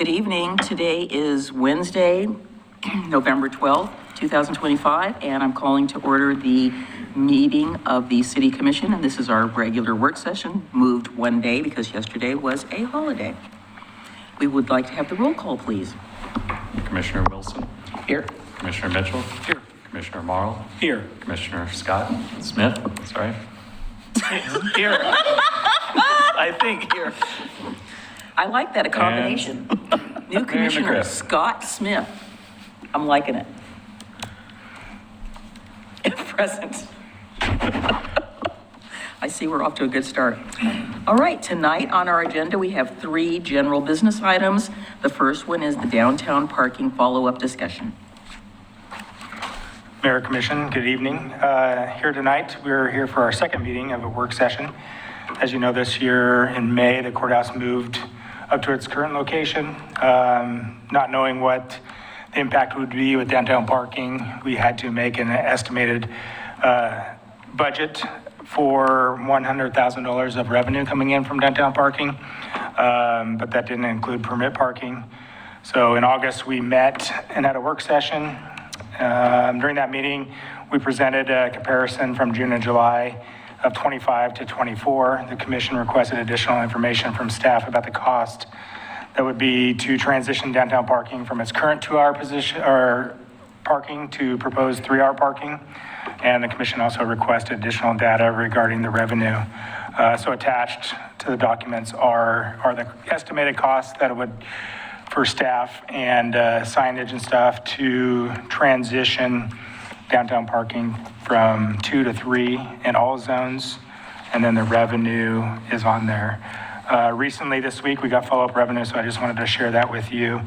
Good evening. Today is Wednesday, November 12th, 2025, and I'm calling to order the meeting of the City Commission, and this is our regular work session, moved one day because yesterday was a holiday. We would like to have the roll call, please. Commissioner Wilson. Here. Commissioner Mitchell. Here. Commissioner Marl. Here. Commissioner Scott Smith. Sorry. Here. I think here. I like that, a combination. New Commissioner McGriff. Scott Smith. I'm liking it. Present. I see we're off to a good start. All right, tonight on our agenda, we have 3 general business items. The first one is the downtown parking follow-up discussion. Mayor Commission, good evening. Here tonight, we're here for our second meeting of a work session. As you know, this year in May, the courthouse moved up to its current location. Not knowing what the impact would be with downtown parking, we had to make an estimated budget for $100,000 of revenue coming in from downtown parking, but that didn't include permit parking. So in August, we met and had a work session. During that meeting, we presented a comparison from June and July of 25 to 24. The commission requested additional information from staff about the cost that would be to transition downtown parking from its current 2-hour position or parking to proposed 3-hour parking. And the commission also requested additional data regarding the revenue. So attached to the documents are the estimated costs that it would for staff and signage and stuff to transition downtown parking from 2 to 3 in all zones, and then the revenue is on there. Recently this week we got follow-up revenue, so I just wanted to share that with you.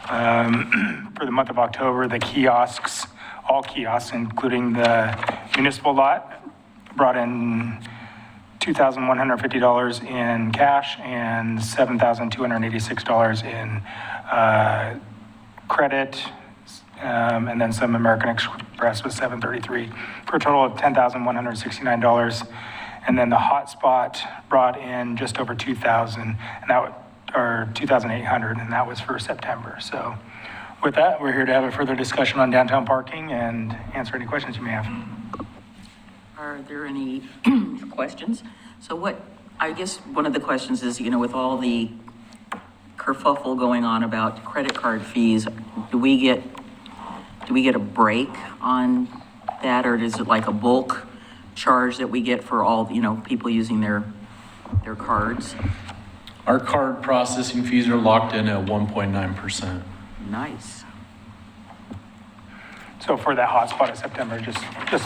For the month of October, the kiosks, all kiosks, including the municipal lot, brought in $2,150 in cash and $7,286 in credit. And then some American Express was $733 for a total of $10,169. And then the hotspot brought in just over $2,000, and that or $2,800, and that was for September. So with that, we're here to have a further discussion on downtown parking and answer any questions you may have. Are there any questions? So I guess one of the questions is, with all the kerfuffle going on about credit card fees, do we get a break on that, or is it like a bulk charge that we get for all, people using their cards? Our card processing fees are locked in at 1.9%. Nice. So for that hotspot in September, just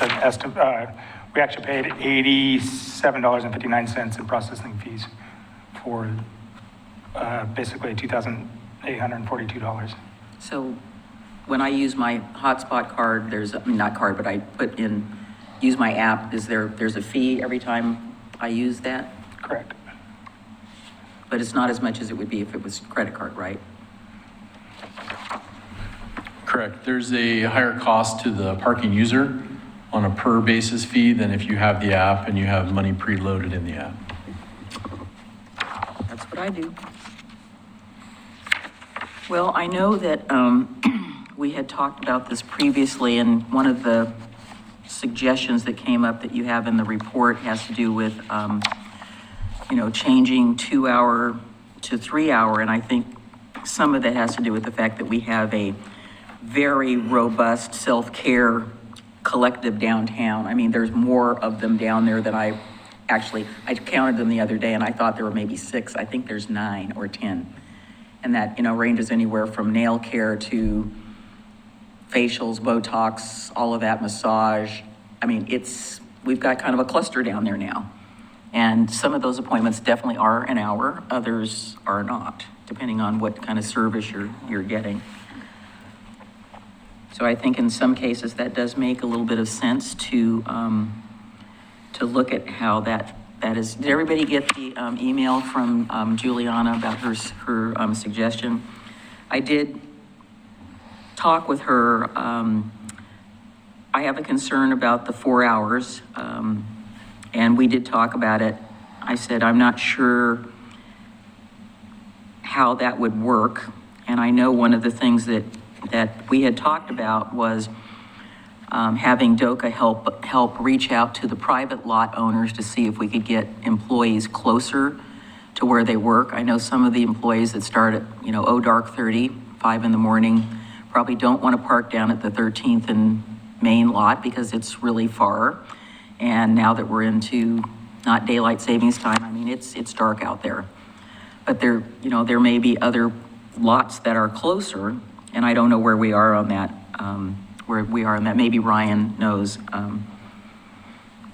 an estimate, we actually paid $87.59 in processing fees for basically $2,842. So when I use my hotspot card, not card, but I use my app, there's a fee every time I use that? Correct. But it's not as much as it would be if it was credit card, right? Correct. There's a higher cost to the parking user on a per basis fee than if you have the app and you have money preloaded in the app. That's what I do. Well, I know that we had talked about this previously, and one of the suggestions that came up that you have in the report has to do with, changing 2-hour to 3-hour. And I think some of that has to do with the fact that we have a very robust self-care collective downtown. I mean, there's more of them down there than I counted them the other day, and I thought there were maybe 6. I think there's 9 or 10. And that, ranges anywhere from nail care to facials, Botox, all of that, massage. I mean, we've got kind of a cluster down there now. And some of those appointments definitely are an hour, others are not, depending on what kind of service you're getting. So I think in some cases that does make a little bit of sense to look at how that is. Did everybody get the email from Juliana about her suggestion? I did talk with her. I have a concern about the 4 hours, and we did talk about it. I said, I'm not sure how that would work. And I know one of the things that we had talked about was having DOCA help reach out to the private lot owners to see if we could get employees closer to where they work. I know some of the employees that start at, dark 30, 5 in the morning, probably don't want to park down at the 13th and Main lot because it's really far. And now that we're into not daylight savings time, I mean, it's dark out there. But there may be other lots that are closer, and I don't know where we are on that, Maybe Ryan knows,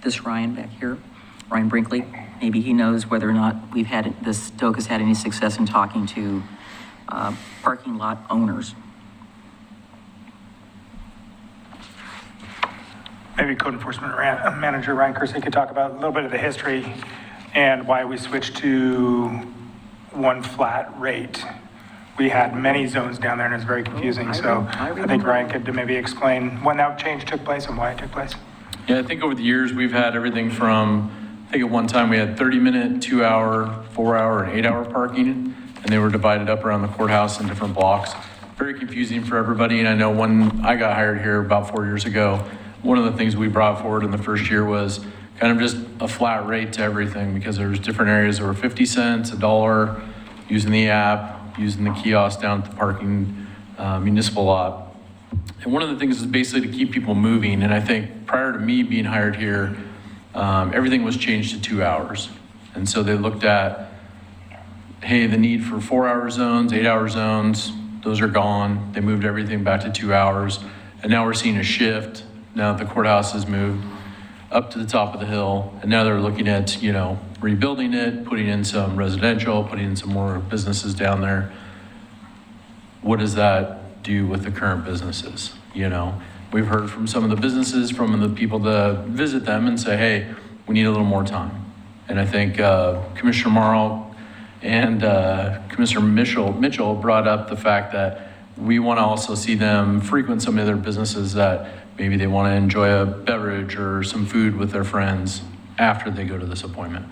this Ryan back here, Ryan Brinkley, maybe he knows whether or not DOCA's had any success in talking to parking lot owners. Maybe Code Enforcement Manager Ryan Kersey could talk about a little bit of the history and why we switched to one flat rate. We had many zones down there and it was very confusing, I think Ryan could maybe explain when that change took place and why it took place. Yeah, I think over the years, we've had everything from, I think at one time we had 30-minute, 2-hour, 4-hour, and 8-hour parking, and they were divided up around the courthouse in different blocks. Very confusing for everybody, and I know when I got hired here about 4 years ago, one of the things we brought forward in the first year was kind of just a flat rate to everything, because there was different areas that were 50 cents, $1, using the app, using the kiosk down at the parking municipal lot. And one of the things is basically to keep people moving. And I think prior to me being hired here, everything was changed to 2 hours. And so they looked at, hey, the need for 4-hour zones, 8-hour zones, those are gone. They moved everything back to 2 hours. And now we're seeing a shift. Now the courthouse has moved up to the top of the hill. And now they're looking at, rebuilding it, putting in some residential, putting in some more businesses down there. What does that do with the current businesses? We've heard from some of the businesses, from the people that visit them and say, hey, we need a little more time. And I think Commissioner Marl and Commissioner Mitchell brought up the fact that we want to also see them frequent some of their businesses that maybe they want to enjoy a beverage or some food with their friends after they go to this appointment.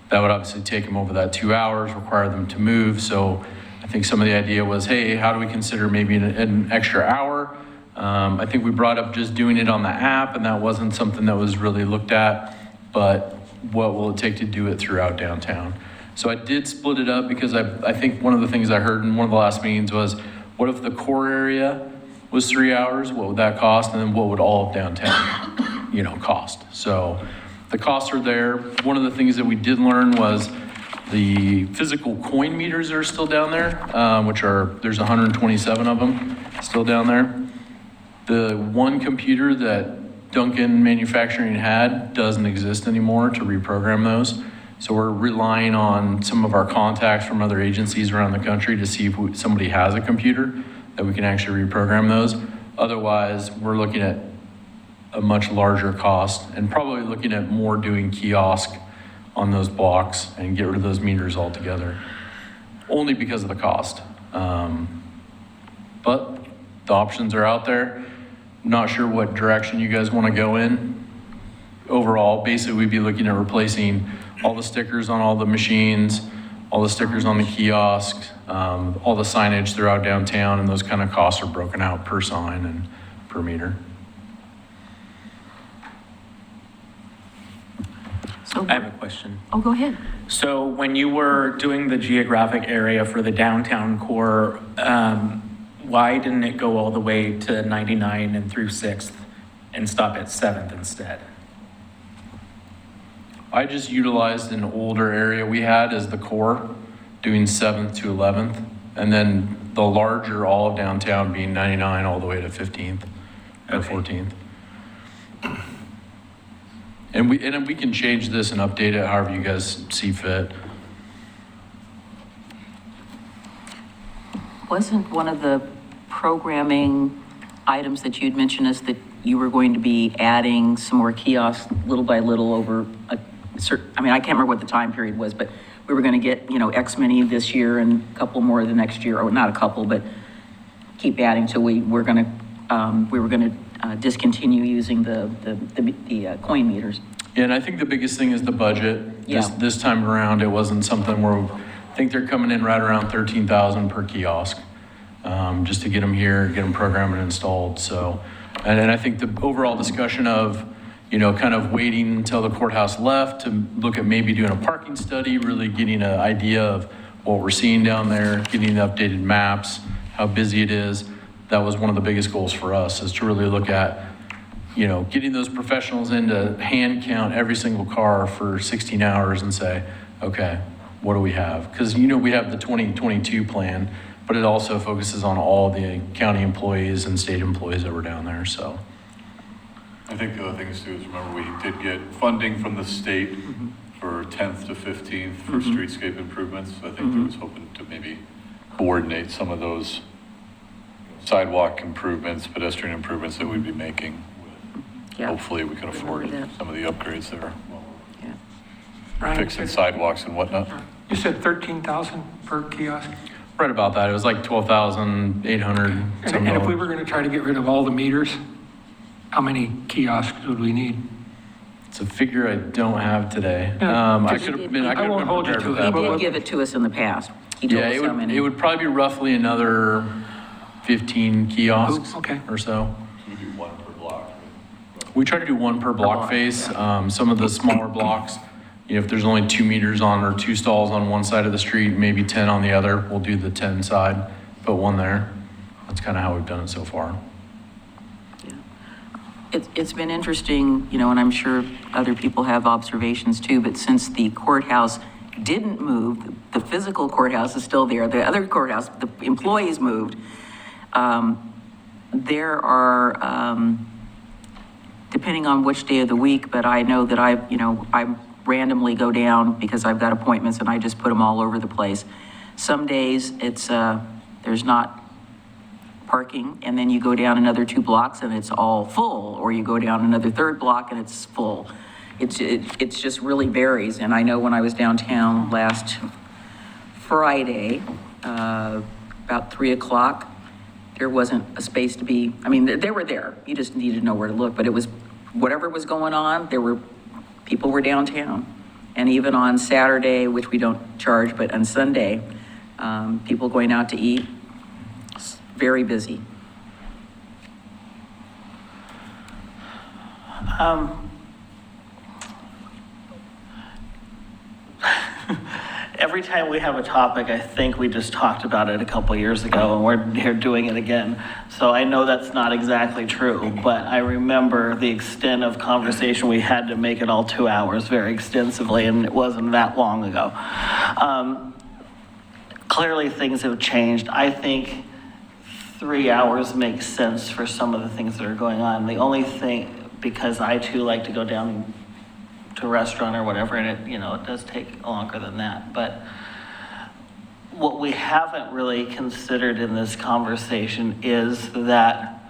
That would obviously take them over that 2 hours, require them to move. So I think some of the idea was, hey, how do we consider maybe an extra hour? I think we brought up just doing it on the app, and that wasn't something that was really looked at, but what will it take to do it throughout downtown? So I did split it up because I think one of the things I heard in one of the last meetings was, what if the core area was 3 hours? What would that cost? And then what would all of downtown, cost? So the costs are there. One of the things that we did learn was the physical coin meters are still down there, there's 127 of them still down there. The one computer that Duncan Manufacturing had doesn't exist anymore to reprogram those. So we're relying on some of our contacts from other agencies around the country to see if somebody has a computer that we can actually reprogram those. Otherwise, we're looking at a much larger cost and probably looking at more doing kiosk on those blocks and get rid of those meters altogether, only because of the cost. But the options are out there. Not sure what direction you guys want to go in. Overall, basically we'd be looking at replacing all the stickers on all the machines, all the stickers on the kiosks, all the signage throughout downtown, and those kind of costs are broken out per sign and per meter. I have a question. Oh, go ahead. So when you were doing the geographic area for the downtown core, why didn't it go all the way to 99 and through 6th and stop at 7th instead? I just utilized an older area we had as the core, doing 7th to 11th, and then the larger all of downtown being 99 all the way to 15th or 14th. And we can change this and update it however you guys see fit. Wasn't one of the programming items that you'd mentioned is that you were going to be adding some more kiosks little by little over a certain, I can't remember what the time period was, but we were going to get, X many this year and a couple more the next year, or not a couple, but keep adding till we were going to discontinue using the coin meters. Yeah, and I think the biggest thing is the budget. Yeah. This time around, it wasn't something where I think they're coming in right around 13,000 per kiosk. just to get them here, get them programmed and installed. So, and then I think the overall discussion of, kind of waiting until the courthouse left to look at maybe doing a parking study, really getting an idea of what we're seeing down there, getting the updated maps, how busy it is. That was one of the biggest goals for us, is to really look at, getting those professionals in to hand count every single car for 16 hours and say, okay, what do we have? Because, we have the 2022 plan, but it also focuses on all the county employees and state employees that were down there, so. I think the other thing is too, is remember we did get funding from the state for 10th to 15th for streetscape improvements. I think there was hoping to maybe coordinate some of those sidewalk improvements, pedestrian improvements that we'd be making. Yeah. Hopefully we can afford Remember that. some of the upgrades there, Yeah. Brian, fixing sidewalks and whatnot. you said 13,000 per kiosk? Right about that. It was like 12,800. And if we were going to try to get rid of all the meters, how many kiosks would we need? It's a figure I don't have today. Yeah, I just- could have been, I I could have won't been hold you prepared to with it, that. He but- did give it to us in the past. He told Yeah, us how many. it would probably be roughly another 15 kiosks Oh, okay. or so. We do one per block. We try to do one per block face. Some of the smaller blocks, if there's only 2 meters on or 2 stalls on one side of the street, maybe 10 on the other, we'll do the 10 side, put one there. That's kind of how we've done it so far. It's been interesting, and I'm sure other people have observations too, but since the courthouse didn't move, the physical courthouse is still there, the other courthouse, the employees moved, there are, depending on which day of the week, but I know that I randomly go down because I've got appointments and I just put them all over the place. Some days it's, there's not parking, and then you go down another 2 blocks and it's all full, or you go down another 3rd block and it's full. It's just really varies. And I know when I was downtown last Friday, about 3 o'clock, there wasn't a space to be, they were there. You just needed to know where to look, but it was, whatever was going on, people were downtown. And even on Saturday, which we don't charge, but on Sunday, people going out to eat, very busy. Every time we have a topic, I think we just talked about it a couple years ago and we're here doing it again. So I know that's not exactly true, but I remember the extent of conversation we had to make it all 2 hours very extensively, and it wasn't that long ago. Clearly things have changed. I think 3 hours makes sense for some of the things that are going on. The only thing, because I too like to go down to a restaurant or whatever, and it does take longer than that. But what we haven't really considered in this conversation is that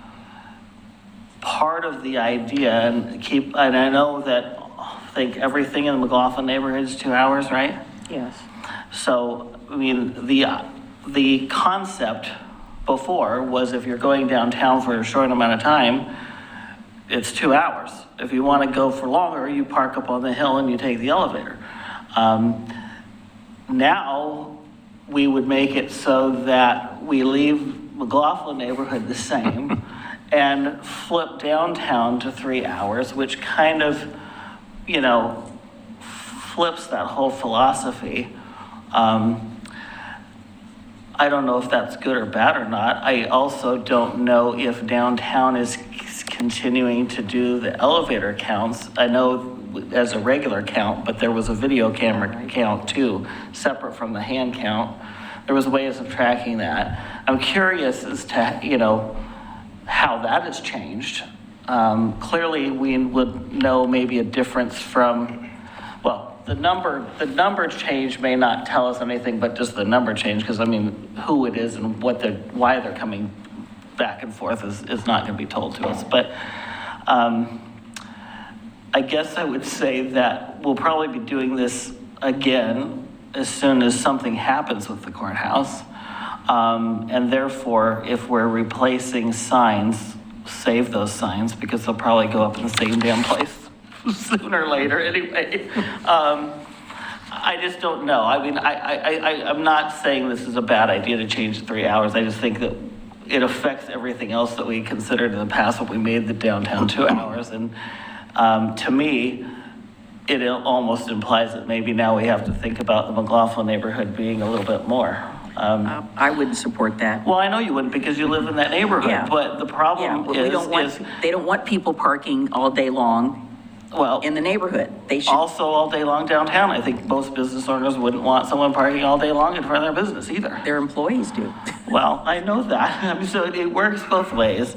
part of the idea, and I know that I think everything in the McLaughlin neighborhood is 2 hours, right? Yes. So, the concept before was if you're going downtown for a short amount of time, it's 2 hours. If you want to go for longer, you park up on the hill and you take the elevator. Now, we would make it so that we leave McLaughlin neighborhood the same and flip downtown to 3 hours, which kind of, flips that whole philosophy. I don't know if that's good or bad or not. I also don't know if downtown is continuing to do the elevator counts. I know as a regular count, but there was a video camera count too, separate from the hand count. There was ways of tracking that. I'm curious as to, how that has changed. Clearly, we would know maybe a difference from, the number change may not tell us anything, but just the number change, because who it is and why they're coming back and forth is not going to be told to us. But I guess I would say that we'll probably be doing this again as soon as something happens with the courthouse. And therefore, if we're replacing signs, save those signs, because they'll probably go up in the same damn place sooner or later anyway. I just don't know. I mean, I'm not saying this is a bad idea to change to 3 hours. I just think that it affects everything else that we considered in the past when we made the downtown 2 hours. And to me, it almost implies that maybe now we have to think about the McLaughlin neighborhood being a little bit more. I wouldn't support that. Well, I know you wouldn't because you live in that neighborhood, Yeah. but the Yeah, problem but we don't want, is, they don't want people parking all day long well, in the neighborhood. They should, also all day long downtown. I think most business owners wouldn't want someone parking all day long in front of their business either. their employees do. Well, I know that. I mean, so it works both ways.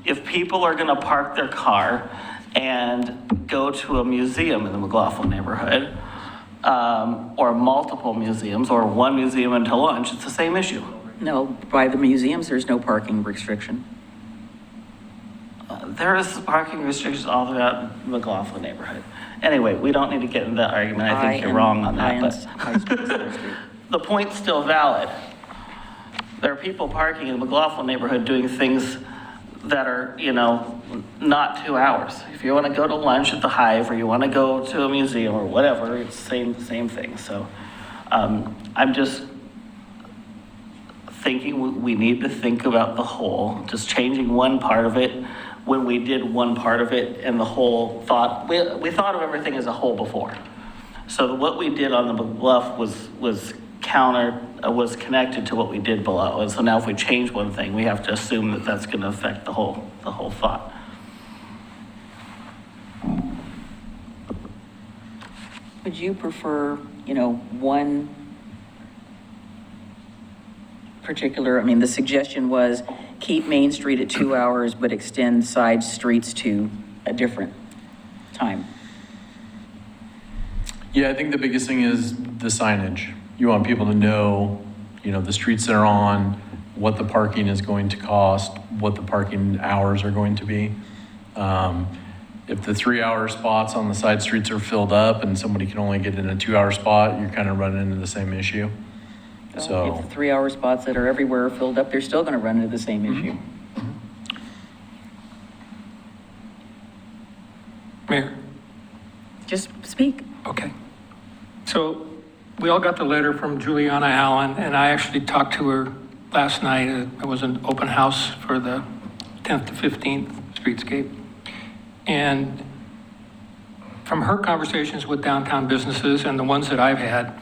If people are gonna park their car and go to a museum in the McLaughlin neighborhood, or multiple museums, or one museum until lunch, it's the same issue. No, by the museums, there's no parking restriction. There is parking restrictions all throughout the McLaughlin neighborhood. Anyway, we don't need to get into that argument. I think you're wrong on that, but High Street, Center Street. the point's still valid. There are people parking in the McLaughlin neighborhood doing things that are, not 2 hours. If you want to go to lunch at the Hive, or you want to go to a museum or whatever, it's same thing. So I'm just thinking we need to think about the whole. Just changing one part of it, when we did one part of it and the whole thought, we thought of everything as a whole before. So what we did on the bluff was connected to what we did below. And so now if we change one thing, we have to assume that that's going to affect the whole thought. Would you prefer, one particular, I mean, the suggestion was keep Main Street at 2 hours, but extend side streets to a different time. Yeah, I think the biggest thing is the signage. You want people to know, the streets they're on, what the parking is going to cost, what the parking hours are going to be. If the 3-hour spots on the side streets are filled up and somebody can only get in a 2-hour spot, you're kind of running into the same issue. So, If the 3-hour spots that are everywhere are filled up, they're still going to run into the same issue. Mayor? Just speak. Okay. So we all got the letter from Juliana Allen, and I actually talked to her last night. It was an open house for the 10th to 15th streetscape. And from her conversations with downtown businesses and the ones that I've had,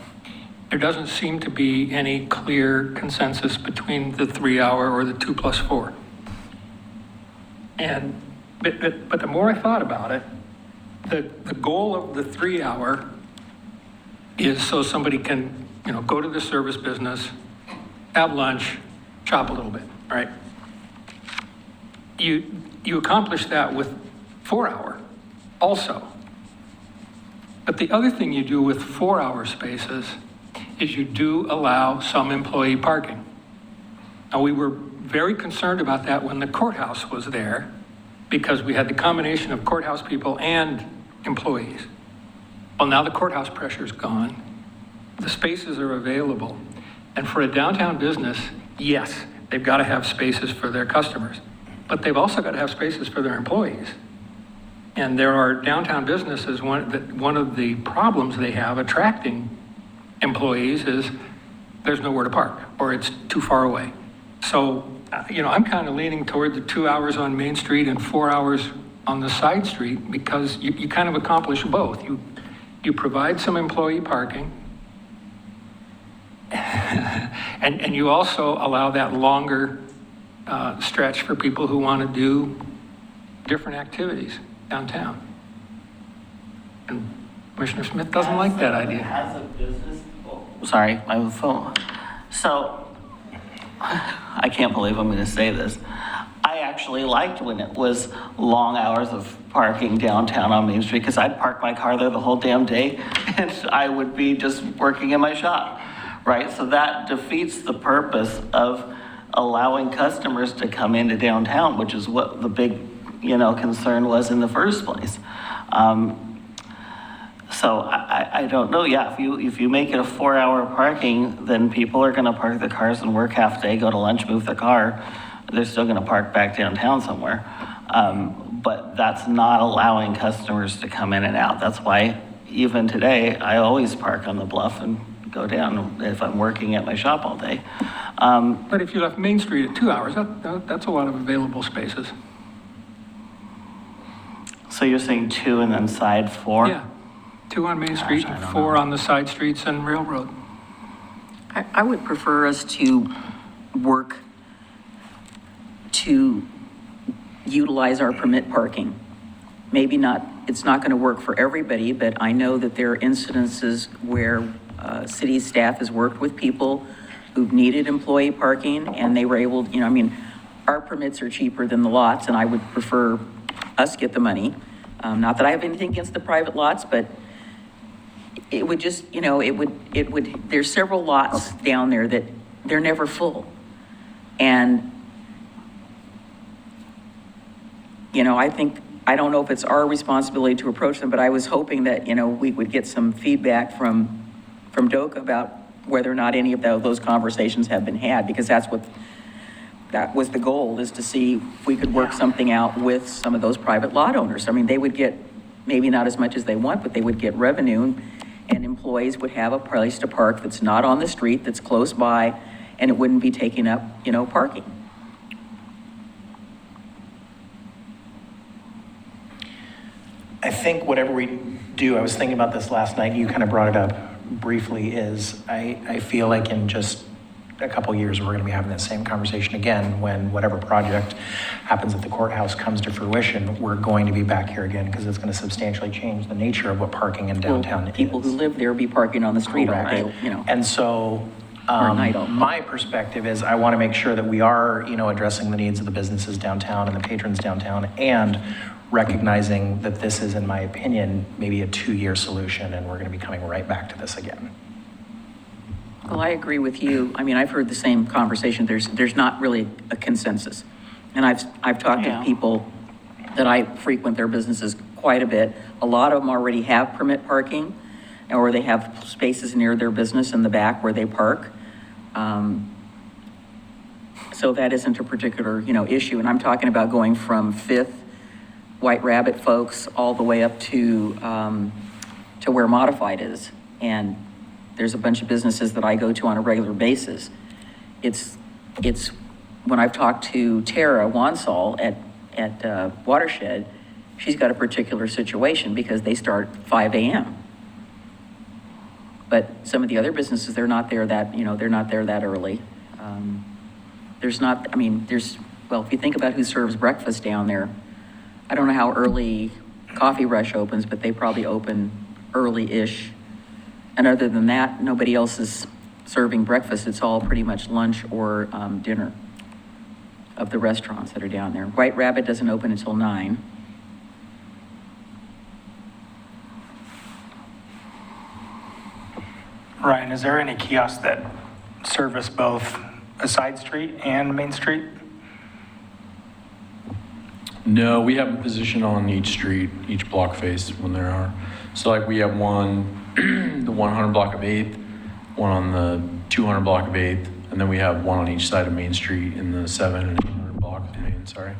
there doesn't seem to be any clear consensus between the 3-hour or the 2+4. And, but the more I thought about it, the goal of the 3-hour is so somebody can, go to the service business, have lunch, shop a little bit, right? You accomplish that with 4-hour also. But the other thing you do with 4-hour spaces is you do allow some employee parking. Now, we were very concerned about that when the courthouse was there, because we had the combination of courthouse people and employees. Well, now the courthouse pressure's gone. The spaces are available. And for a downtown business, yes, they've got to have spaces for their customers, but they've also got to have spaces for their employees. And there are downtown businesses, one of the problems they have attracting employees is there's nowhere to park, or it's too far away. So, I'm kind of leaning toward the 2 hours on Main Street and 4 hours on the side street, because you kind of accomplish both. You provide some employee parking, and you also allow that longer stretch for people who want to do different activities downtown. And Commissioner Smith doesn't like that idea. As a business, sorry, my phone. So, I can't believe I'm going to say this. I actually liked when it was long hours of parking downtown on Main Street, because I'd park my car there the whole damn day and I would be just working in my shop, right? So that defeats the purpose of allowing customers to come into downtown, which is what the big, concern was in the first place. So I don't know. Yeah, if you make it a 4-hour parking, then people are going to park their cars and work half day, go to lunch, move their car. They're still going to park back downtown somewhere. But that's not allowing customers to come in and out. That's why, even today, I always park on the bluff and go down if I'm working at my shop all day. But if you left Main Street at 2 hours, that's a lot of available spaces. So you're saying 2 and then side 4? Yeah, 2 on Main Street, and 4 on the side streets and Railroad. I would prefer us to work to utilize our permit parking. Maybe not, it's not going to work for everybody, but I know that there are incidences where city staff has worked with people who've needed employee parking, and they were able, I mean, our permits are cheaper than the lots, and I would prefer us get the money. Not that I have anything against the private lots, but it would just, it would, there's several lots down there that they're never full. And, I don't know if it's our responsibility to approach them, but I was hoping that, we would get some feedback from DOCA about whether or not any of those conversations have been had, because that was the goal, is to see if we could work something out with some of those private lot owners. I mean, they would get, maybe not as much as they want, but they would get revenue, and employees would have a place to park that's not on the street, that's close by, and it wouldn't be taking up, parking. I think whatever we do, I was thinking about this last night, you kind of brought it up briefly, is I feel like in just a couple years, we're going to be having that same conversation again when whatever project happens at the courthouse comes to fruition, we're going to be back here again because it's going to substantially change the nature of what parking in downtown is. People who live there be parking on the street all Correct. day, And so Or night all. my perspective is I want to make sure that we are, addressing the needs of the businesses downtown and the patrons downtown, and recognizing that this is, in my opinion, maybe a 2-year solution, and we're going to be coming right back to this again. Well, I agree with you. I mean, I've heard the same conversation. There's not really a consensus. And I've talked to people that I frequent their businesses quite a bit. A lot of them already have permit parking, or they have spaces near their business in the back where they park. So that isn't a particular, issue. And I'm talking about going from 5th, White Rabbit folks, all the way up to where Modified is. And there's a bunch of businesses that I go to on a regular basis. It's when I've talked to Tara Wansall at Watershed, she's got a particular situation because they start 5 a.m. But some of the other businesses, they're not there that early. Well, if you think about who serves breakfast down there, I don't know how early Coffee Rush opens, but they probably open early-ish. And other than that, nobody else is serving breakfast. It's all pretty much lunch or dinner of the restaurants that are down there. White Rabbit doesn't open until 9. Ryan, is there any kiosks that service both a side street and Main Street? No, we have a position on each street, each block face when there are. So like we have one, the 100 block of 8th, one on the 200 block of 8th, and then we have one on each side of Main Street in the 7 and 800 block of Main, sorry.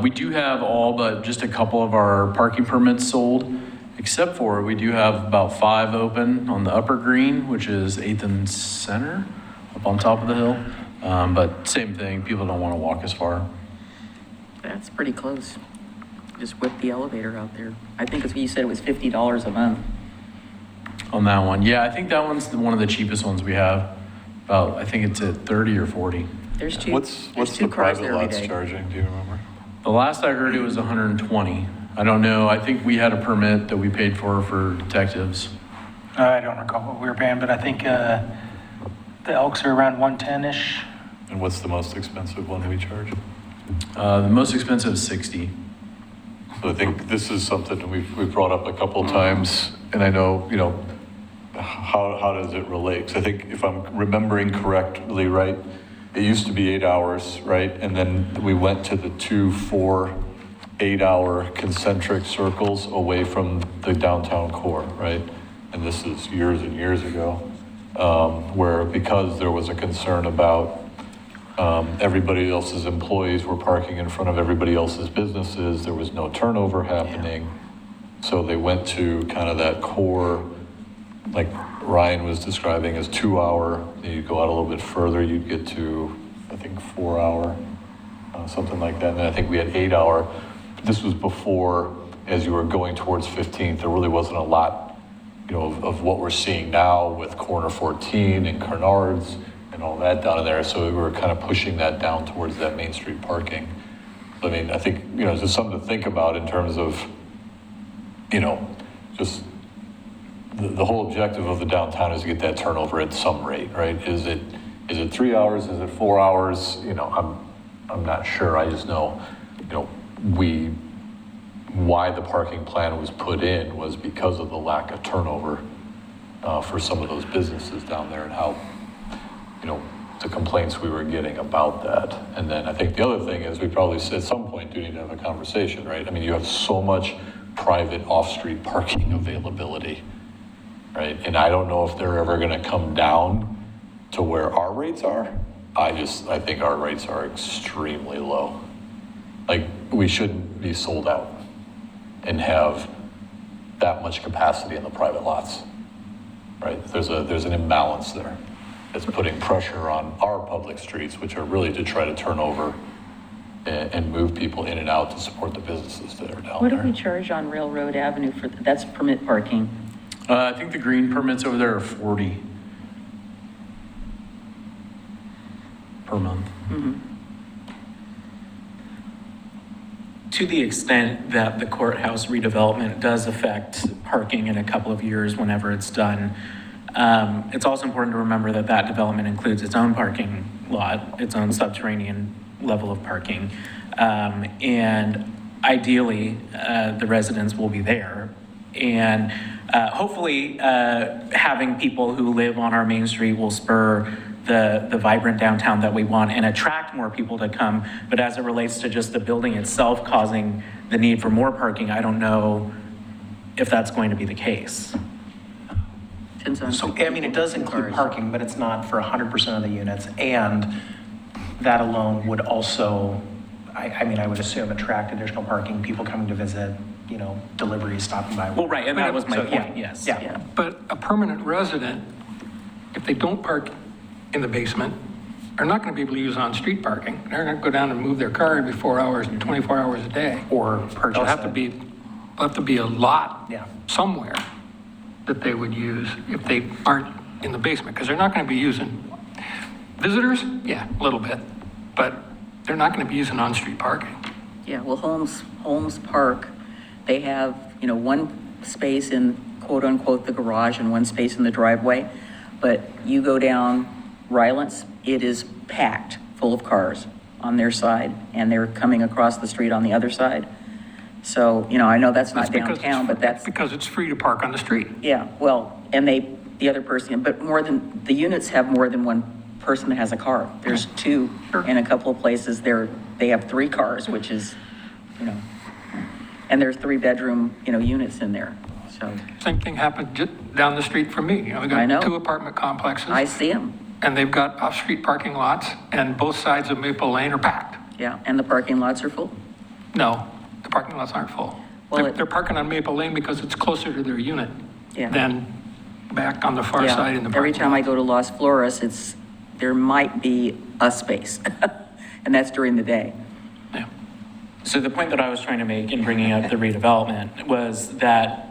We do have all but just a couple of our parking permits sold, except for we do have about 5 open on the upper green, which is 8th and Center, up on top of the hill. But same thing, people don't want to walk as far. That's pretty close. Just whip the elevator out there. I think you said it was $50 a month. On that one, yeah, I think that one's one of the cheapest ones we have. About, I think it's at 30 or 40. There's two. What's there's the two cars private there every lots day. charging, do you remember? The last I heard it was 120. I don't know. I think we had a permit that we paid for detectives. I don't recall what we were paying, but I think the Elks are around 110-ish. And what's the most expensive one we charge? The most expensive is 60. So I think this is something we've brought up a couple times, and I know, how does it relate? 'Cause I think if I'm remembering correctly, right, it used to be 8 hours, right? And then we went to the 2, 4, 8-hour concentric circles away from the downtown core, right? And this is years and years ago, where because there was a concern about everybody else's employees were parking in front of everybody else's businesses, there was no turnover happening. So they went to kind of that core, like Ryan was describing as 2 hour. You go out a little bit further, you'd get to, I think, 4 hour, something like that. And then I think we had 8 hour. This was before, as you were going towards 15th, there really wasn't a lot, you know, of what we're seeing now with corner 14 and Carnards and all that down in there. So we were kind of pushing that down towards that Main Street parking. I mean, I think, you know, it's just something to think about in terms of, you know, just the whole objective of the downtown is to get that turnover at some rate, right? Is it 3 hours? Is it 4 hours? You know, I'm not sure. I just know, you know, why the parking plan was put in was because of the lack of turnover for some of those businesses down there and how, you know, the complaints we were getting about that. And then I think the other thing is we probably at some point do need to have a conversation, right? I mean, you have so much private off-street parking availability, right? And I don't know if they're ever gonna come down to where our rates are. I think our rates are extremely low. Like, we shouldn't be sold out and have that much capacity in the private lots, right? There's an imbalance there. It's putting pressure on our public streets, which are really to try to turn over and move people in and out to support the businesses that are down What do there. we charge on Railroad Avenue for, that's permit parking? I think the green permits over there are 40 per month. To the extent that the courthouse redevelopment does affect parking in a couple of years whenever it's done, it's also important to remember that that development includes its own parking lot, its own subterranean level of parking. And ideally, the residents will be there. And hopefully, having people who live on our main street will spur the vibrant downtown that we want and attract more people to come. But as it relates to just the building itself causing the need for more parking, I don't know if that's going to be the case. So, I mean, it does include parking, but it's not for 100% of the units. And that alone would also, I mean, I would assume attract additional parking, people coming to visit, you know, deliveries stopping by. Well, right, and that was my So, yeah, point, yes. Yeah. But a permanent resident, if they don't park in the basement, are not going to be able to use on-street parking. They're going to go down and move their car every 4 hours and 24 hours a day. Or purchase There'll have to be a lot Yeah. somewhere that they would use if they aren't in the basement, because they're not going to be using visitors, yeah, a little bit, but they're not going to be using on-street parking. Yeah, well, Holmes Park, they have, you know, one space in quote unquote the garage and one space in the driveway. But you go down Rylance, it is packed full of cars on their side and they're coming across the street on the other side. So, you know, I know that's not Because downtown, but that's, because it's free to park on the street. yeah, well, and the other person, but the units have more than one person that has a car. There's two in a couple of places. They have 3 cars, which is, you know, and there's 3-bedroom, you know, units in there, so. Same thing happened down the street from me. You know, we I know. got 2 apartment complexes. I see them, And they've got off-street parking lots, and both sides of Maple Lane are packed. yeah, and the parking lots are full. No, the parking lots aren't full. Well, They're parking on Maple Lane because it's closer to their unit Yeah. than back on the far Yeah, side in the every parking time I lot. go to Las Flores, there might be a space, and that's during the day. Yeah. So the point that I was trying to make in bringing up the redevelopment was that,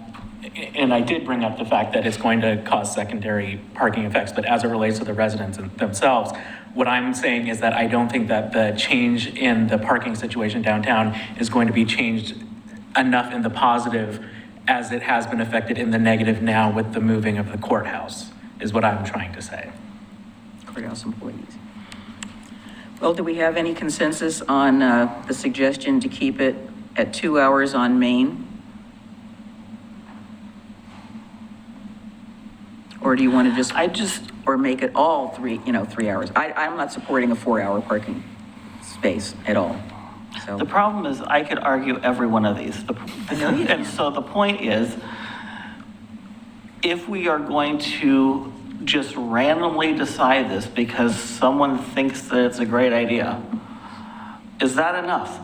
and I did bring up the fact that it's going to cause secondary parking effects, but as it relates to the residents themselves, what I'm saying is that I don't think that the change in the parking situation downtown is going to be changed enough in the positive as it has been affected in the negative now with the moving of the courthouse, is what I'm trying to say. Courthouse employees. Well, do we have any consensus on the suggestion to keep it at 2 hours on Main? Or do you want to or make it all 3 hours? I'm not supporting a 4-hour parking space at all, so. The problem is, I could argue every one of these. And so the point is, if we are going to just randomly decide this because someone thinks that it's a great idea, is that enough?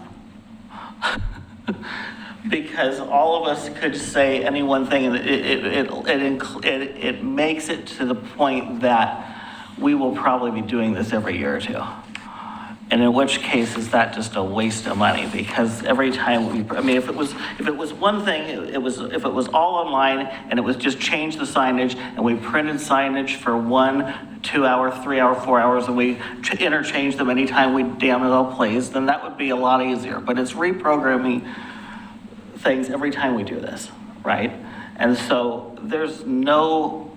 because all of us could say any one thing, and it makes it to the point that we will probably be doing this every year or two. And in which case is that just a waste of money? Because every time if it was one thing, if it was all online and it was just change the signage and we printed signage for 1, 2 hour, 3 hour, 4 hours, and we interchange them anytime we damn it all plays, then that would be a lot easier. But it's reprogramming things every time we do this, right? And so there's no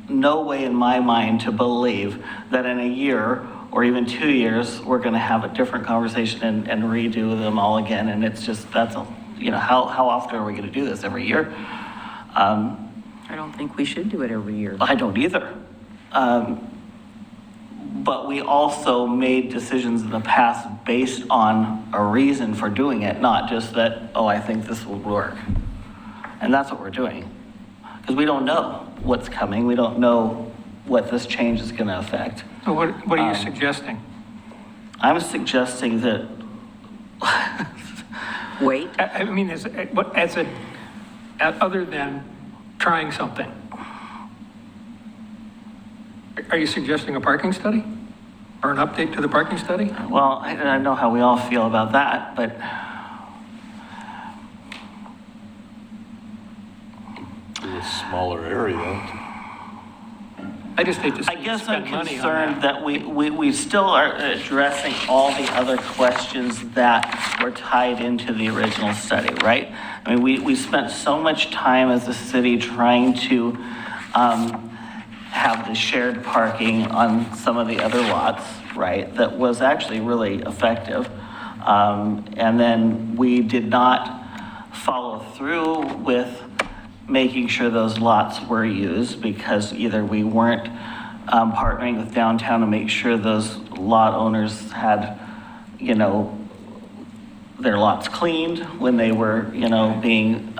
way in my mind to believe that in a year or even 2 years, we're gonna have a different conversation and redo them all again. And it's just, how often are we gonna do this? Every year? I don't think we should do it every year. I don't either. But we also made decisions in the past based on a reason for doing it, not just that, oh, I think this will work. And that's what we're doing. Because we don't know what's coming. We don't know what this change is going to affect. So what are you suggesting? I'm suggesting that, Wait, I mean, other than trying something, are you suggesting a parking study? Or an update to the parking study? well, I know how we all feel about that, but To a smaller area. I just hate to I guess I'm spend money on concerned that. that we still are addressing all the other questions that were tied into the original study, right? I mean, we spent so much time as a city trying to have the shared parking on some of the other lots, right? That was actually really effective. And then we did not follow through with making sure those lots were used because either we weren't partnering with downtown to make sure those lot owners had, their lots cleaned when they were, being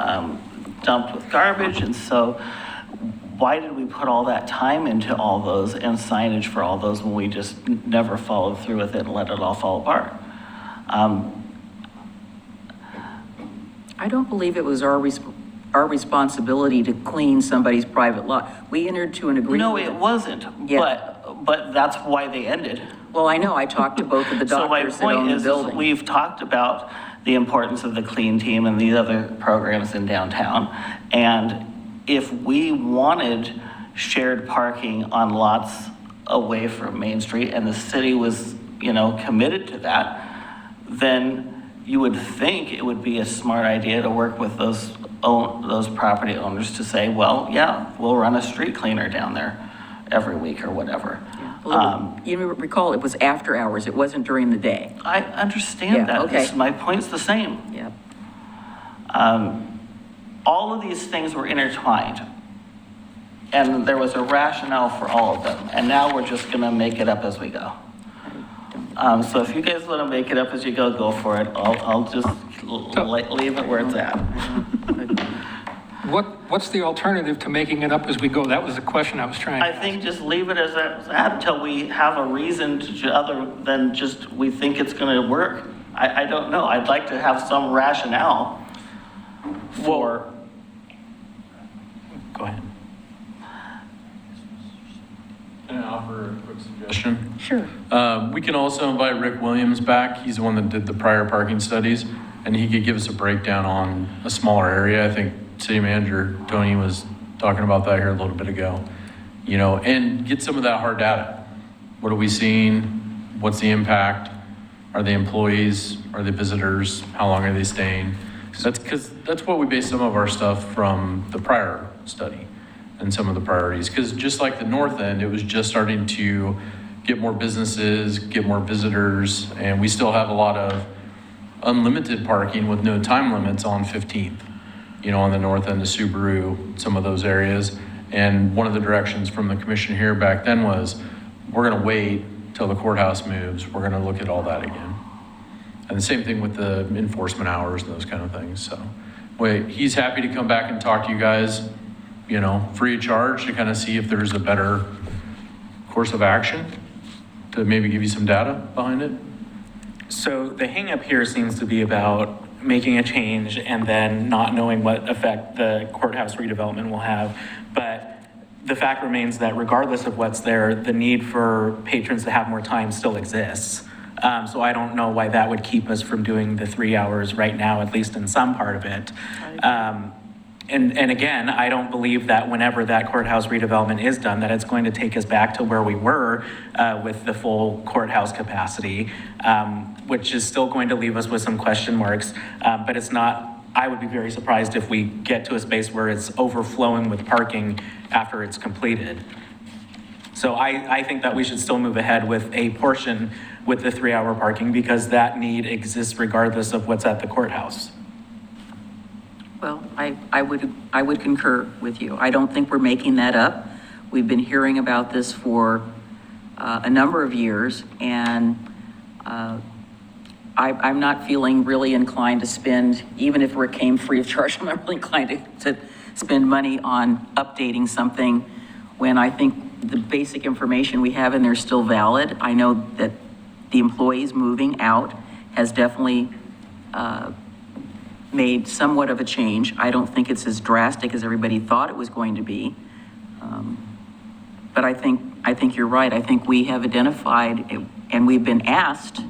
dumped with garbage. And so why did we put all that time into all those and signage for all those when we just never followed through with it and let it all fall apart? I don't believe it was our responsibility to clean somebody's private lot. We entered to an agreement. No, it wasn't, Yeah. but that's why they ended. Well, I know, I talked to both of the So my doctors that own point the is, building. we've talked about the importance of the clean team and these other programs in downtown. And if we wanted shared parking on lots away from Main Street and the city was, committed to that, then you would think it would be a smart idea to work with those property owners to say, well, yeah, we'll run a street cleaner down there every week or whatever. Well, you recall, it was after hours, it wasn't during the day. I understand Yeah, that. okay. My point's the same. Yeah. All of these things were intertwined. And there was a rationale for all of them. And now we're just gonna make it up as we go. So if you guys wanna make it up as you go for it. I'll just leave it where it's at. What's the alternative to making it up as we go? That was the question I was trying to I ask. think just leave it as that until we have a reason to, other than just we think it's gonna work. I don't know. I'd like to have some rationale for. Go ahead. Can I offer a quick suggestion? Sure. We can also invite Rick Williams back. He's the one that did the prior parking studies, and he could give us a breakdown on a smaller area. I think City Manager Tony was talking about that here a little bit ago, and get some of that hard data. What are we seeing? What's the impact? Are they employees? Are they visitors? How long are they staying? That's what we base some of our stuff from the prior study and some of the priorities. Because just like the north end, it was just starting to get more businesses, get more visitors, and we still have a lot of unlimited parking with no time limits on 15th, on the north end of Subaru, some of those areas. And one of the directions from the commission here back then was, we're gonna wait till the courthouse moves. We're gonna look at all that again. And the same thing with the enforcement hours and those kind of things. So, he's happy to come back and talk to you guys, free of charge, to kind of see if there's a better course of action, to maybe give you some data behind it. So the hangup here seems to be about making a change and then not knowing what effect the courthouse redevelopment will have. But the fact remains that regardless of what's there, the need for patrons to have more time still exists. So I don't know why that would keep us from doing the 3 hours right now, at least in some part of it. And again, I don't believe that whenever that courthouse redevelopment is done, that it's going to take us back to where we were with the full courthouse capacity, which is still going to leave us with some question marks. But it's not, I would be very surprised if we get to a space where it's overflowing with parking after it's completed. So I think that we should still move ahead with a portion with the 3 hour parking because that need exists regardless of what's at the courthouse. Well, I would concur with you. I don't think we're making that up. We've been hearing about this for a number of years, and I'm not feeling really inclined to spend, even if it came free of charge, I'm not really inclined to spend money on updating something when I think the basic information we have in there is still valid. I know that the employees moving out has definitely made somewhat of a change. I don't think it's as drastic as everybody thought it was going to be. But I think you're right. I think we have identified and we've been asked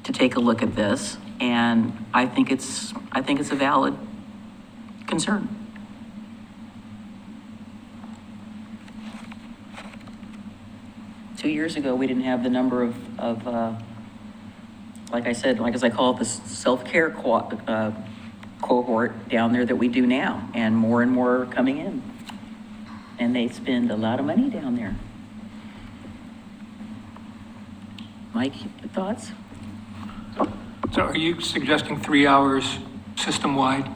to take a look at this, and I think it's a valid concern. Two years ago, we didn't have the number of like I said, like as I call it, the self-care cohort down there that we do now, and more are coming in. And they spend a lot of money down there. Mike, thoughts? So are you suggesting 3 hours system-wide?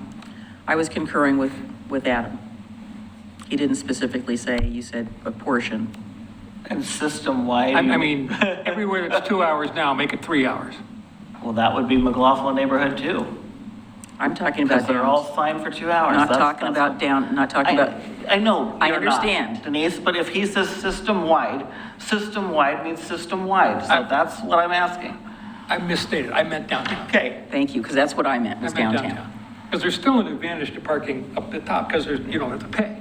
I was concurring with Adam. He didn't specifically say, you said a portion. And system-wide? I mean, everywhere it's 2 hours now, make it 3 hours. Well, that would be McLaughlin neighborhood too. I'm talking Because about they're all fine for 2 hours. not That's- talking that's- about down, not talking about, I know, I you're not, understand. Denise, but if he says system-wide means system-wide. So that's what I'm asking. I misstated, I meant downtown. Okay, thank you, because that's what I meant, was I meant downtown. Because there's still an advantage to parking up the top, because there's, you don't have to pay.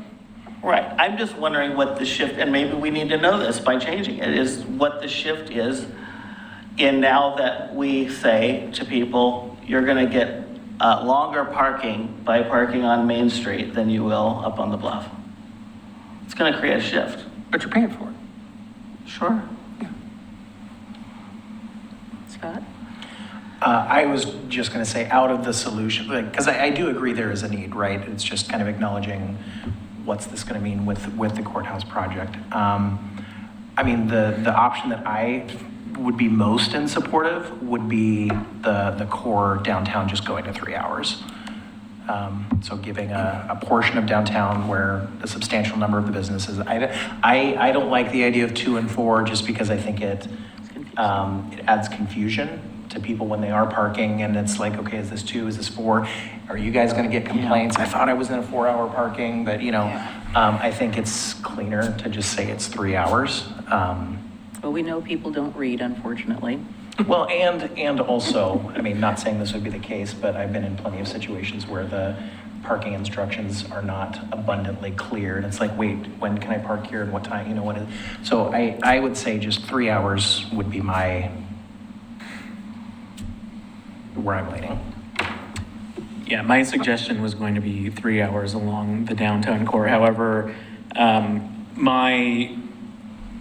right. I'm just wondering what the shift, and maybe we need to know this by changing it, is what the shift is in now that we say to people, you're going to get longer parking by parking on Main Street than you will up on the bluff. It's going to create a shift. But you're paying for it. Sure. Scott? I was just going to say, out of the solution, because I do agree there is a need, right? It's just kind of acknowledging what's this going to mean with the courthouse project. I mean, the option that I would be most in support of would be the core downtown just going to 3 hours. So giving a portion of downtown where a substantial number of the businesses, I don't like the idea of 2 and 4 just because I think it adds confusion to people when they are parking, and it's like, okay, is this 2, is this 4? Are you guys gonna get complaints? I thought I was in a 4-hour parking, but I think it's cleaner to just say it's 3 hours. Well, we know people don't read, unfortunately. Well, and also, I mean, not saying this would be the case, but I've been in plenty of situations where the parking instructions are not abundantly clear, and it's like, wait, when can I park here and what time, what is, so I would say just 3 hours would be where I'm leaning. Yeah, my suggestion was going to be 3 hours along the downtown core. However,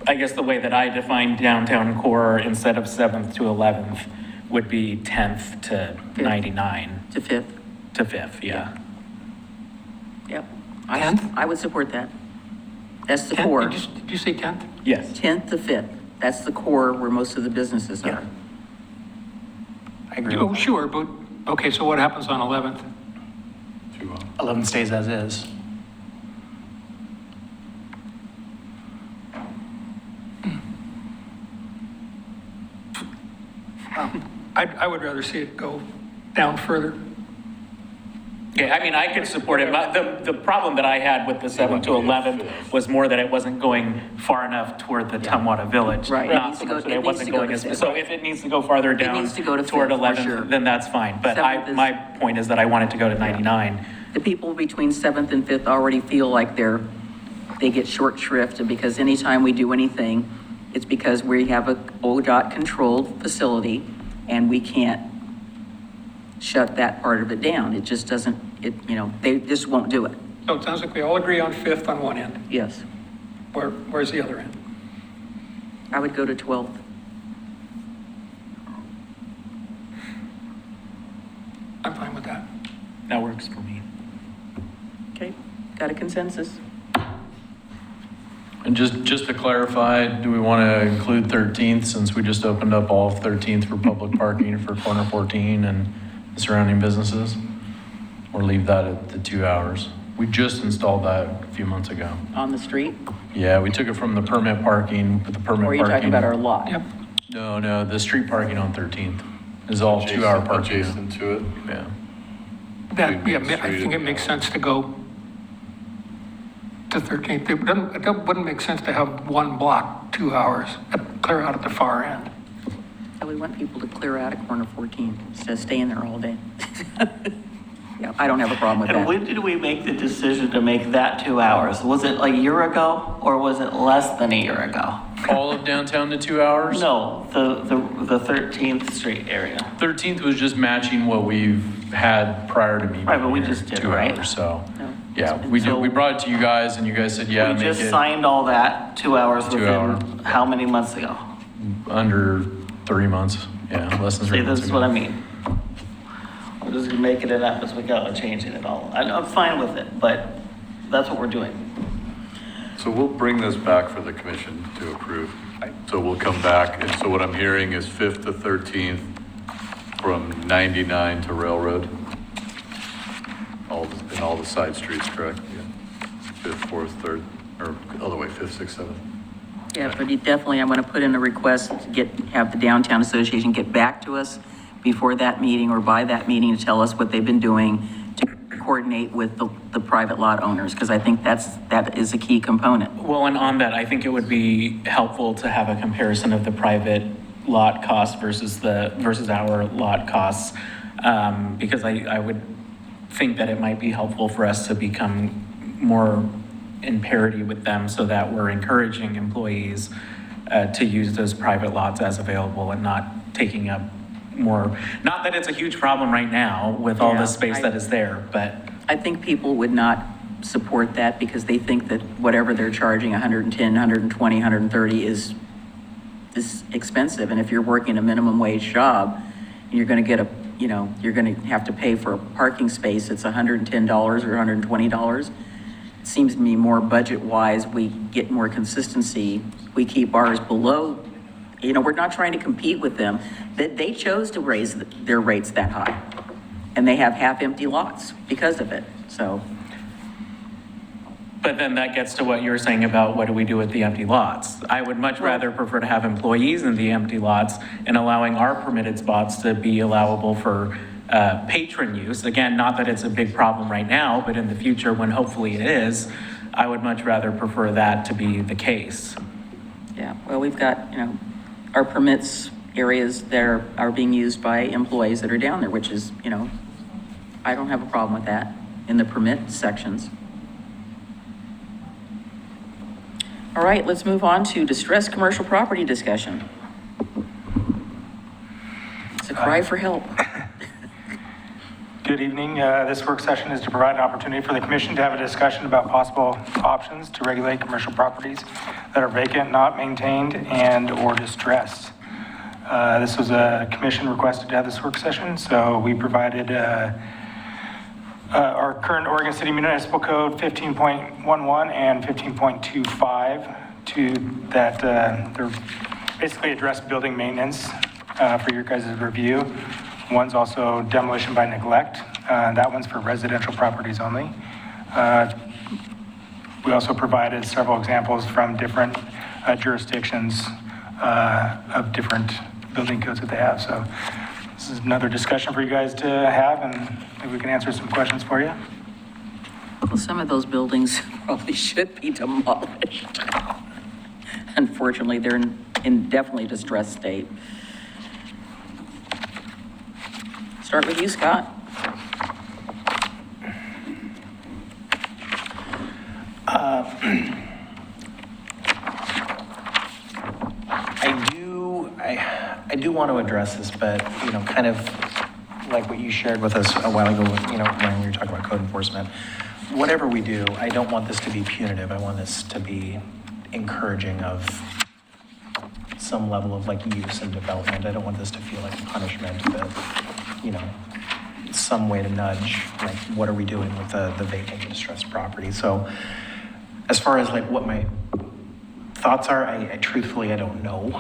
I guess the way that I define downtown core instead of 7th to 11th would be 10th to 99. To 5th. To 5th, yeah. Yep. 10th? I would support that. That's the 10th? core. Did you say 10th? Yes. 10th to 5th. That's the core where most of the businesses Yeah. are. I agree Oh, with that. sure, but, okay, so what happens on 11th? 2 hours. 11 stays as is. I would rather see it go down further. Okay, I mean, I could support it. The problem that I had with the 7 to 11 was more that it wasn't going far enough toward the Tumwata Village. Right. It Not needs so to go- much that it it needs wasn't to go going to as, Fifth. so if it needs to go farther down needs to go to toward Fifth, for 11, sure. then that's fine. But Seventh is- my point is that I want it to go to 99. The people between 7th and 5th already feel like they get short shrift, and because anytime we do anything, it's because we have a ODOT controlled facility and we can't shut that part of it down. It just doesn't, they just won't do it. So it sounds like we all agree on 5th on one end. Yes, Where's the other end? I would go to 12th. I'm fine with that. That works for me. Okay, got a consensus? And just to clarify, do we want to include 13th since we just opened up all of 13th for public parking for corner 14 and the surrounding businesses? Or leave that at the 2 hours? We just installed that a few months ago. On the street? Yeah, we took it from the permit parking, but the permit Or are parking. you talking about our lot? Yep. No, the street parking on 13th is all 2 hour parking. Adjacent to it. Yeah. I think it makes sense to go to 13th. It wouldn't make sense to have one block, 2 hours, clear out at the far end. So we want people to clear out at corner 14 instead of staying there all day. Yeah, I don't have a problem with And that. when did we make the decision to make that 2 hours? Was it a year ago or was it less than a year ago? All of downtown to 2 hours? No, the 13th Street area. 13th was just matching what we've had prior to me. Right, but we being here, just did, 2 right? hours, so, No. yeah, we did, So- we brought it to you guys and you guys said, yeah, We make just it signed all that 2 hours 2 hour. within how many months ago? under 3 months. Yeah, less than 3 See, months this is ago. what I mean. We're just making it up as we go and changing it all. I'm fine with it, but that's what we're doing. So we'll bring this back for the commission to approve. So we'll come back, and so what I'm hearing is 5th to 13th from 99 to Railroad. In all the side streets, correct? Yeah. 5th, 4th, 3rd, or all the way 5th, 6th, 7th. Yeah, but definitely, I'm going to put in a request to have the Downtown Association get back to us before that meeting or by that meeting to tell us what they've been doing to coordinate with the private lot owners, because I think that is a key component. Well, and on that, I think it would be helpful to have a comparison of the private lot costs versus our lot costs, because I would think that it might be helpful for us to become more in parity with them so that we're encouraging employees to use those private lots as available and not taking up more, not that it's a huge problem right now with all Yeah, the space that is there, but I think people would not support that because they think that whatever they're charging, 110, 120, 130 is expensive. And if you're working a minimum wage job, and you're going to get you're going to have to pay for a parking space, it's $110 or $120. It seems to me more budget-wise, we get more consistency. We keep ours below, we're not trying to compete with them. They chose to raise their rates that high. And they have half-empty lots because of it, so. But then that gets to what you're saying about what do we do with the empty lots? I would much rather prefer to have employees in the empty lots and allowing our permitted spots to be allowable for patron use. Again, not that it's a big problem right now, but in the future, when hopefully it is, I would much rather prefer that to be the case. Yeah, well, we've got, our permits areas that are being used by employees that are down there, which is, I don't have a problem with that in the permit sections. All right, let's move on to distressed commercial property discussion. It's a cry for help. Good evening. This work session is to provide an opportunity for the commission to have a discussion about possible options to regulate commercial properties that are vacant, not maintained, and/or distressed. This was a commission requested to have this work session, so we provided our current Oregon City Municipal Code 15.11 and 15.25 they're basically address building maintenance for your guys' review. One's also demolition by neglect. That one's for residential properties only. We also provided several examples from different jurisdictions of different building codes that they have. So This is another discussion for you guys to have, and maybe we can answer some questions for you. Well, some of those buildings probably should be demolished. Unfortunately, they're in definitely distressed state. Start with you, Scott. I do want to address this, but, kind of like what you shared with us a while ago, when we were talking about code enforcement. Whatever we do, I don't want this to be punitive. I want this to be encouraging of some level of like use and development. I don't want this to feel like a punishment, but, some way to nudge, like, what are we doing with the vacant and distressed property? So as far as like what my thoughts are, I truthfully, I don't know.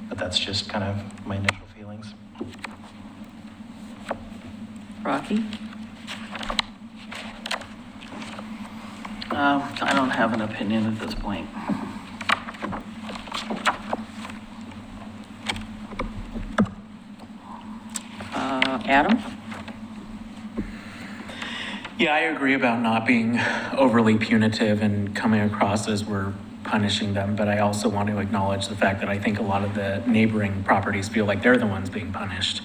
But that's just kind of my initial feelings. Rocky? I don't have an opinion at this point. Adam? Yeah, I agree about not being overly punitive and coming across as we're punishing them, but I also want to acknowledge the fact that I think a lot of the neighboring properties feel like they're the ones being punished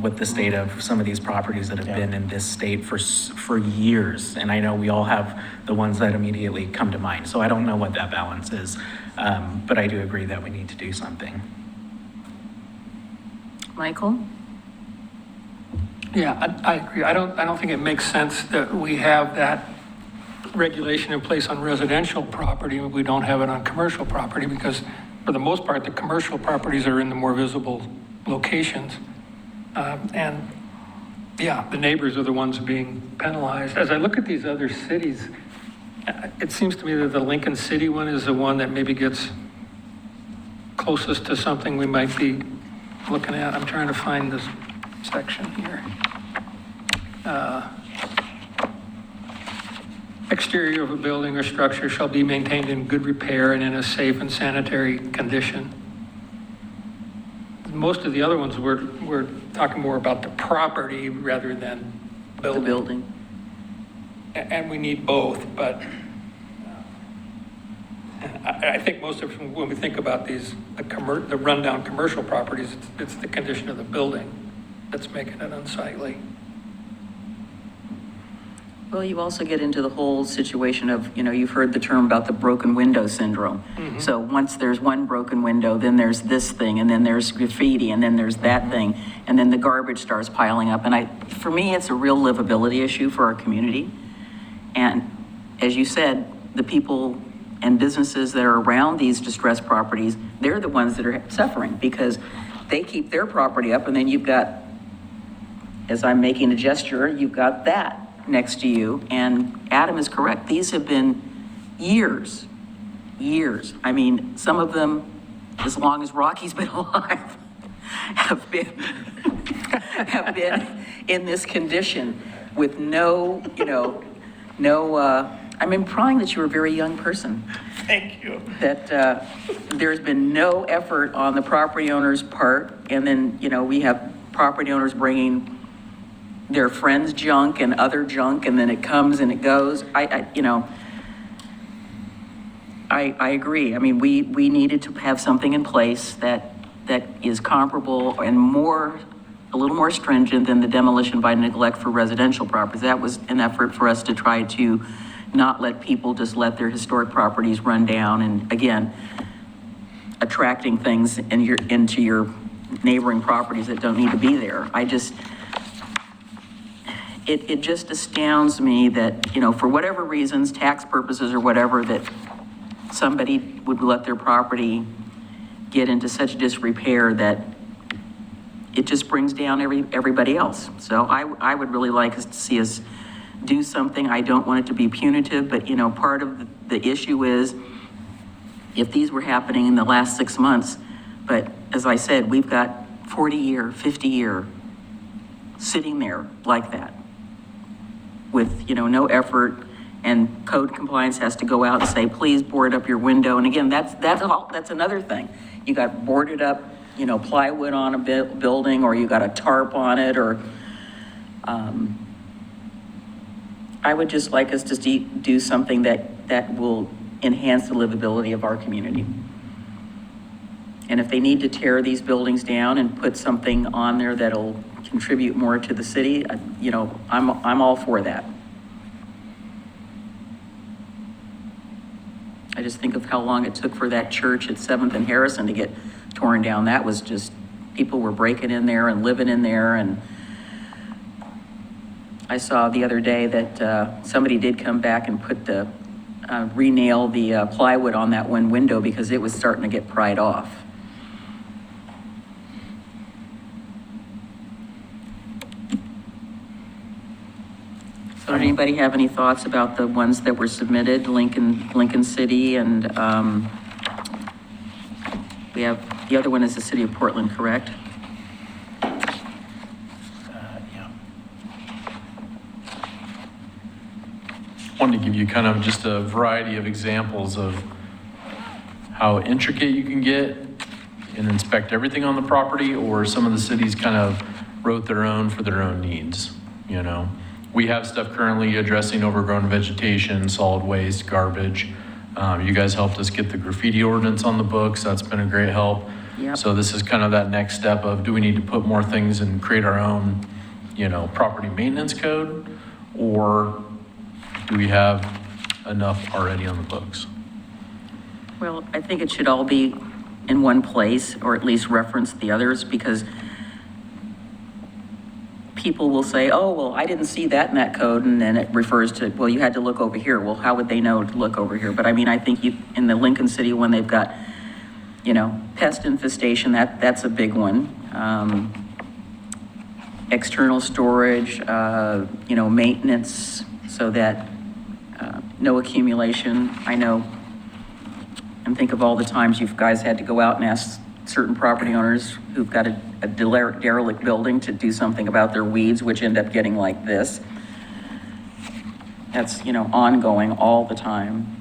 with the state of some of these properties that have been in this state for years. And I know we all have the ones that immediately come to mind. So I don't know what that balance is, but I do agree that we need to do something. Michael? Yeah, I agree. I don't think it makes sense that we have that regulation in place on residential property, but we don't have it on commercial property, because for the most part, the commercial properties are in the more visible locations. And yeah, the neighbors are the ones being penalized. As I look at these other cities, it seems to me that the Lincoln City one is the one that maybe gets closest to something we might be looking at. I'm trying to find this section here. Exterior of a building or structure shall be maintained in good repair and in a safe and sanitary condition. Most of the other ones, we're talking more about the property rather than building. The building. And we need both, but I think most of, when we think about these, the rundown commercial properties, it's the condition of the building that's making it unsightly. Well, you also get into the whole situation of, you've heard the term about the broken window syndrome. Mm-hmm. So once there's one broken window, then there's this thing, and then there's graffiti, and then there's that thing, and then the garbage starts piling up. And for me, it's a real livability issue for our community. And as you said, the people and businesses that are around these distressed properties, they're the ones that are suffering, because they keep their property up, and then you've got, as I'm making a gesture, you've got that next to you. And Adam is correct. These have been years. I mean, some of them, as long as Rocky's been alive, have been in this condition with no, I'm implying that you're a very young person. Thank you. That there's been no effort on the property owner's part. And then, we have property owners bringing their friends' junk and other junk, and then it comes and it goes. I agree. I mean, we needed to have something in place that is comparable and a little more stringent than the demolition by neglect for residential properties. That was an effort for us to try to not let people just let their historic properties run down, and again, attracting things into your neighboring properties that don't need to be there. It just astounds me that, for whatever reasons, tax purposes or whatever, that somebody would let their property get into such disrepair that it just brings down everybody else. So I would really like us to see us do something. I don't want it to be punitive, but, part of the issue is if these were happening in the last 6 months, but as I said, we've got 40-year, 50-year sitting there like that, with, no effort, and code compliance has to go out and say, please board up your window. And again, that's another thing. You got boarded up plywood on a building, or you got a tarp on it, or, I would just like us to do something that will enhance the livability of our community. And if they need to tear these buildings down and put something on there that'll contribute more to the city, I'm all for that. I just think of how long it took for that church at 7th and Harrison to get torn down. That was just, people were breaking in there and living in there. And I saw the other day that somebody did come back and put re-nail the plywood on that one window because it was starting to get pried off. So did anybody have any thoughts about the ones that were submitted, Lincoln City, and we have, the other one is the city of Portland, correct? Yeah. Wanted to give you kind of just a variety of examples of how intricate you can get and inspect everything on the property, or some of the cities kind of wrote their own for their own needs, We have stuff currently addressing overgrown vegetation, solid waste, garbage. You guys helped us get the graffiti ordinance on the books. That's been a great help. Yep. So this is kind of that next step of, do we need to put more things and create our own, property maintenance code? Or do we have enough already on the books? Well, I think it should all be in one place, or at least reference the others, because people will say, oh, well, I didn't see that in that code, and then it refers to, well, you had to look over here. Well, how would they know to look over here? But I mean, I think in the Lincoln City one, they've got, pest infestation, that's a big one. External storage, maintenance, so that no accumulation. I know, and think of all the times you guys had to go out and ask certain property owners who've got a derelict building to do something about their weeds, which end up getting like this. That's, ongoing all the time.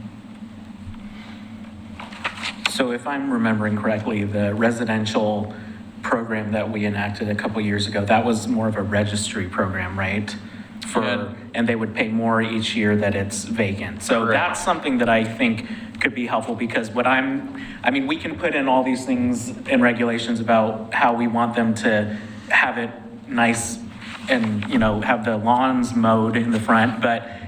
So if I'm remembering correctly, the residential program that we enacted a couple years ago, that was more of a registry program, right? Yeah. And they would pay more each year that it's vacant. So Correct. that's something that I think could be helpful, because we can put in all these things and regulations about how we want them to have it nice and, have the lawns mowed in the front,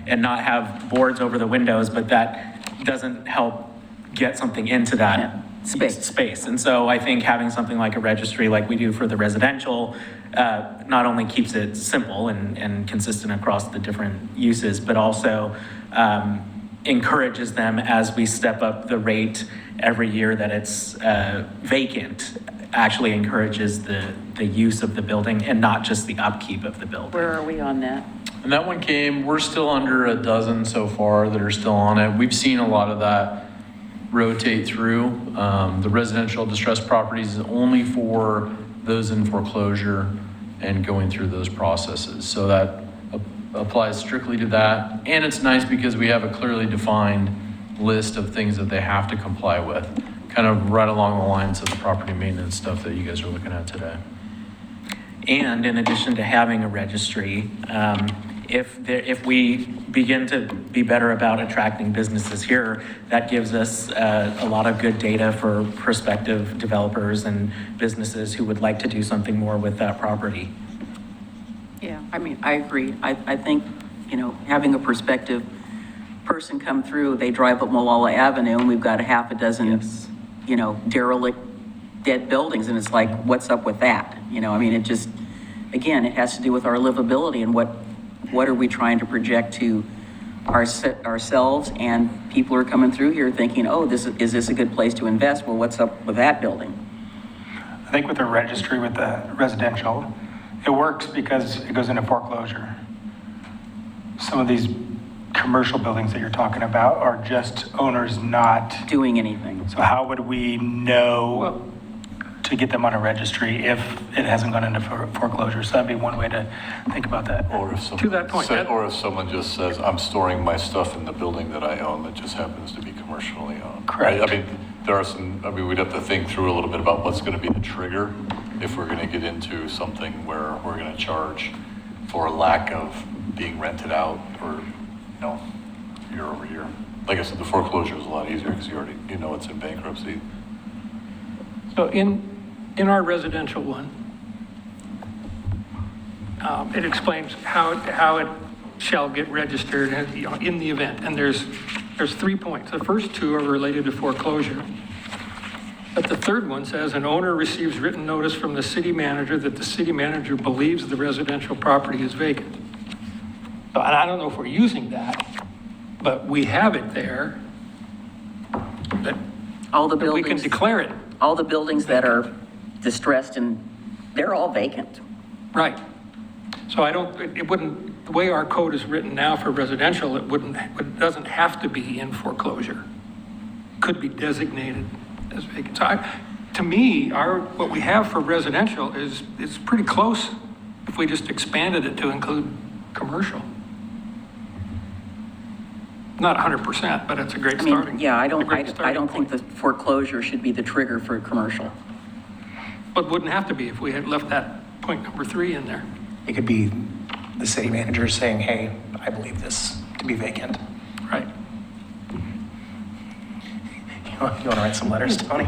and not have boards over the windows, but that doesn't help get something into that space. And so I think having something like a registry like we do for the residential not only keeps it simple and consistent across the different uses, but also encourages them, as we step up the rate every year that it's vacant, actually encourages the use of the building and not just the upkeep of the building. Where are we on that? And that one we're still under a dozen so far that are still on it. We've seen a lot of that rotate through. The residential distressed properties is only for those in foreclosure and going through those processes. So that applies strictly to that. And it's nice because we have a clearly defined list of things that they have to comply with, kind of right along the lines of the property maintenance stuff that you guys are looking at today. And in addition to having a registry, if we begin to be better about attracting businesses here, that gives us a lot of good data for prospective developers and businesses who would like to do something more with that property. Yeah, I agree. I think, having a prospective person come through, they drive up Malala Avenue and we've got a half a dozen, Yes. derelict dead buildings, and it's like, what's up with that? It just, again, it has to do with our livability and what are we trying to project to ourselves, and people are coming through here thinking, oh, is this a good place to invest? Well, what's up with that building? I think with the registry, with the residential, it works because it goes into foreclosure. Some of these commercial buildings that you're talking about are just owners not. Doing anything. So how would we know to get them on a registry if it hasn't gone into foreclosure? So that'd be one way to think about that. Or if someone, To that point, or if someone just says, I'm storing my stuff in the building that I own that just happens to be commercially owned. Correct. I mean, there are some, I mean, we'd have to think through a little bit about what's gonna be the trigger if we're gonna get into something where we're gonna charge for lack of being rented out or, year over year. Like I said, the foreclosure is a lot easier because you know it's in bankruptcy. So in our residential one, it explains how it shall get registered in the event. And there's 3 points. The first 2 are related to foreclosure. But the third one says an owner receives written notice from the city manager that the city manager believes the residential property is vacant. So, and I don't know if we're using that, but we have it there. That All the that we can buildings, declare it. all the buildings that are distressed and they're all vacant. Right. So it wouldn't, the way our code is written now for residential, it doesn't have to be in foreclosure. Could be designated as vacant. So to me, what we have for residential is pretty close if we just expanded it to include commercial. Not 100%, but it's a great I mean, starting. yeah, I a don't great starting think the point. foreclosure should be the trigger for commercial. But wouldn't have to be if we had left that point number 3 in there. It could be the city manager saying, hey, I believe this to be vacant. Right. You want to write some letters, Tony?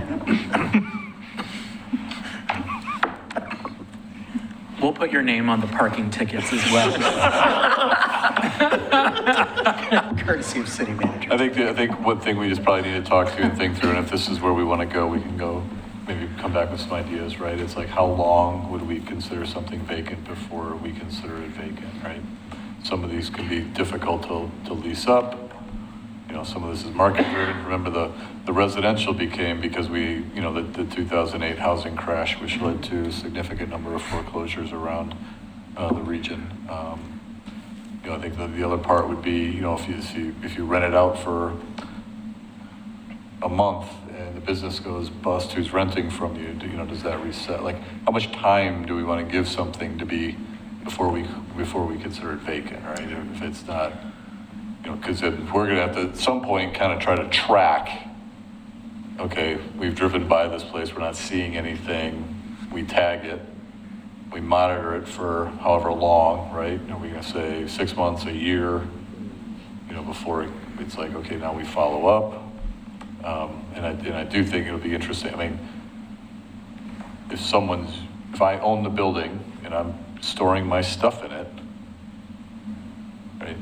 We'll put your name on the parking tickets as well. Courtesy of city manager. I think one thing we just probably need to talk to and think through, and if this is where we want to go, we can go, maybe come back with some ideas, right? It's like, how long would we consider something vacant before we consider it vacant, right? Some of these can be difficult to lease up. Some of this is market driven. Remember the residential became, because the 2008 housing crash, which led to a significant number of foreclosures around the region. I think the other part would be, if you rent it out for a month and the business goes bust, who's renting from you? Does that reset? Like, how much time do we want to give something to be before we consider it vacant, right? If it's not, because we're going to have to at some point kind of try to track. Okay, we've driven by this place, we're not seeing anything. We tag it. We monitor it for however long, right? Are we going to say 6 months, a year, before it's like, okay, now we follow up. And I do think it'll be interesting. I mean, if I own the building and I'm storing my stuff in it, right?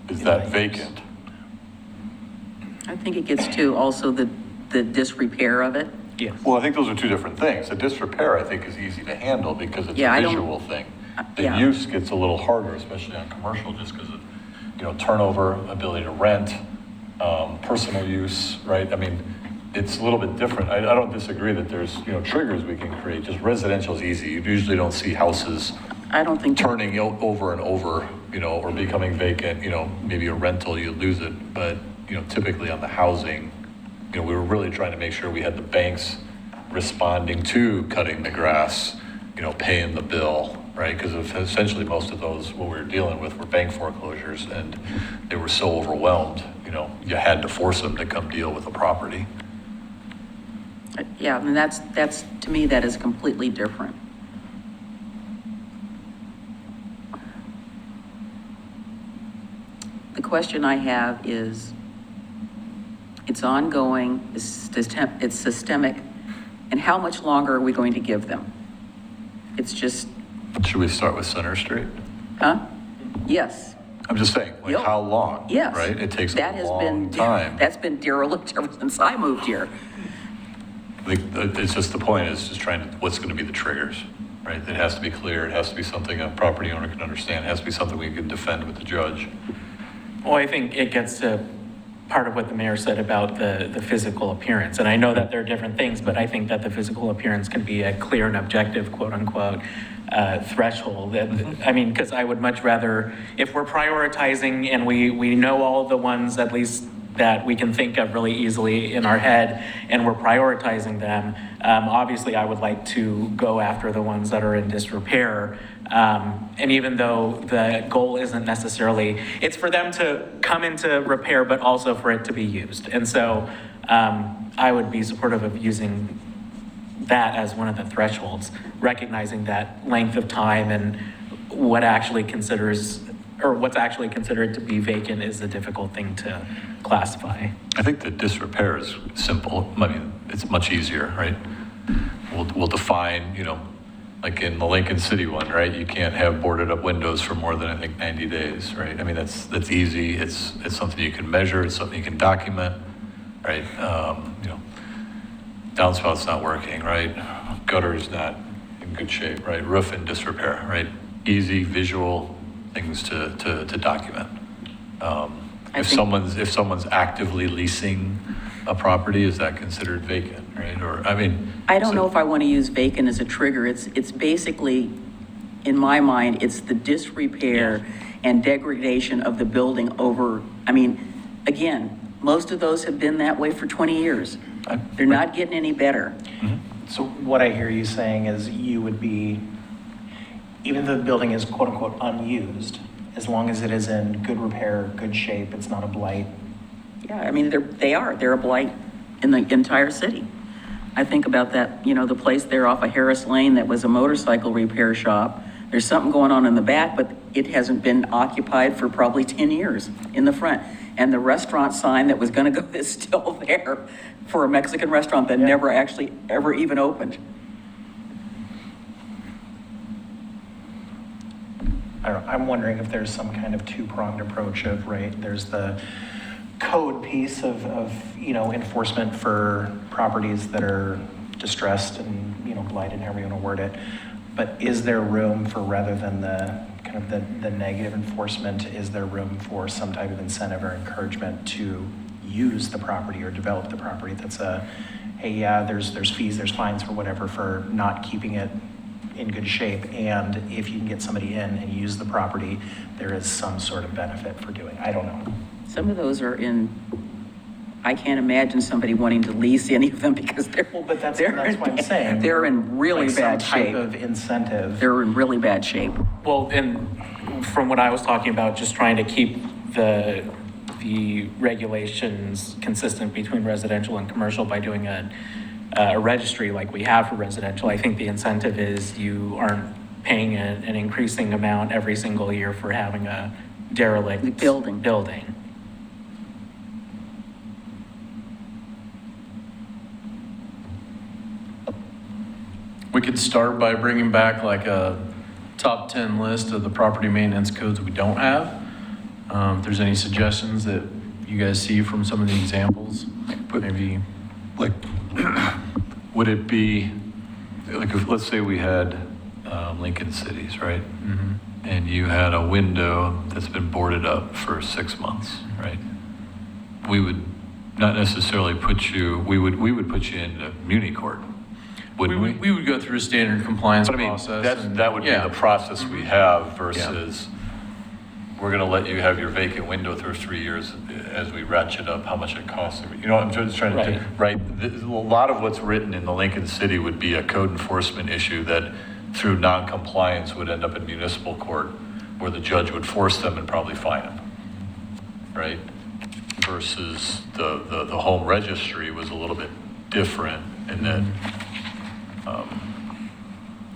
Is that vacant? I think it gets to also the disrepair of it. Yes. Well, I think those are 2 different things. The disrepair, I think, is easy to handle because it's Yeah, a I don't- visual thing. The yeah. use gets a little harder, especially on commercial, just because of, turnover, ability to rent, personal use, right? I mean, it's a little bit different. I don't disagree that there's, triggers we can create. Just residential is easy. You usually don't see houses I don't think. turning over and over, or becoming vacant, maybe a rental, you lose it. But, typically on the housing, we were really trying to make sure we had the banks responding to cutting the grass, paying the bill, right? Because essentially most of those, what we were dealing with were bank foreclosures, and they were so overwhelmed, you had to force them to come deal with the property. Yeah, and that's, to me, that is completely different. The question I have is, it's ongoing, it's systemic, and how much longer are we going to give them? It's just, Should we start with Center Street? huh? Yes, I'm just saying, like, Yep. how long? yes. Right? It takes That a has long been time. That's been derelict ever since I moved here. I think it's just the point is just trying to, what's going to be the triggers, right? It has to be clear. It has to be something a property owner can understand. It has to be something we can defend with the judge. Well, I think it gets to part of what the mayor said about the physical appearance. And I know that there are different things, but I think that the physical appearance can be a clear and objective, quote unquote, threshold. I mean, because I would much rather, if we're prioritizing and we know all the ones at least that we can think of really easily in our head and we're prioritizing them, obviously I would like to go after the ones that are in disrepair. And even though the goal isn't necessarily, it's for them to come into repair, but also for it to be used. And so I would be supportive of using that as one of the thresholds, recognizing that length of time and what actually considers, or what's actually considered to be vacant is a difficult thing to classify. I think the disrepair is simple. I mean, it's much easier, right? We'll define, like in the Lincoln City one, right? You can't have boarded up windows for more than, I think, 90 days, right? I mean, that's easy. It's something you can measure. It's something you can document, right? Downspout's not working, right? Gutter's not in good shape, right? Roof in disrepair, right? Easy visual things to document. If someone's actively leasing a property, is that considered vacant, right? Or, I mean. I don't know if I want to use vacant as a trigger. It's basically, in my mind, it's the disrepair and degradation of the building over, I mean, again, most of those have been that way for 20 years. They're not getting any better. So what I hear you saying is you would be, even though the building is quote unquote unused, as long as it is in good repair, good shape, it's not a blight. Yeah, I mean, they're a blight in the entire city. I think about that, the place there off of Harris Lane that was a motorcycle repair shop. There's something going on in the back, but it hasn't been occupied for probably 10 years in the front. And the restaurant sign that was gonna go is still there for a Mexican restaurant that never actually ever even opened. I don't know, I'm wondering if there's some kind of two-pronged approach of, right, there's the code piece of enforcement for properties that are distressed and, blighted, however you want to word it. But is there room for, rather than the kind of the negative enforcement, is there room for some type of incentive or encouragement to use the property or develop the property that's hey, yeah, there's fees, there's fines for whatever for not keeping it in good shape, and if you can get somebody in and use the property, there is some sort of benefit for doing. I don't know. Some of those are I can't imagine somebody wanting to lease any of them because they're. Well, but that's what I'm saying. They're in really Like bad some type shape. of incentive. They're in really bad shape. Well, and from what I was talking about, just trying to keep the regulations consistent between residential and commercial by doing a registry like we have for residential. I think the incentive is you aren't paying an increasing amount every single year for having a derelict building. We could start by bringing back like a top 10 list of the property maintenance codes we don't have. If there's any suggestions that you guys see from some of the examples, maybe. Like, would it be, like, if, let's say we had Lincoln Cities, right? And you had a window that's been boarded up for 6 months, right? We would not necessarily put you, we would put you into Muni Court, wouldn't we? We would go through a standard compliance But I mean, process. that would be yeah. the process we have versus we're gonna let you have your vacant window through 3 years as we ratchet up how much it costs. You know what I'm just trying to do, right? A lot of what's written in the Lincoln City would be a code enforcement issue that through non-compliance would end up in municipal court where the judge would force them and probably fine them, right? Versus the home registry was a little bit different in that,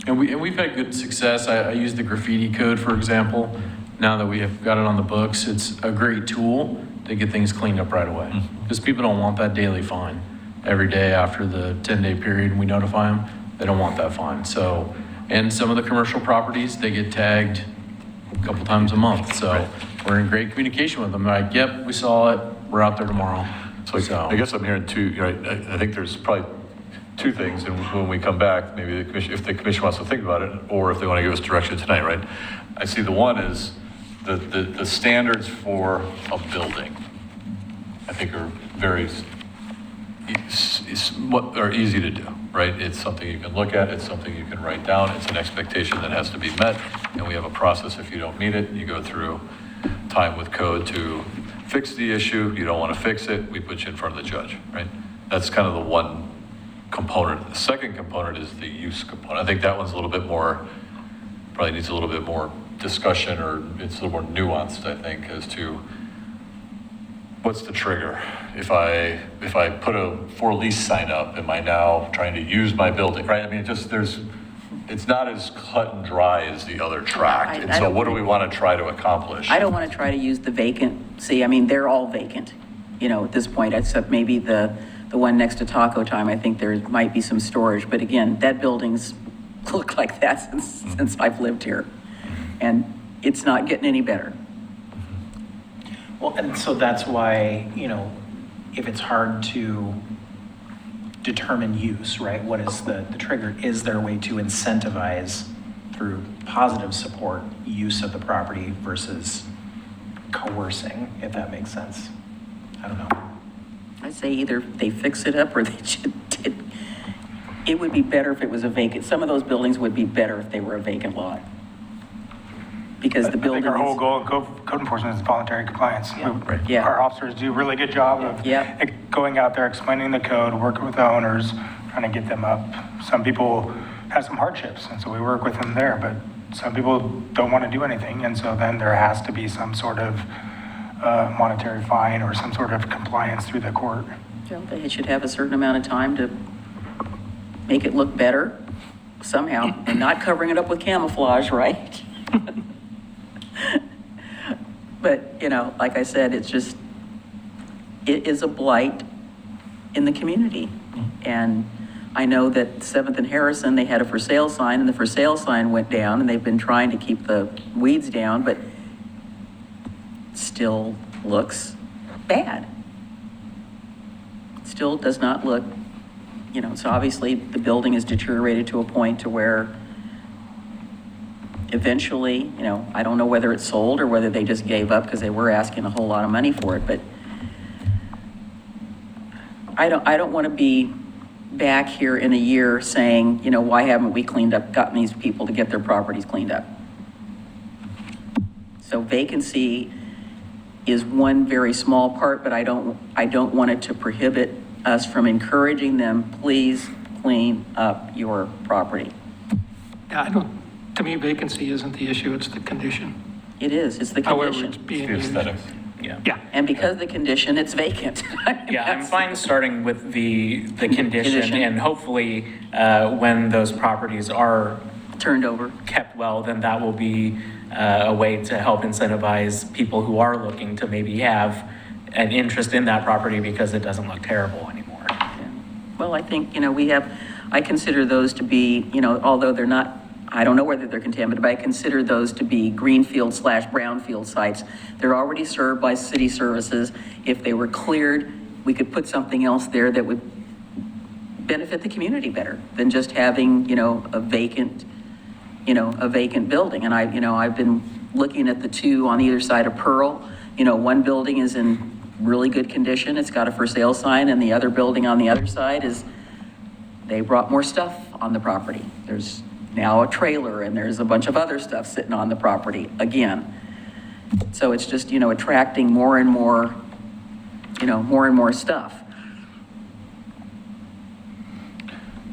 And we've had good success. I use the graffiti code, for example. Now that we have got it on the books, it's a great tool to get things cleaned up right away. Because people don't want that daily fine every day after the 10-day period and we notify them. They don't want that fine. So, and some of the commercial properties, they get tagged a couple times a month. So we're in great communication with them. They're like, yep, we saw it. We're out there tomorrow. so I guess I'm hearing two, right? I think there's probably two things, and when we come back, maybe the commission, if the commission wants to think about it, or if they want to give us direction tonight, right? I see the one is the standards for a building, I think are very, what are easy to do, right? It's something you can look at, it's something you can write down, it's an expectation that has to be met, and we have a process. If you don't meet it, you go through time with code to fix the issue. You don't want to fix it, we put you in front of the judge, right? That's kind of the one component. The second component is the use component. I think that one's a little bit more, probably needs a little bit more discussion, or it's a little more nuanced, I think, as to what's the trigger? If I put a for lease sign up, am I now trying to use my building, right? I mean, it's not as cut and dry as the other tract. And so what do we want to try to accomplish? I don't want to try to use the vacancy. I mean, they're all vacant, at this point, except maybe the one next to Taco Time. I think there might be some storage, but again, that building's looked like that since I've lived here. And it's not getting any better. Well, and so that's why, if it's hard to determine use, right? What is the trigger? Is there a way to incentivize through positive support use of the property versus coercing, if that makes sense? I don't know. I say either they fix it up or they should. It would be better if it was a vacant. Some of those buildings would be better if they were a vacant lot. Because the building I think our whole is, goal of code enforcement is voluntary compliance. Yeah. Our officers do a really good job of going out there, explaining the code, working with the owners, trying to get them up. Some people have some hardships, and so we work with them there, but some people don't want to do anything, and so then there has to be some sort of monetary fine or some sort of compliance through the court. they should have a certain amount of time to make it look better somehow, and not covering it up with camouflage, right? But, like I said, it is a blight in the community. And I know that 7th and Harrison, they had a for sale sign, and the for sale sign went down, and they've been trying to keep the weeds down, but still looks bad. Still does not look, so obviously the building is deteriorated to a point to where eventually, I don't know whether it's sold or whether they just gave up because they were asking a whole lot of money for it, but I don't want to be back here in a year saying, why haven't we gotten these people to get their properties cleaned up? So vacancy is one very small part, but I don't want it to prohibit us from encouraging them, please clean up your property. Yeah, to me, vacancy isn't the issue, it's the condition. It is, it's the However it's condition. being The used. aesthetics. Yeah. And because of the condition, it's vacant. Yeah, I'm That's- fine starting with the condition, Condition. and hopefully, when those properties are Turned over. kept well, then that will be a way to help incentivize people who are looking to maybe have an interest in that property because it doesn't look terrible anymore. Well, I think, I consider those to be, although they're not, I don't know whether they're contaminated, but I consider those to be greenfield/brownfield sites. They're already served by city services. If they were cleared, we could put something else there that would benefit the community better than just having, a vacant building. And I've been looking at the two on either side of Pearl. One building is in really good condition. It's got a for sale sign, and the other building on the other side they brought more stuff on the property. There's now a trailer, and there's a bunch of other stuff sitting on the property again. So it's just, attracting more and more stuff.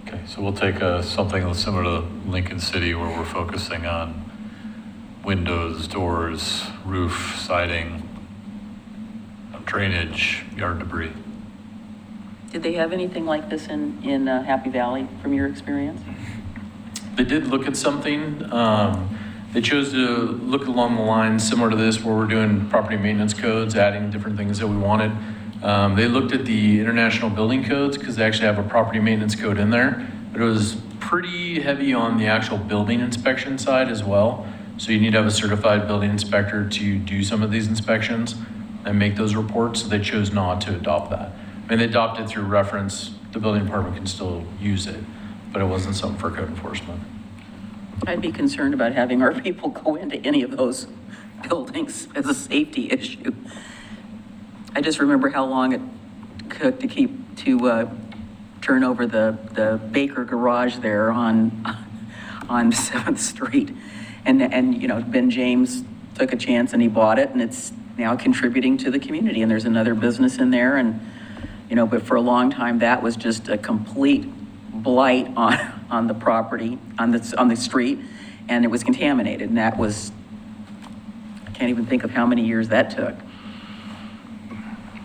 Okay, so we'll take something similar to Lincoln City where we're focusing on windows, doors, roof, siding, drainage, yard debris. Did they have anything like this in Happy Valley from your experience? They did look at something. They chose to look along the lines similar to this, where we're doing property maintenance codes, adding different things that we wanted. They looked at the international building codes because they actually have a property maintenance code in there, but it was pretty heavy on the actual building inspection side as well. So you need to have a certified building inspector to do some of these inspections and make those reports. So they chose not to adopt that. I mean, they adopted through reference. The building department can still use it, but it wasn't something for code enforcement. I'd be concerned about having our people go into any of those buildings as a safety issue. I just remember how long it took to turn over the Baker garage there on 7th Street. And Ben James took a chance and he bought it, and it's now contributing to the community, and there's another business in there, and but for a long time that was just a complete blight on the property, on the street, and it was contaminated, and that was, I can't even think of how many years that took.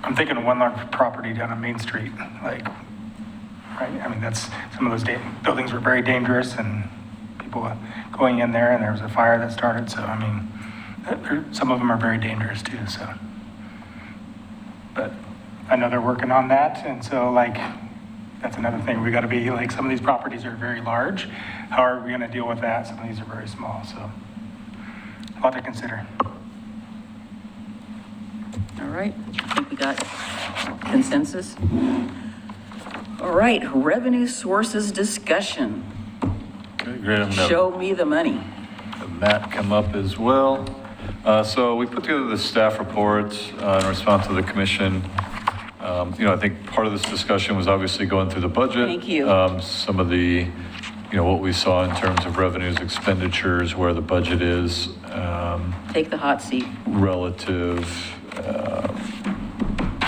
I'm thinking of one large property down on Main Street, like, right? I mean, that's, some of those buildings were very dangerous and people going in there and there was a fire that started. So, I mean, some of them are very dangerous too, so. But I know they're working on that. And so like, that's another thing. We got to be like, some of these properties are very large. How are we going to deal with that? Some of these are very small. So a lot to consider. All right, I think we got consensus. All right, revenue sources discussion. Okay, great. I'm gonna Show me the money. have Matt come up as well. So we put together the staff report in response to the commission. I think part of this discussion was obviously going through the budget. Thank you. Some of the, what we saw in terms of revenues, expenditures, where the budget is Take the hot seat. relative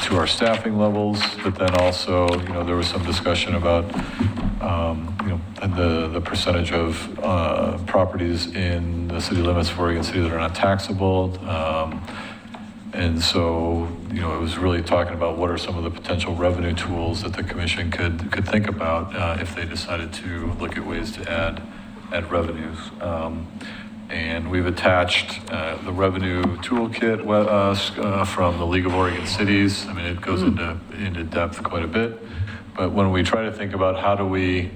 to our staffing levels, but then also, there was some discussion about, the percentage of properties in the city limits for Oregon City that are not taxable. And so, it was really talking about what are some of the potential revenue tools that the commission could think about if they decided to look at ways to add revenues. And we've attached the revenue toolkit from the League of Oregon Cities. I mean, it goes into depth quite a bit. But when we try to think about how do we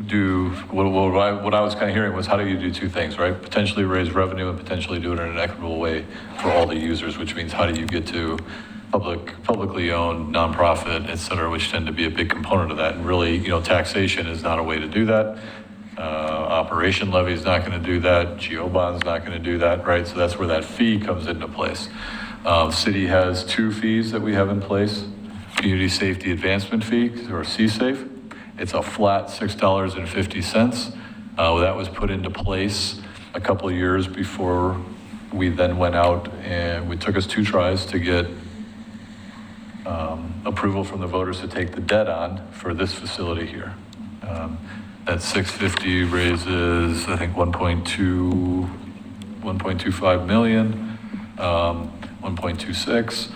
do, what I was kind of hearing was, how do you do two things, right? Potentially raise revenue and potentially do it in an equitable way for all the users, which means how do you get to publicly owned, nonprofit, et cetera, which tend to be a big component of that. And really, taxation is not a way to do that. Operation levy is not going to do that. GO bond's not going to do that, right? So that's where that fee comes into place. City has two fees that we have in place. Community Safety Advancement Fee, or CSAFE. It's a flat $6.50. That was put into place a couple of years before we then went out, and it took us 2 tries to get approval from the voters to take the debt on for this facility here. That 650 raises, I think, 1.25 million, 1.26.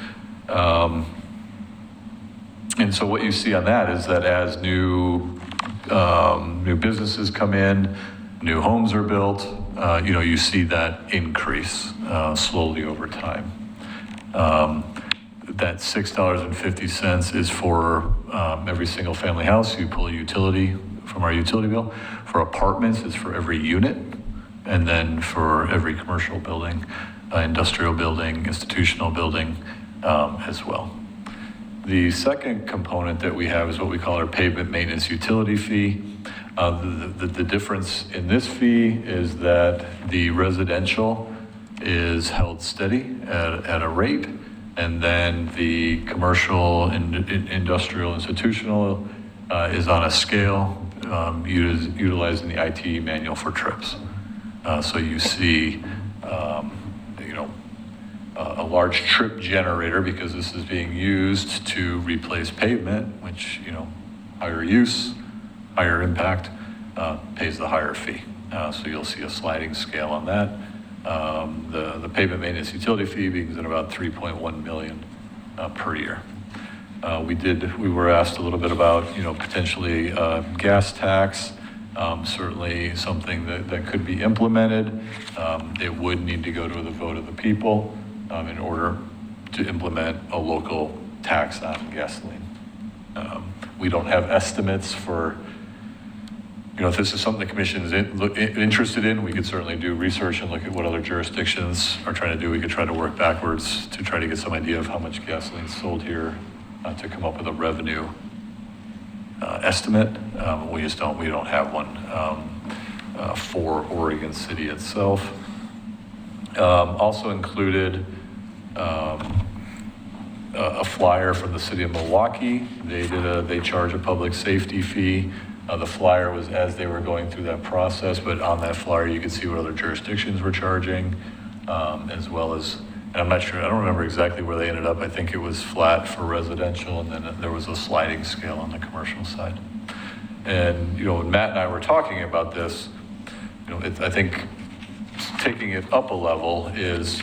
And so what you see on that is that as new businesses come in, new homes are built, you see that increase slowly over time. That $6.50 is for every single family house. You pull a utility from our utility bill. For apartments, it's for every unit. And then for every commercial building, industrial building, institutional building as well. The second component that we have is what we call our pavement maintenance utility fee. The difference in this fee is that the residential is held steady at a rate, and then the commercial and industrial institutional is on a scale utilizing the IT manual for trips. So you see, a large trip generator, because this is being used to replace pavement, which, higher use, higher impact, pays the higher fee. So you'll see a sliding scale on that. The pavement maintenance utility fee begins at about 3.1 million per year. We were asked a little bit about, potentially gas tax, certainly something that could be implemented. It would need to go to the vote of the people in order to implement a local tax on gasoline. We don't have estimates for, if this is something the commission is interested in, we could certainly do research and look at what other jurisdictions are trying to do. We could try to work backwards to try to get some idea of how much gasoline is sold here to come up with a revenue estimate. We don't have one for Oregon City itself. Also included a flyer from the city of Milwaukee. They charge a public safety fee. The flyer was as they were going through that process, but on that flyer you could see what other jurisdictions were charging, as well as, and I'm not sure, I don't remember exactly where they ended up. I think it was flat for residential, and then there was a sliding scale on the commercial side. And, when Matt and I were talking about this, I think taking it up a level is,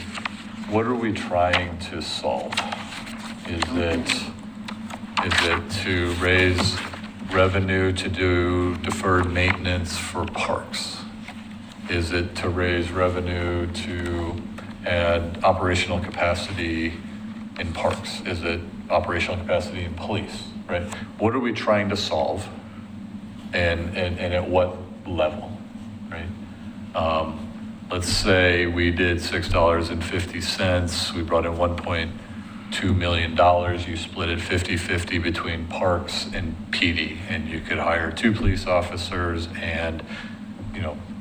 what are we trying to solve? Is it to raise revenue to do deferred maintenance for parks? Is it to raise revenue to add operational capacity in parks? Is it operational capacity in police, right? What are we trying to solve and at what level, right? Let's say we did $6.50, we brought in $1.2 million, you split it 50-50 between parks and PD, and you could hire 2 police officers and,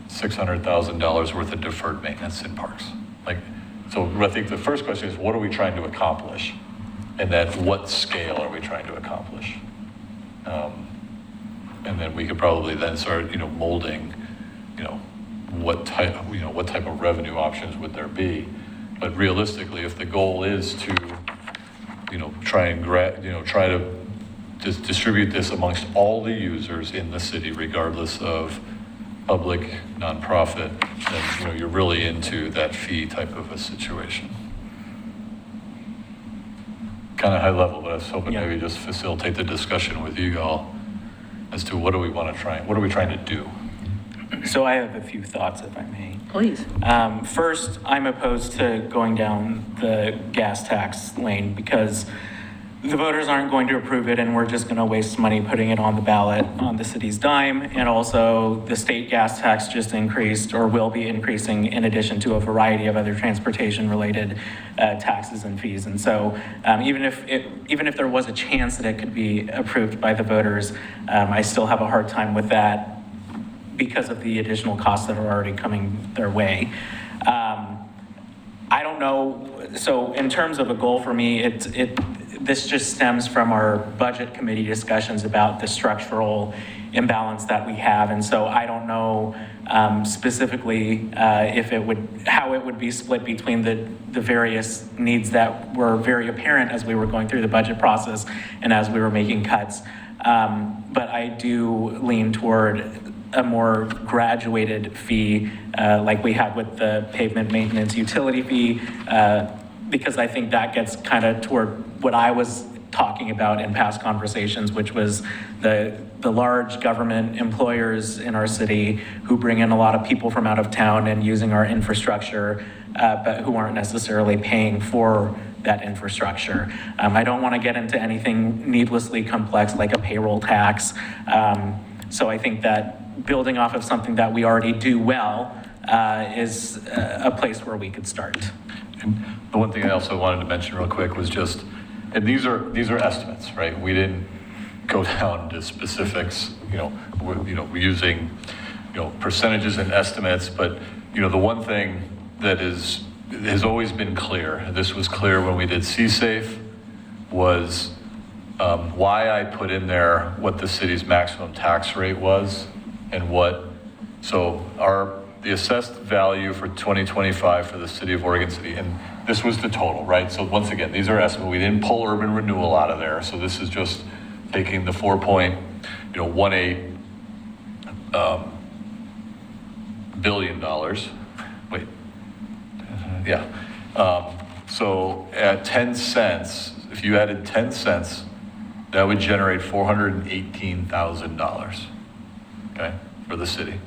$600,000 worth of deferred maintenance in parks. So I think the first question is, what are we trying to accomplish? And at what scale are we trying to accomplish? And then we could probably then start, molding, what type of revenue options would there be? But realistically, if the goal is to, try to just distribute this amongst all the users in the city, regardless of public, nonprofit, then, you're really into that fee type of a situation. Kind of high level, but I was hoping maybe just facilitate the discussion with you all as to what are we trying to do? So I have a few thoughts, if I may. Please. First, I'm opposed to going down the gas tax lane because the voters aren't going to approve it, and we're just going to waste money putting it on the ballot on the city's dime. And also, the state gas tax just increased or will be increasing in addition to a variety of other transportation-related taxes and fees. And so, even if there was a chance that it could be approved by the voters, I still have a hard time with that because of the additional costs that are already coming their way. I don't know. So, in terms of a goal for me, this just stems from our budget committee discussions about the structural imbalance that we have. And so I don't know specifically how it would be split between the various needs that were very apparent as we were going through the budget process and as we were making cuts. But I do lean toward a more graduated fee like we have with the pavement maintenance utility fee, because I think that gets kind of toward what I was talking about in past conversations, which was the large government employers in our city who bring in a lot of people from out of town and using our infrastructure, but who aren't necessarily paying for that infrastructure. I don't want to get into anything needlessly complex like a payroll tax. So I think that building off of something that we already do well is a place where we could start. And the one thing I also wanted to mention real quick was just, and these are estimates, right? We didn't go down to specifics, we're using, percentages and estimates, but, the one thing that has always been clear, this was clear when we did C-Safe, was why I put in there what the city's maximum tax rate was and the assessed value for 2025 for the city of Oregon City, and this was the total, right? So once again, these are estimates. We didn't pull urban renewal out of there, so this is just taking the 4.18 billion dollars. Wait, yeah. So at 10 cents, if you added 10 cents, that would generate $418,000, okay, for the city.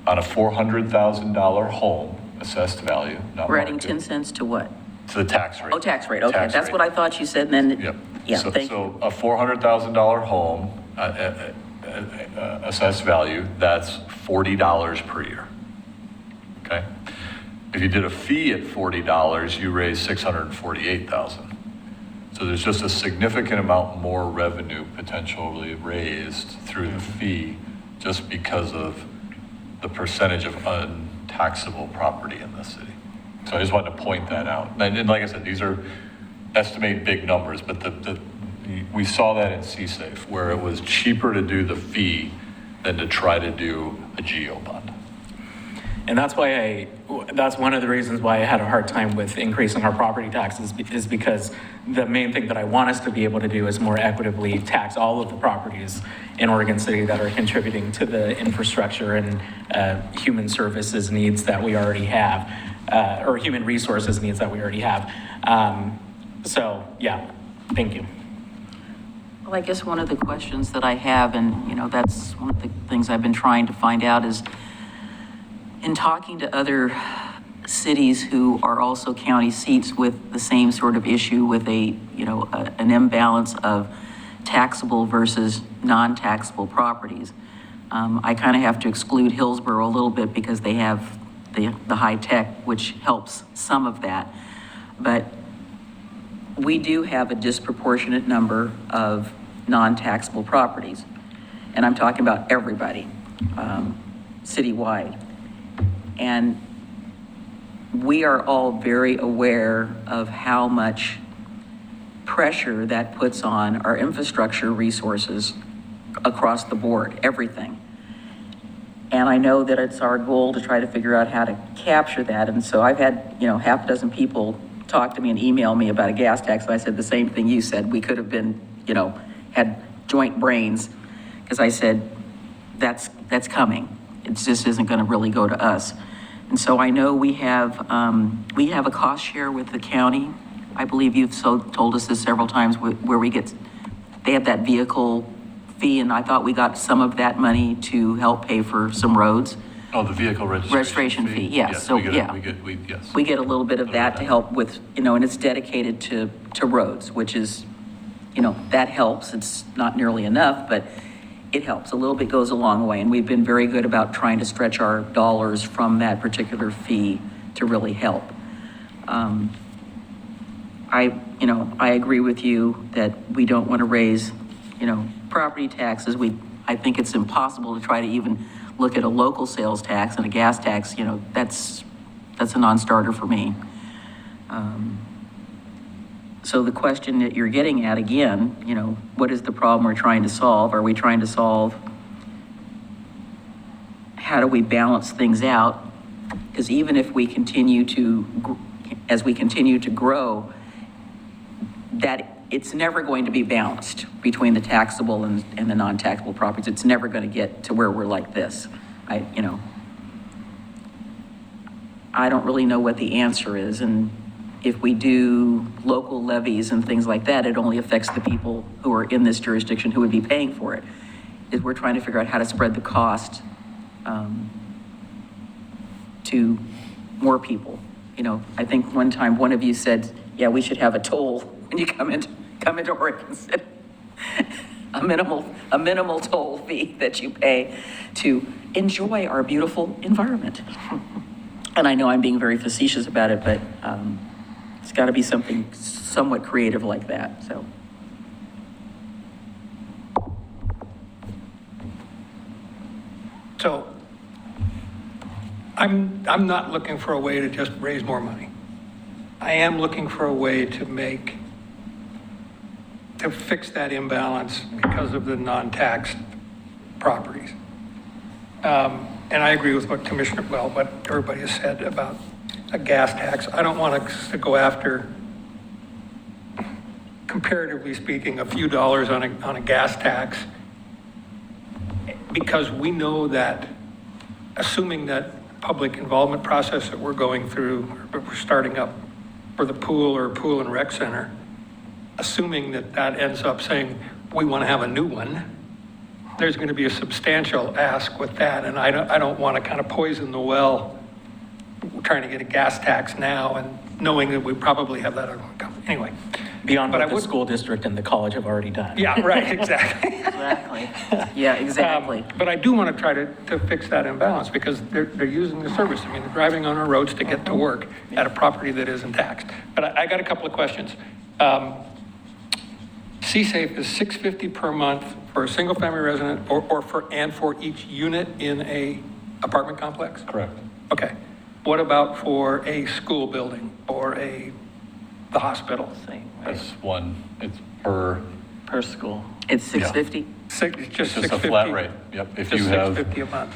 On a $400,000 home, assessed value, not We're adding market, 10 cents to what? to the tax rate. Oh, tax rate, okay, Tax that's rate. what I thought you said, then, Yep. yeah, So- thank you. So a $400,000 home, assessed value, that's $40 per year, okay? If you did a fee at $40, you raise $648,000. So there's just a significant amount more revenue potentially raised through the fee just because of the percentage of untaxable property in the city. So I just wanted to point that out. And like I said, these are estimate big numbers, but we saw that in C-Safe where it was cheaper to do the fee than to try to do a geo bond. And that's one of the reasons why I had a hard time with increasing our property taxes, is because the main thing that I want us to be able to do is more equitably tax all of the properties in Oregon City that are contributing to the infrastructure and human services needs that we already have, or human resources needs that we already have. So, yeah, thank you. Well, I guess one of the questions that I have, and, that's one of the things I've been trying to find out is, in talking to other cities who are also county seats with the same sort of issue with an imbalance of taxable versus non-taxable properties, I kind of have to exclude Hillsborough a little bit because they have the high tech, which helps some of that. But we do have a disproportionate number of non-taxable properties. And I'm talking about everybody, citywide. And we are all very aware of how much pressure that puts on our infrastructure resources across the board, everything. And I know that it's our goal to try to figure out how to capture that. And so I've had, half a dozen people talk to me and email me about a gas tax. And I said the same thing you said. We could have been, had joint brains, because I said, that's coming. It just isn't going to really go to us. And so I know we have a cost share with the county. I believe you've told us this several times, where they have that vehicle fee, and I thought we got some of that money to help pay for some roads. Oh, the vehicle Registration fee, yes. So, yeah. We get a little bit of that to help with, and it's dedicated to roads, which is, that helps. It's not nearly enough, but it helps. A little bit goes a long way, and we've been very good about trying to stretch our dollars from that particular fee to really help. I agree with you that we don't want to raise, property taxes. I think it's impossible to try to even look at a local sales tax and a gas tax. That's a non-starter for me. So the question that you're getting at, again, what is the problem we're trying to solve? Are we trying to solve, how do we balance things out? Because even if we continue as we continue to grow, that it's never going to be balanced between the taxable and the non-taxable properties. It's never going to get to where we're like this. I don't really know what the answer is. And if we do local levies and things like that, it only affects the people who are in this jurisdiction who would be paying for it. Is we're trying to figure out how to spread the cost to more people. I think one time one of you said, yeah, we should have a toll when you come into Oregon City. a minimal toll fee that you pay to enjoy our beautiful environment. And I know I'm being very facetious about it, but it's got to be something somewhat creative like that. So I'm not looking for a way to just raise more money. I am looking for a way to fix that imbalance because of the non-taxed properties. And I agree with what what everybody has said about a gas tax. I don't want us to go after, comparatively speaking, a few dollars on a gas tax, because we know that, assuming that public involvement process that we're going through, or we're starting up for the pool or pool and rec center, assuming that ends up saying we want to have a new one, there's going to be a substantial ask with that. And I don't want to kind of poison the well trying to get a gas tax now and knowing that we probably have that coming. Anyway. Beyond what the school district and the college have already done. Yeah, right, exactly. Exactly. Yeah, exactly. But I do want to try to fix that imbalance because they're using the service. I mean, they're driving on our roads to get to work at a property that isn't taxed. But I got a couple of questions. C-Safe is $650 per month for a single family resident or for each unit in a apartment complex? Correct. Okay. What about for a school building or the hospital? Same, right? That's one, it's per, Per school. It's $650. It's just it's a $650. flat rate. Yep, if Just you have $650 a month.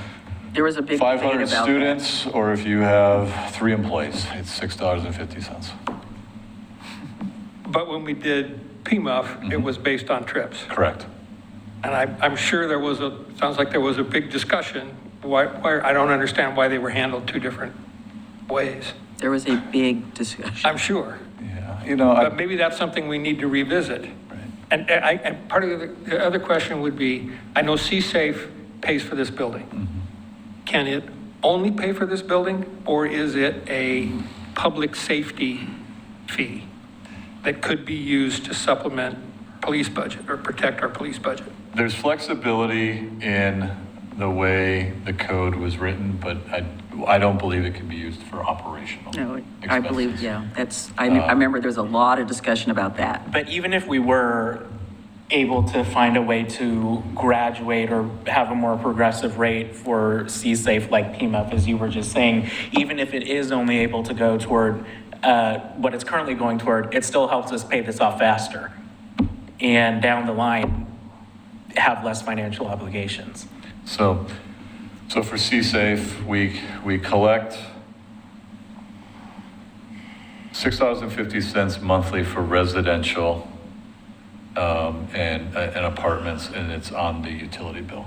There was a big debate 500 about students, or if you have 3 employees, it's $6.50. But when we did PMUF, it was based on trips. Correct. And I'm sure sounds like there was a big discussion. Why, I don't understand why they were handled two different ways. There was a big discussion. I'm sure. Yeah, you know, But maybe that's something we need to revisit. And and part of the other question would be, I know C-Safe pays for this building. Can it only pay for this building, or is it a public safety fee that could be used to supplement police budget or protect our police budget? there's flexibility in the way the code was written, but I don't believe it can be used for operational No, I believe, expenses. yeah, that's, I remember there's a lot of discussion about that. But even if we were able to find a way to graduate or have a more progressive rate for C-Safe like PMUP, as you were just saying, even if it is only able to go toward what it's currently going toward, it still helps us pay this off faster. And down the line, have less financial obligations. So for C-Safe, we collect $6.50 monthly for residential and apartments, and it's on the utility bill.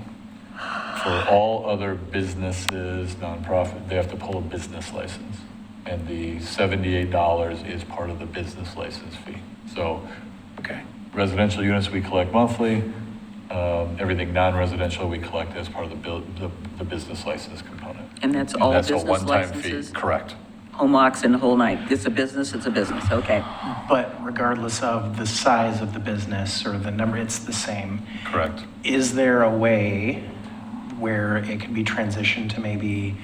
For all other businesses, nonprofit, they have to pull a business license. And the $78 is part of the business license fee. So Okay. residential units we collect monthly. Everything non-residential we collect as part of the business license component. And that's all That's a business one-time fee. licenses? Correct. Home ox and the whole night. It's a business, okay. But regardless of the size of the business or the number, it's the same. Correct. Is there a way where it can be transitioned to maybe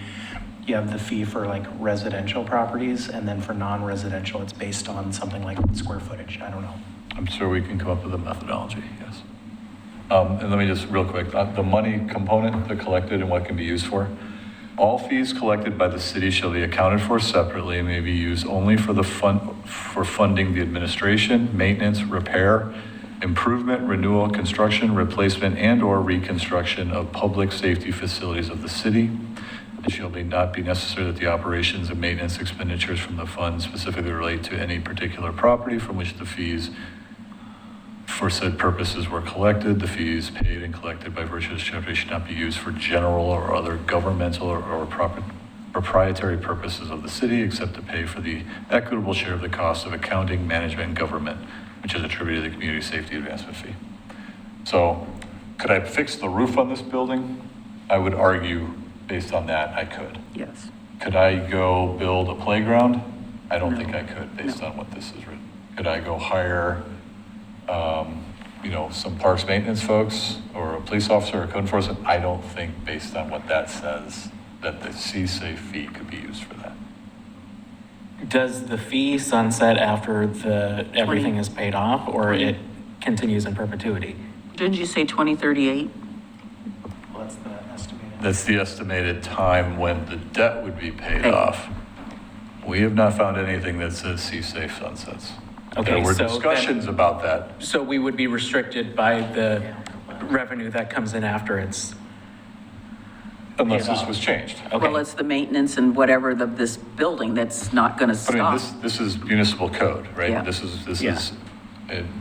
you have the fee for like residential properties and then for non-residential, it's based on something like square footage? I don't know. I'm sure we can come up with a methodology, yes. And let me just real quick, the money component, the collected and what can be used for. All fees collected by the city shall be accounted for separately and may be used only for funding the administration, maintenance, repair, improvement, renewal, construction, replacement, and/or reconstruction of public safety facilities of the city. It shall not be necessary that the operations and maintenance expenditures from the fund specifically relate to any particular property from which the fees for said purposes were collected. The fees paid and collected by virtue of this chapter should not be used for general or other governmental or proprietary purposes of the city, except to pay for the equitable share of the cost of accounting, management, and government, which is attributed to the community safety advancement fee. So could I fix the roof on this building? I would argue based on that, I could. Yes. Could I go build a playground? I don't think I could based on what this is written. Could I go hire some parks maintenance folks or a police officer or code enforcement? I don't think based on what that says that the C-Safe fee could be used for that. Does the fee sunset after everything is paid off, or it continues in perpetuity? Didn't you say 2038? Well, that's the estimated. That's the estimated time when the debt would be paid Paid. off. We have not found anything that says C-Safe sunsets. Okay, There were so discussions about that. So we would be restricted by the revenue that comes in after it's, Unless this was changed. okay. Well, it's the maintenance and whatever this building that's not going to I mean, stop. this is municipal code, right? Yeah. This is Yeah.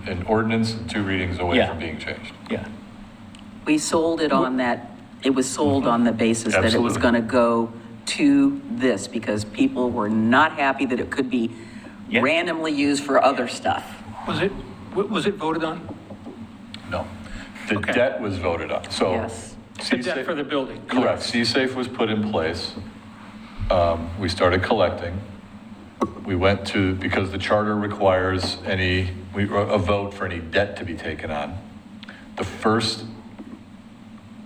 an ordinance and 2 readings away Yeah. from being changed. Yeah. We sold it on that, it was sold on the basis that it was Absolutely. going to go to this because people were not happy that it could be Yeah. randomly used for other stuff. Was it voted on? No. The Okay. debt was voted on, so. Yes. The debt for the building? Correct. C-Safe was put in place. We started collecting. We went to, because the charter requires a vote for any debt to be taken on. The first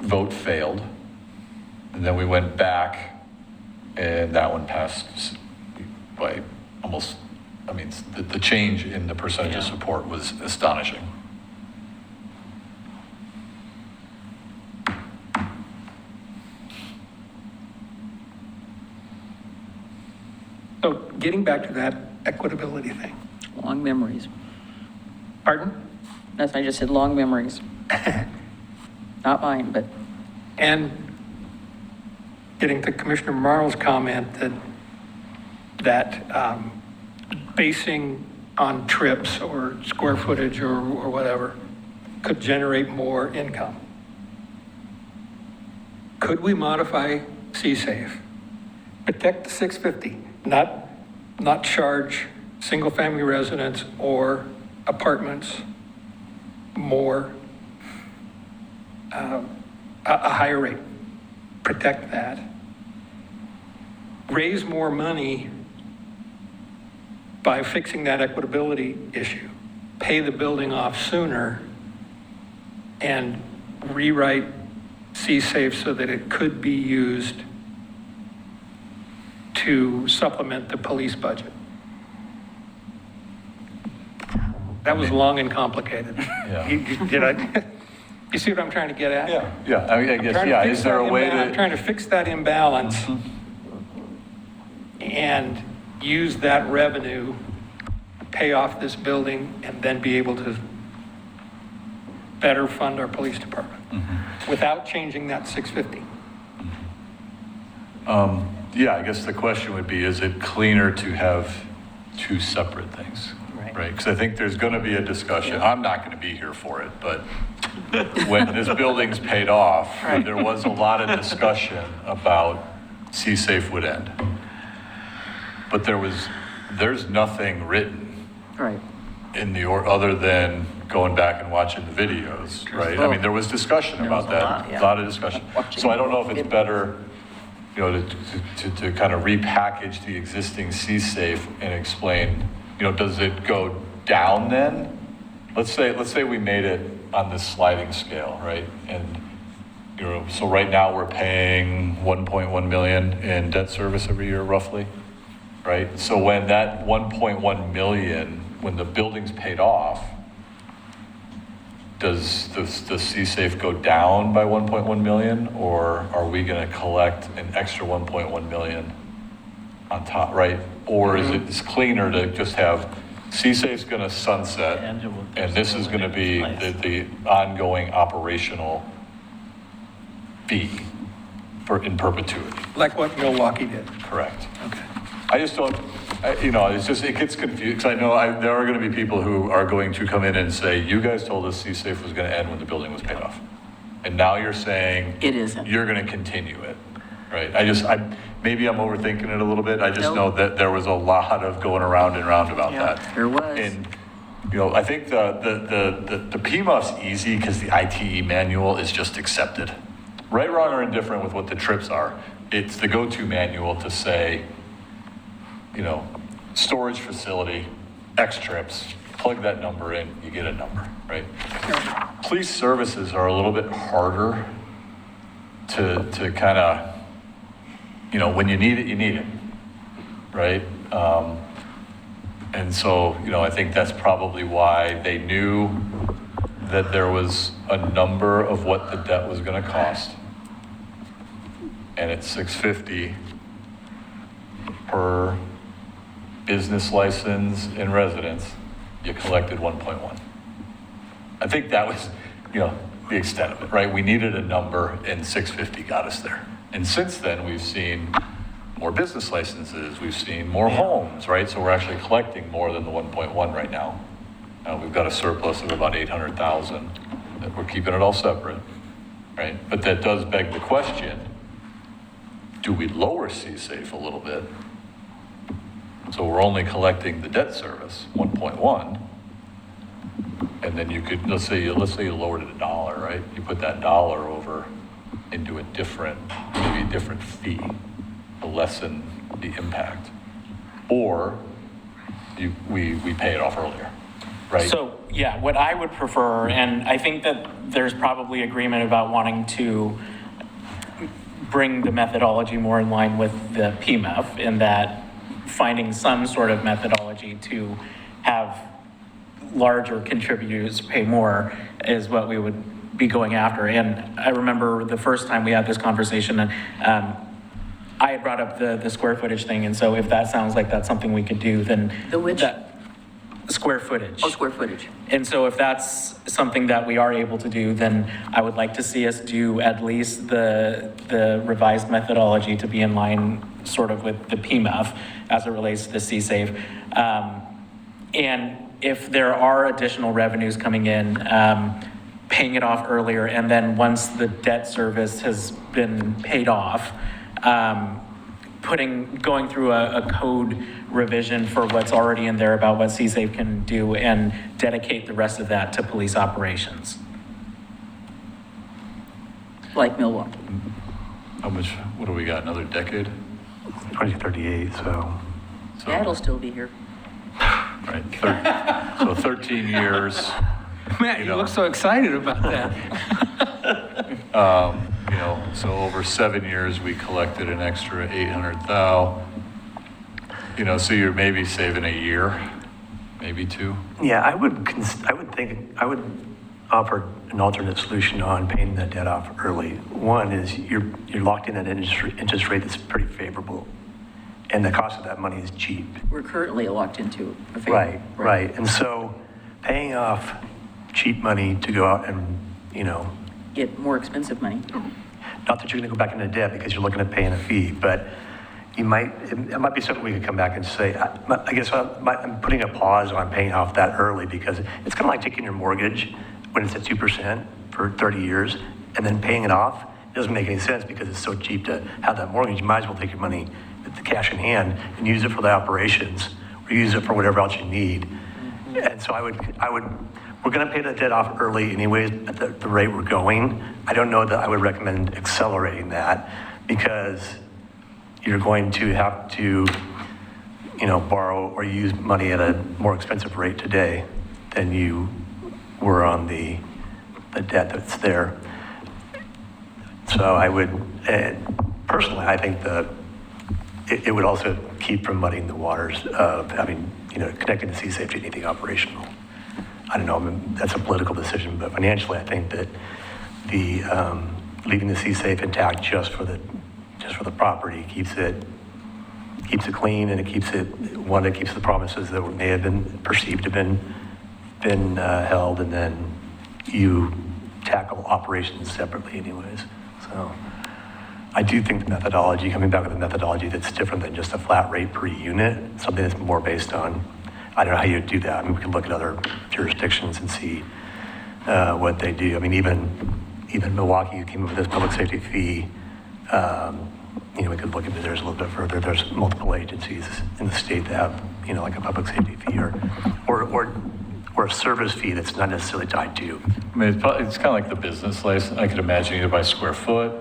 vote failed, and then we went back, and that one passed by almost, the change in the percentage of support was astonishing. So getting back to that equitability thing. Long memories. Pardon? That's, I just said long memories. Not mine, but And getting to Commissioner Marl's comment that basing on trips or square footage or whatever could generate more income. Could we modify C-Safe? Protect the 650, not charge single-family residence or apartments more, a higher rate. Protect that. Raise more money by fixing that equitability issue. Pay the building off sooner and rewrite C-Safe so that it could be used to supplement the police budget. That was long and complicated. Yeah. Did I, you see what I'm trying to get at? Yeah, I mean, I guess, yeah, is there a way I'm trying to? to fix that imbalance and use that revenue, pay off this building, and then be able to better fund our police department without changing that 650. Yeah, I guess the question would be, is it cleaner to have two separate things? Right, because I think there's going to be a discussion, I'm not going to be here for it, but when this building's paid off, there was a lot of discussion about C-Safe would end. But there's nothing written Right. in the, or other than going back and watching the videos, right? I mean, there was discussion about that, a lot of discussion. So I don't know if it's better, you know, to kind of repackage the existing C-Safe and explain, you know, does it go down then? Let's say we made it on this sliding scale, right? And, you know, so right now we're paying 1.1 million in debt service every year roughly, right? So when that 1.1 million, when the building's paid off, does the C-Safe go down by 1.1 million, or are we gonna collect an extra 1.1 million on top, right? Or is it cleaner to just have, C-Safe's gonna sunset, and this is gonna be the ongoing operational fee in perpetuity? Like what Milwaukee did. Correct. Okay. I just don't, you know, it's just, it gets confused, because I know there are going to be people who are going to come in and say, you guys told us C-Safe was going to end when the building was paid off. And now you're saying. It isn't. You're going to continue it, right? Maybe I'm overthinking it a little bit. I just Nope. know that there was a lot of going around and round about Yeah, that. there was. And, you know, I think the PMUF's easy because the ITE manual is just accepted. Right, wrong, or indifferent with what the trips are. It's the go-to manual to say, you know, storage facility, X trips, plug that number in, you get a number, right? Police services are a little bit harder to kind of, you know, when you need it, right? And so, you know, I think that's probably why they knew that there was a number of what the debt was going to cost. And it's $650 per business license and residence, you collected 1.1. I think that was, you know, the extent of it, right? We needed a number and 650 got us there. And since then, we've seen more business licenses, we've seen more homes, right? So we're actually collecting more than the 1.1 right now. We've got a surplus of about 800,000 that we're keeping it all separate, right? But that does beg the question, do we lower C-Safe a little bit? So we're only collecting the debt service, 1.1, and then you could, let's say you lowered it $1, right? You put that $1 over into a different, maybe a different fee to lessen the impact. Or we pay it off earlier, right? So, yeah, what I would prefer, and I think that there's probably agreement about wanting to bring the methodology more in line with the PMF, in that finding some sort of methodology to have larger contributors pay more is what we would be going after. And I remember the first time we had this conversation, and I had brought up the square footage thing, and so if that sounds like that's something we could do, then. The which? Square footage. Oh, square footage. And so if that's something that we are able to do, then I would like to see us do at least the revised methodology to be in line sort of with the PMF as it relates to the C-Safe. And if there are additional revenues coming in, paying it off earlier, and then once the debt service has been paid off, going through a code revision for what's already in there about what CSAFE can do and dedicate the rest of that to police operations. Like Milwaukee. How much, what do we got, another decade? 2038, so. So, Dad'll still be here. right, so 13 years, Matt, You you know. look so excited about that. you know, so over 7 years, we collected an extra 800,000. You know, so you're maybe saving a year, maybe two. Yeah, I would offer an alternate solution on paying that debt off early. One is you're locked in at an interest rate that's pretty favorable, and the cost of that money is cheap. We're currently locked into a favor. Right. And so paying off cheap money to go out and, you know, Get more expensive money. not that you're going to go back into debt because you're looking at paying a fee, but it might be something we could come back and say, I guess I'm putting a pause on paying off that early because it's kind of like taking your mortgage when it's at 2% for 30 years and then paying it off. It doesn't make any sense because it's so cheap to have that mortgage. You might as well take your money, the cash in hand, and use it for the operations or use it for whatever else you need. And so we're going to pay the debt off early anyways at the rate we're going. I don't know that I would recommend accelerating that because you're going to have to, you know, borrow or use money at a more expensive rate today than you were on the debt that's there. So I would, personally, I think it would also keep from muddying the waters of having, you know, connecting the CSAFE to anything operational. I don't know, I mean, that's a political decision, but financially, I think that the leaving the CSAFE intact just for the property keeps it clean, and it keeps the promises that may have been perceived to have been held, and then you tackle operations separately anyways. So I do think the methodology, coming back with a methodology that's different than just a flat rate per unit, something that's more based on, I don't know how you do that. I mean, we can look at other jurisdictions and see what they do. I mean, even Milwaukee, who came up with this public safety fee, you know, we could look into theirs a little bit further. There's multiple agencies in the state that have, you know, like a public safety fee or a service fee that's not necessarily tied to. I mean, it's kind of like the business license. I could imagine either by square foot,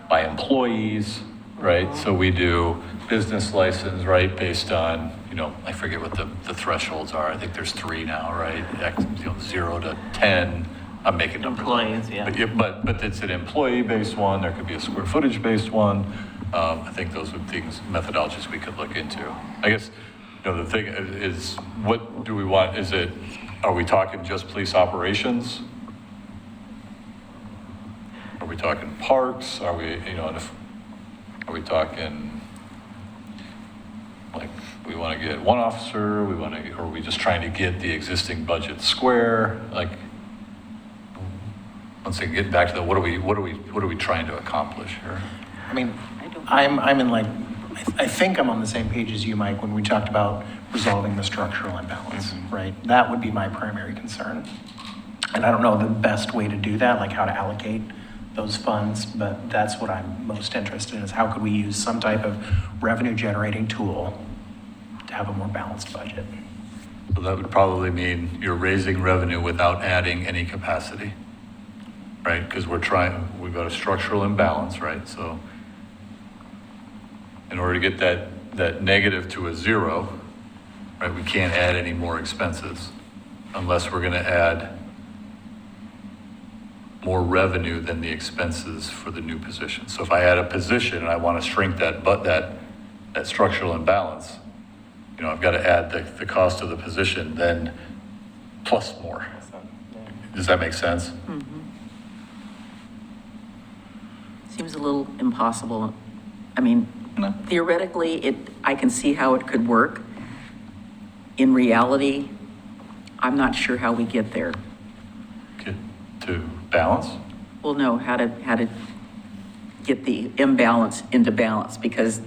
by employees, right? So we do business license, right, based on, you know, I forget what the thresholds are. I think there's 3 now, right? You know, 0 to 10. I'm making numbers up. Employees, yeah. But it's an employee-based one. There could be a square footage-based one. I think those are things, methodologies we could look into. I guess, you know, the thing is, what do we want? Are we talking just police operations? Are we talking parks? Are we, you know, are we talking, like, we want to get one officer, or are we just trying to get the existing budget square? Like, once again, getting back to what are we trying to accomplish here? I mean, I'm in like, I think I'm on the same page as you, Mike, when we talked about resolving the structural imbalance, right? That would be my primary concern. And I don't know the best way to do that, like how to allocate those funds, but that's what I'm most interested in, is how could we use some type of revenue generating tool to have a more balanced budget. So that would probably mean you're raising revenue without adding any capacity, right? Because we've got a structural imbalance, right? So in order to get that negative to a 0, right, we can't add any more expenses unless we're going to add more revenue than the expenses for the new position. So if I add a position and I want to shrink that structural imbalance, you know, I've got to add the cost of the position then plus more. Does that make sense? Seems a little impossible. I mean, No. theoretically, I can see how it could work. In reality, I'm not sure how we get there. To balance? We'll know how to get the imbalance into balance, because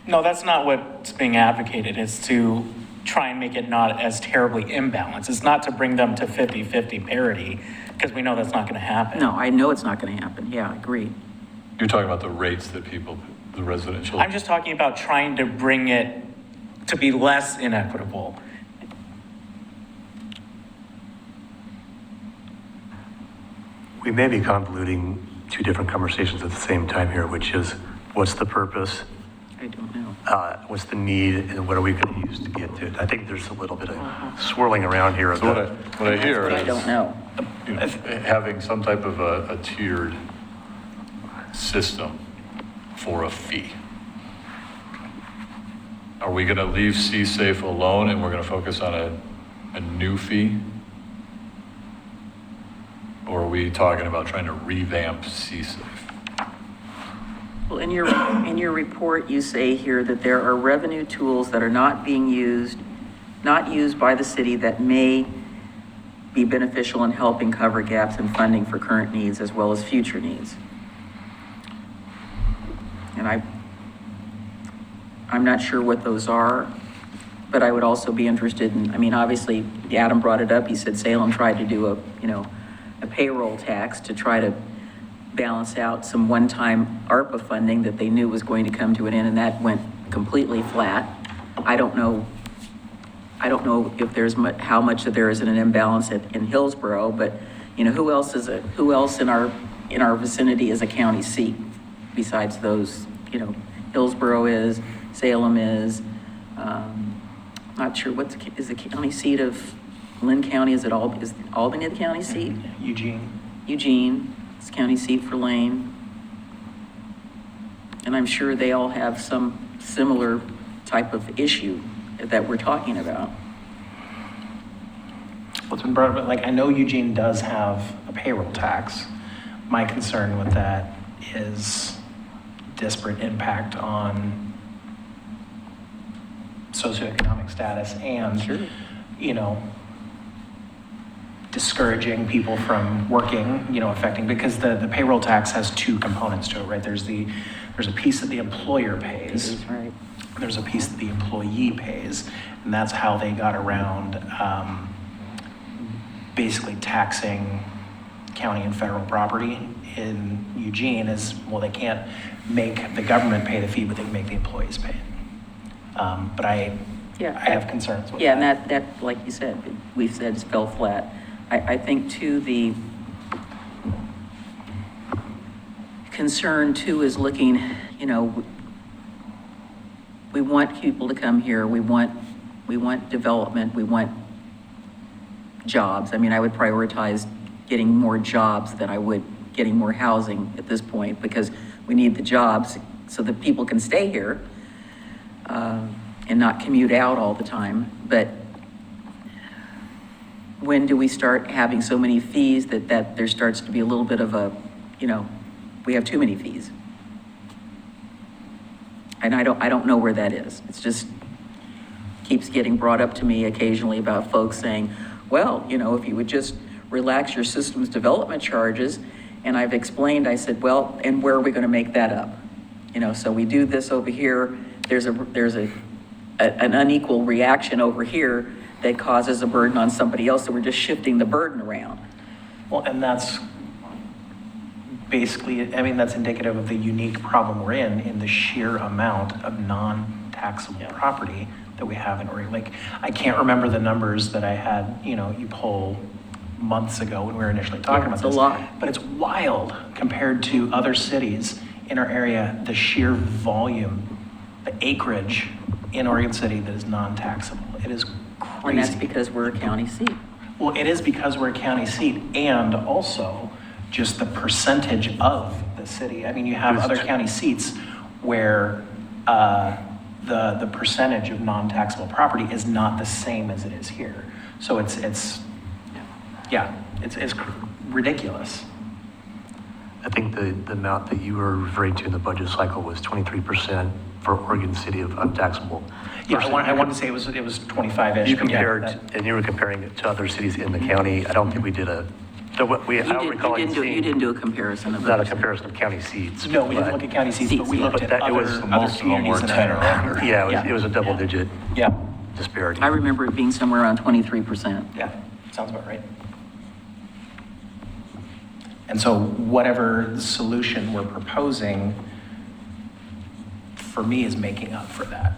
No, that's not what's being advocated. It's to try and make it not as terribly imbalanced. It's not to bring them to 50-50 parity, because we know that's not going to happen. no, I know it's not going to happen. Yeah, I agree. You're talking about the rates that people the residential. I'm just talking about trying to bring it to be less inequitable. We may be convoluting two different conversations at the same time here, which is what's the purpose? I don't know. What's the need and what are we going to use to get to it? I think there's a little bit of swirling around here. So what I hear I is, don't know. you know, having some type of a tiered system for a fee. Are we going to leave C-Safe alone and we're going to focus on a new fee? Or are we talking about trying to revamp C-Safe? Well, in your report, you say here that there are revenue tools that are not used by the city that may be beneficial in helping cover gaps in funding for current needs as well as future needs. And I'm not sure what those are, but I would also be interested in, I mean, obviously, Adam brought it up. He said Salem tried to do a payroll tax to try to balance out some one-time ARPA funding that they knew was going to come to an end, and that went completely flat. I don't know if there's how much that there is in an imbalance in Hillsborough, but who else in our vicinity is a county seat besides those? Hillsborough is, Salem is. Not sure is the county seat of Lynn County? Is Albany the county seat? Eugene. It's county seat for Lane. And I'm sure they all have some similar type of issue that we're talking about. What's been brought up, I know Eugene does have a payroll tax. My concern with that is disparate impact on socioeconomic status and, Sure. Discouraging people from working, affecting, because the payroll tax has two components to it, right? There's a piece that the employer pays. Right. There's a piece that the employee pays, and that's how they got around basically taxing county and federal property in Eugene is, well, they can't make the government pay the fee, but they can make the employees pay it. But I have concerns with that. Yeah, and that, like you said, we've said it's fell flat. I think too, the concern too is looking, we want people to come here. We want development. We want jobs. I mean, I would prioritize getting more jobs than I would getting more housing at this point, because we need the jobs so that people can stay here and not commute out all the time. But when do we start having so many fees that there starts to be a little bit of a, we have too many fees? And I don't know where that is. It's just keeps getting brought up to me occasionally about folks saying, well, if you would just relax your systems development charges. And I've explained, I said, well, and where are we going to make that up? So we do this over here. There's an unequal reaction over here that causes a burden on somebody else. So we're just shifting the burden around. Well, and that's basically, that's indicative of the unique problem we're in the sheer amount of non-taxable property that we have in Oregon. I can't remember the numbers that I had, you poll months ago when we were initially talking about this. It's a lot. But it's wild compared to other cities in our area, the sheer volume, the acreage in Oregon City that is non-taxable. It is crazy. And that's because we're a county seat. Well, it is because we're a county seat, and also just the percentage of the city. You have other county seats where the percentage of non-taxable property is not the same as it is here. So it's ridiculous. I think the amount that you were referring to in the budget cycle was 23% for Oregon City of untaxable. Yeah, I wanted to say it was 25-ish. You compared, and you were comparing it to other cities in the county. I don't think we did I don't recall You didn't do a comparison of not a those. comparison of county seats. No, we didn't look at county seats, but we looked at But that- it other was- most of them were communities in 10 or our area. under. Yeah, it was a double-digit Yeah, disparity. I remember it being somewhere around 23%. yeah, sounds about right. And so whatever solution we're proposing for me, is making up for that.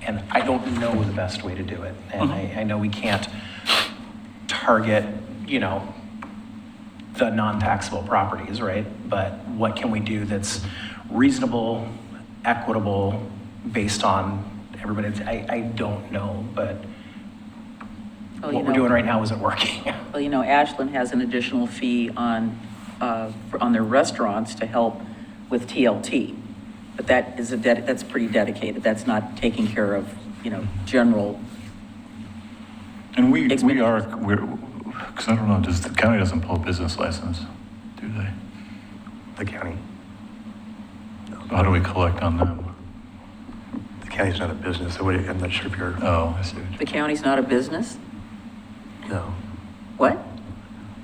And I don't know the best way to do it. And I know we can't target, the non-taxable properties, right? But what can we do that's reasonable, equitable, based on everybody? I don't know, but what we're doing right now isn't working. Well, Ashland has an additional fee on their restaurants to help with TLT. But that's pretty dedicated. That's not taking care of, general. And we're, Expenditures. because I don't know, the county doesn't pull a business license, do they? The county. How do we collect on them? The county's not a business, so I'm not sure if you're, Oh, I see. The county's not a business? no. What?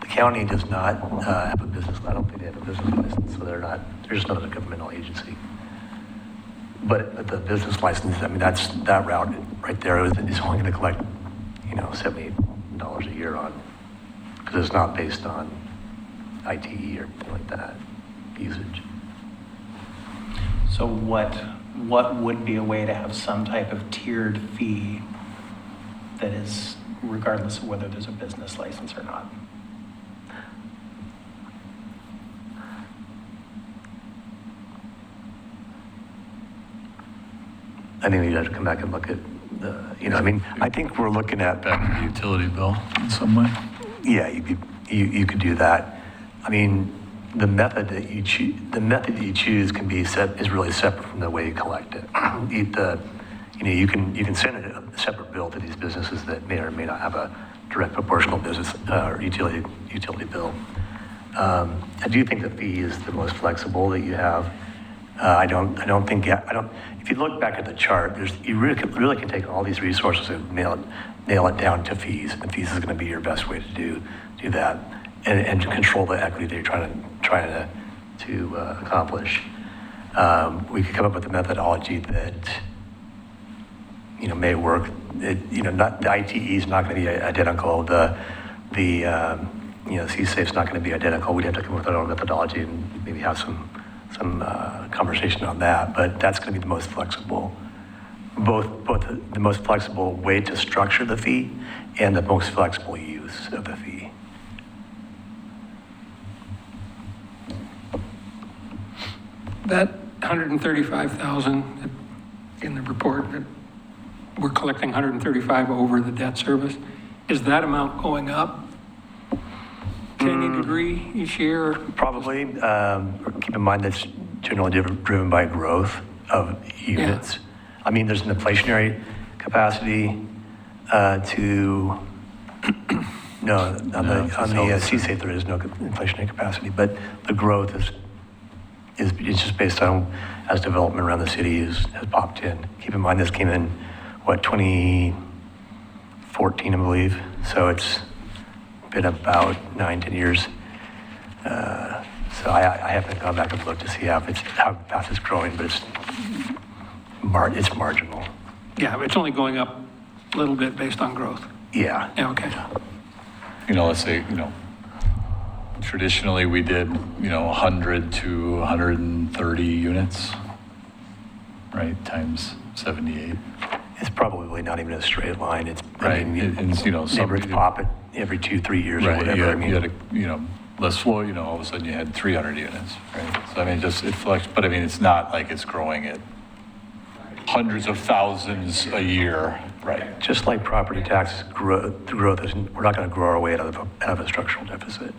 The county does not have a business, I don't think they have a business license, so they're just not a governmental agency. But the business license, that route right there is only going to collect, $78 a year on, because it's not based on ITE or anything like that, usage. So what would be a way to have some type of tiered fee that is regardless of whether there's a business license or not? I think we have to come back and look at I think we're looking at, Back to the utility bill in some way? yeah, you could do that. The method that you choose can be is really separate from the way you collect it. You can send a separate bill to these businesses that may or may not have a direct proportional business or utility bill. I do think the fee is the most flexible that you have. If you look back at the chart, you really can take all these resources and nail it down to fees. And fees is going to be your best way to do that and to control the equity that you're trying to accomplish. We could come up with a methodology that may work. Not the ITE is not going to be identical. The C-SAFE's not going to be identical. We'd have to come up with our own methodology and maybe have some conversation on that, but that's going to be the most flexible, both the most flexible way to structure the fee and the most flexible use of the fee. That 135,000 in the report, that we're collecting 135 over the debt service, is that amount going up to any degree each year? Probably. Keep in mind that's generally driven by growth of units. Yeah. There's an inflationary capacity no, on the C-SAFE there is no inflationary capacity, but the growth is just based on as development around the city has popped in. Keep in mind this came in, 2014, I believe. So it's been about 9-10 years. So I haven't gone back and looked to see how fast it's growing, but it's marginal. Yeah, it's only going up a little bit based on growth. Yeah. Yeah, okay. Let's say, traditionally we did, 100 to 130 units, right, times 78. It's probably not even a straight line. It's, Right, neighborhoods pop it every 2-3 years or Right, whatever. you had less flow, all of a sudden you had 300 units, right? So it flex, but it's not like it's growing at hundreds of thousands a year, right? Just like property taxes growth we're not going to grow our way out of a structural deficit.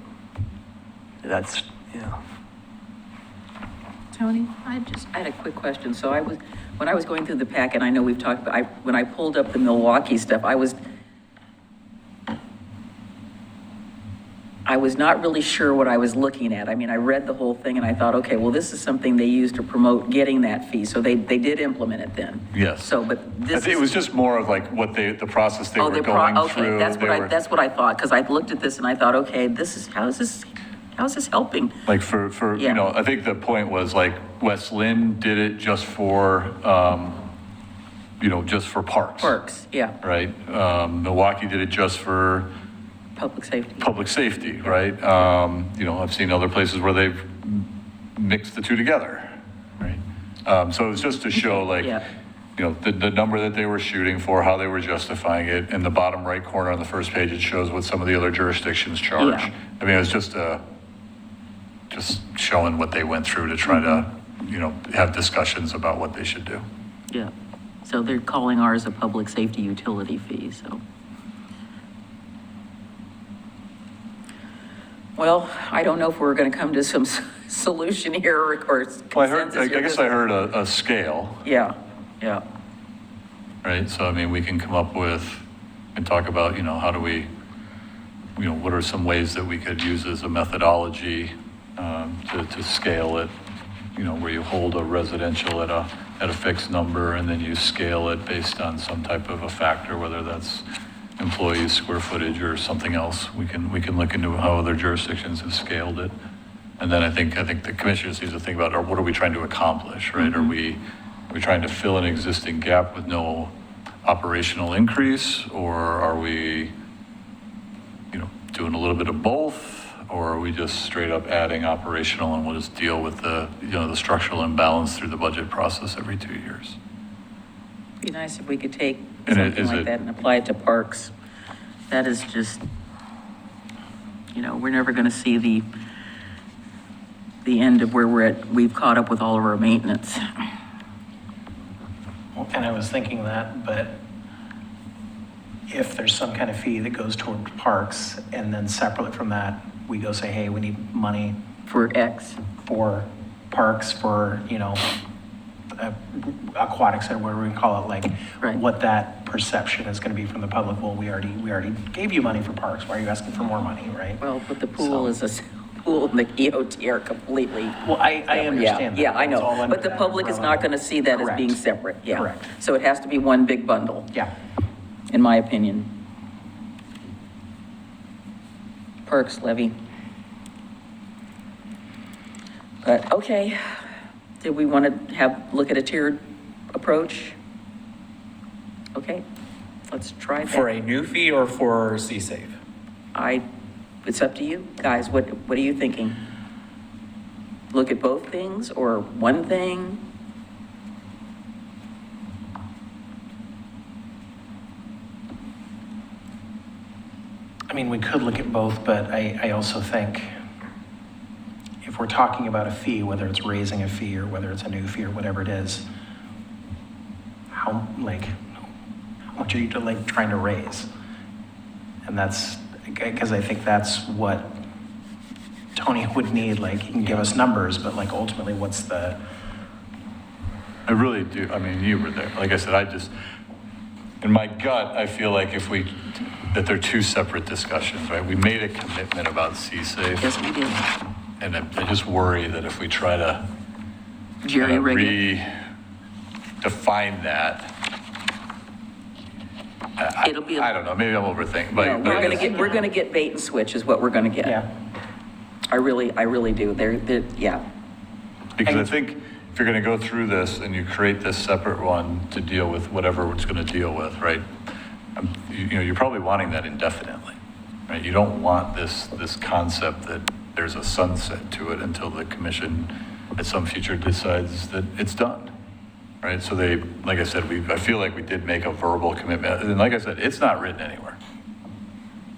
That's, Tony, I had a quick question. So when I was going through the pack, and I know we've talked about, when I pulled up the Milwaukee stuff, I was not really sure what I was looking at. I read the whole thing and I thought, okay, well, this is something they use to promote getting that fee. So they did implement it then. Yes. So, but I this think it was just more of like what the process they were okay, going through. that's what I thought, because I looked at this and I thought, okay, how is this helping? Like for Yeah. I think the point was like West Lynn did it just for, just for parks. Parks, yeah, Right? Milwaukee did it just for public safety. right? I've seen other places where they've mixed the two together, right? So it was just to show like, Yeah. you know, the number that they were shooting for, how they were justifying it. In the bottom right corner on the first page, it shows what some of the other jurisdictions charge. Yeah. I mean, it was just showing what they went through to try to, you know, have discussions about what they should do. Yeah, so they're calling ours a public safety utility fee, so. Well, I don't know if we're gonna come to some solution here or Well, I heard, consensus I here. guess I heard a scale, Yeah, yeah, right? So, I mean, we can come up with and talk about, you know, how do we, you know, what are some ways that we could use as a methodology to scale it, you know, where you hold a residential at a fixed number and then you scale it based on some type of a factor, whether that's employees, square footage, or something else. We can look into how other jurisdictions have scaled it. And then I think the commissioners need to think about, or what are we trying to accomplish, right? Are we trying to fill an existing gap with no operational increase, or are we, you know, doing a little bit of both? Or are we just straight up adding operational and we'll just deal with the, you know, the structural imbalance through the budget process every 2 years? be nice if we could take And something is like it- that and apply it to parks. That is just, you know, we're never gonna see the end of where we're at, we've caught up with all of our maintenance. Well, and I was thinking that, but if there's some kind of fee that goes toward parks, and then separately from that, we go say, hey, we need money For X, for parks, for, you know, aquatic center, whatever we call it, like, Right. what that perception is gonna be from the public. Well, we already gave you money for parks, why are you asking for more money, right? well, but the pool is a pool and the EOT are completely. Well, I understand that. Yeah, I It's all know, under but the that public is umbrella. not gonna see that as being Correct. separate, yeah. Correct. So it has to be one big bundle, Yeah. in my opinion. Perks levy. But, okay, did we want to look at a tiered approach? Okay, let's try that. For a new fee or for C-Safe? It's up to you, guys, what are you thinking? Look at both things or one thing? I mean, we could look at both, but I also think if we're talking about a fee, whether it's raising a fee or whether it's a new fee or whatever it is, how much are you trying to raise? And that's, because I think that's what Tony would need, like, he can give us numbers, but like ultimately, what's the, I really do. I mean, you were there. Like I said, in my gut, I feel like that they're two separate discussions, right? We made a commitment about C-Safe. Yes, we did. And I just worry that if we try to Jerry rig it. redefine that, It'll be I don't know, maybe I'm overthinking, but. No, we're gonna get bait and switch is what we're gonna get. yeah. I really do. Yeah. Because I think if you're gonna go through this and you create this separate one to deal with whatever it's gonna deal with, right? You're probably wanting that indefinitely, right? You don't want this concept that there's a sunset to it until the commission at some future decides that it's done, right? So like I said, I feel like we did make a verbal commitment. And like I said, it's not written anywhere.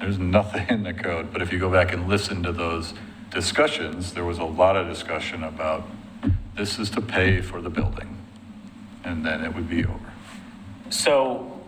There's nothing in the code, but if you go back and listen to those discussions, there was a lot of discussion about this is to pay for the building, and then it would be over. So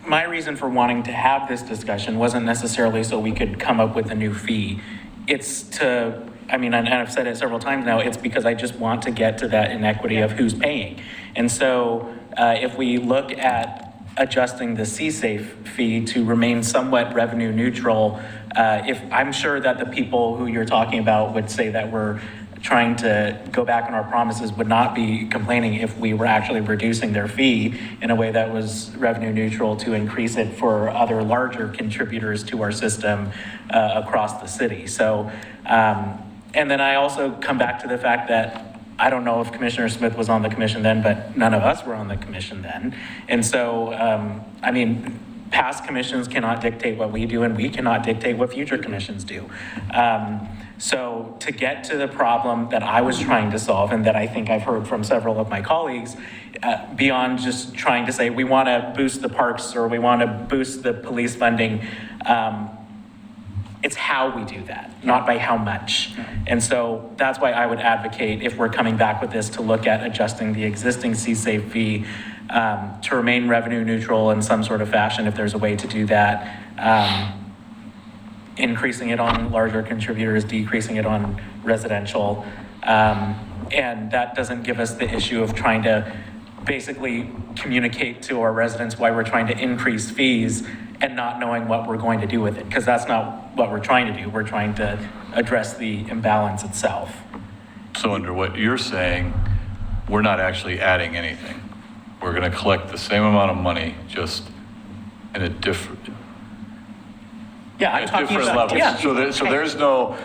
my reason for wanting to have this discussion wasn't necessarily so we could come up with a new fee. It's to, I mean, and I've said it several times now, it's because I just want to get to that inequity of who's paying. And so if we look at adjusting the C-Safe fee to remain somewhat revenue neutral, if I'm sure that the people who you're talking about would say that we're trying to go back on our promises would not be complaining if we were actually reducing their fee in a way that was revenue neutral to increase it for other larger contributors to our system across the city. So, and then I also come back to the fact that I don't know if Commissioner Smith was on the commission then, but none of us were on the commission then. And so, I mean, past commissions cannot dictate what we do, and we cannot dictate what future commissions do. So to get to the problem that I was trying to solve, and that I think I've heard from several of my colleagues, beyond just trying to say we want to boost the parks or we want to boost the police funding, it's how we do that, not by how much. And so that's why I would advocate, if we're coming back with this, to look at adjusting the existing C-SAFE fee to remain revenue neutral in some sort of fashion, if there's a way to do that. Increasing it on larger contributors, decreasing it on residential. And that doesn't give us the issue of trying to basically communicate to our residents why we're trying to increase fees and not knowing what we're going to do with it, because that's not what we're trying to do. We're trying to address the imbalance itself. So under what you're saying, we're not actually adding anything. We're going to collect the same amount of money, just in a different, Yeah, I'm at talking different about, levels. yeah. So there's no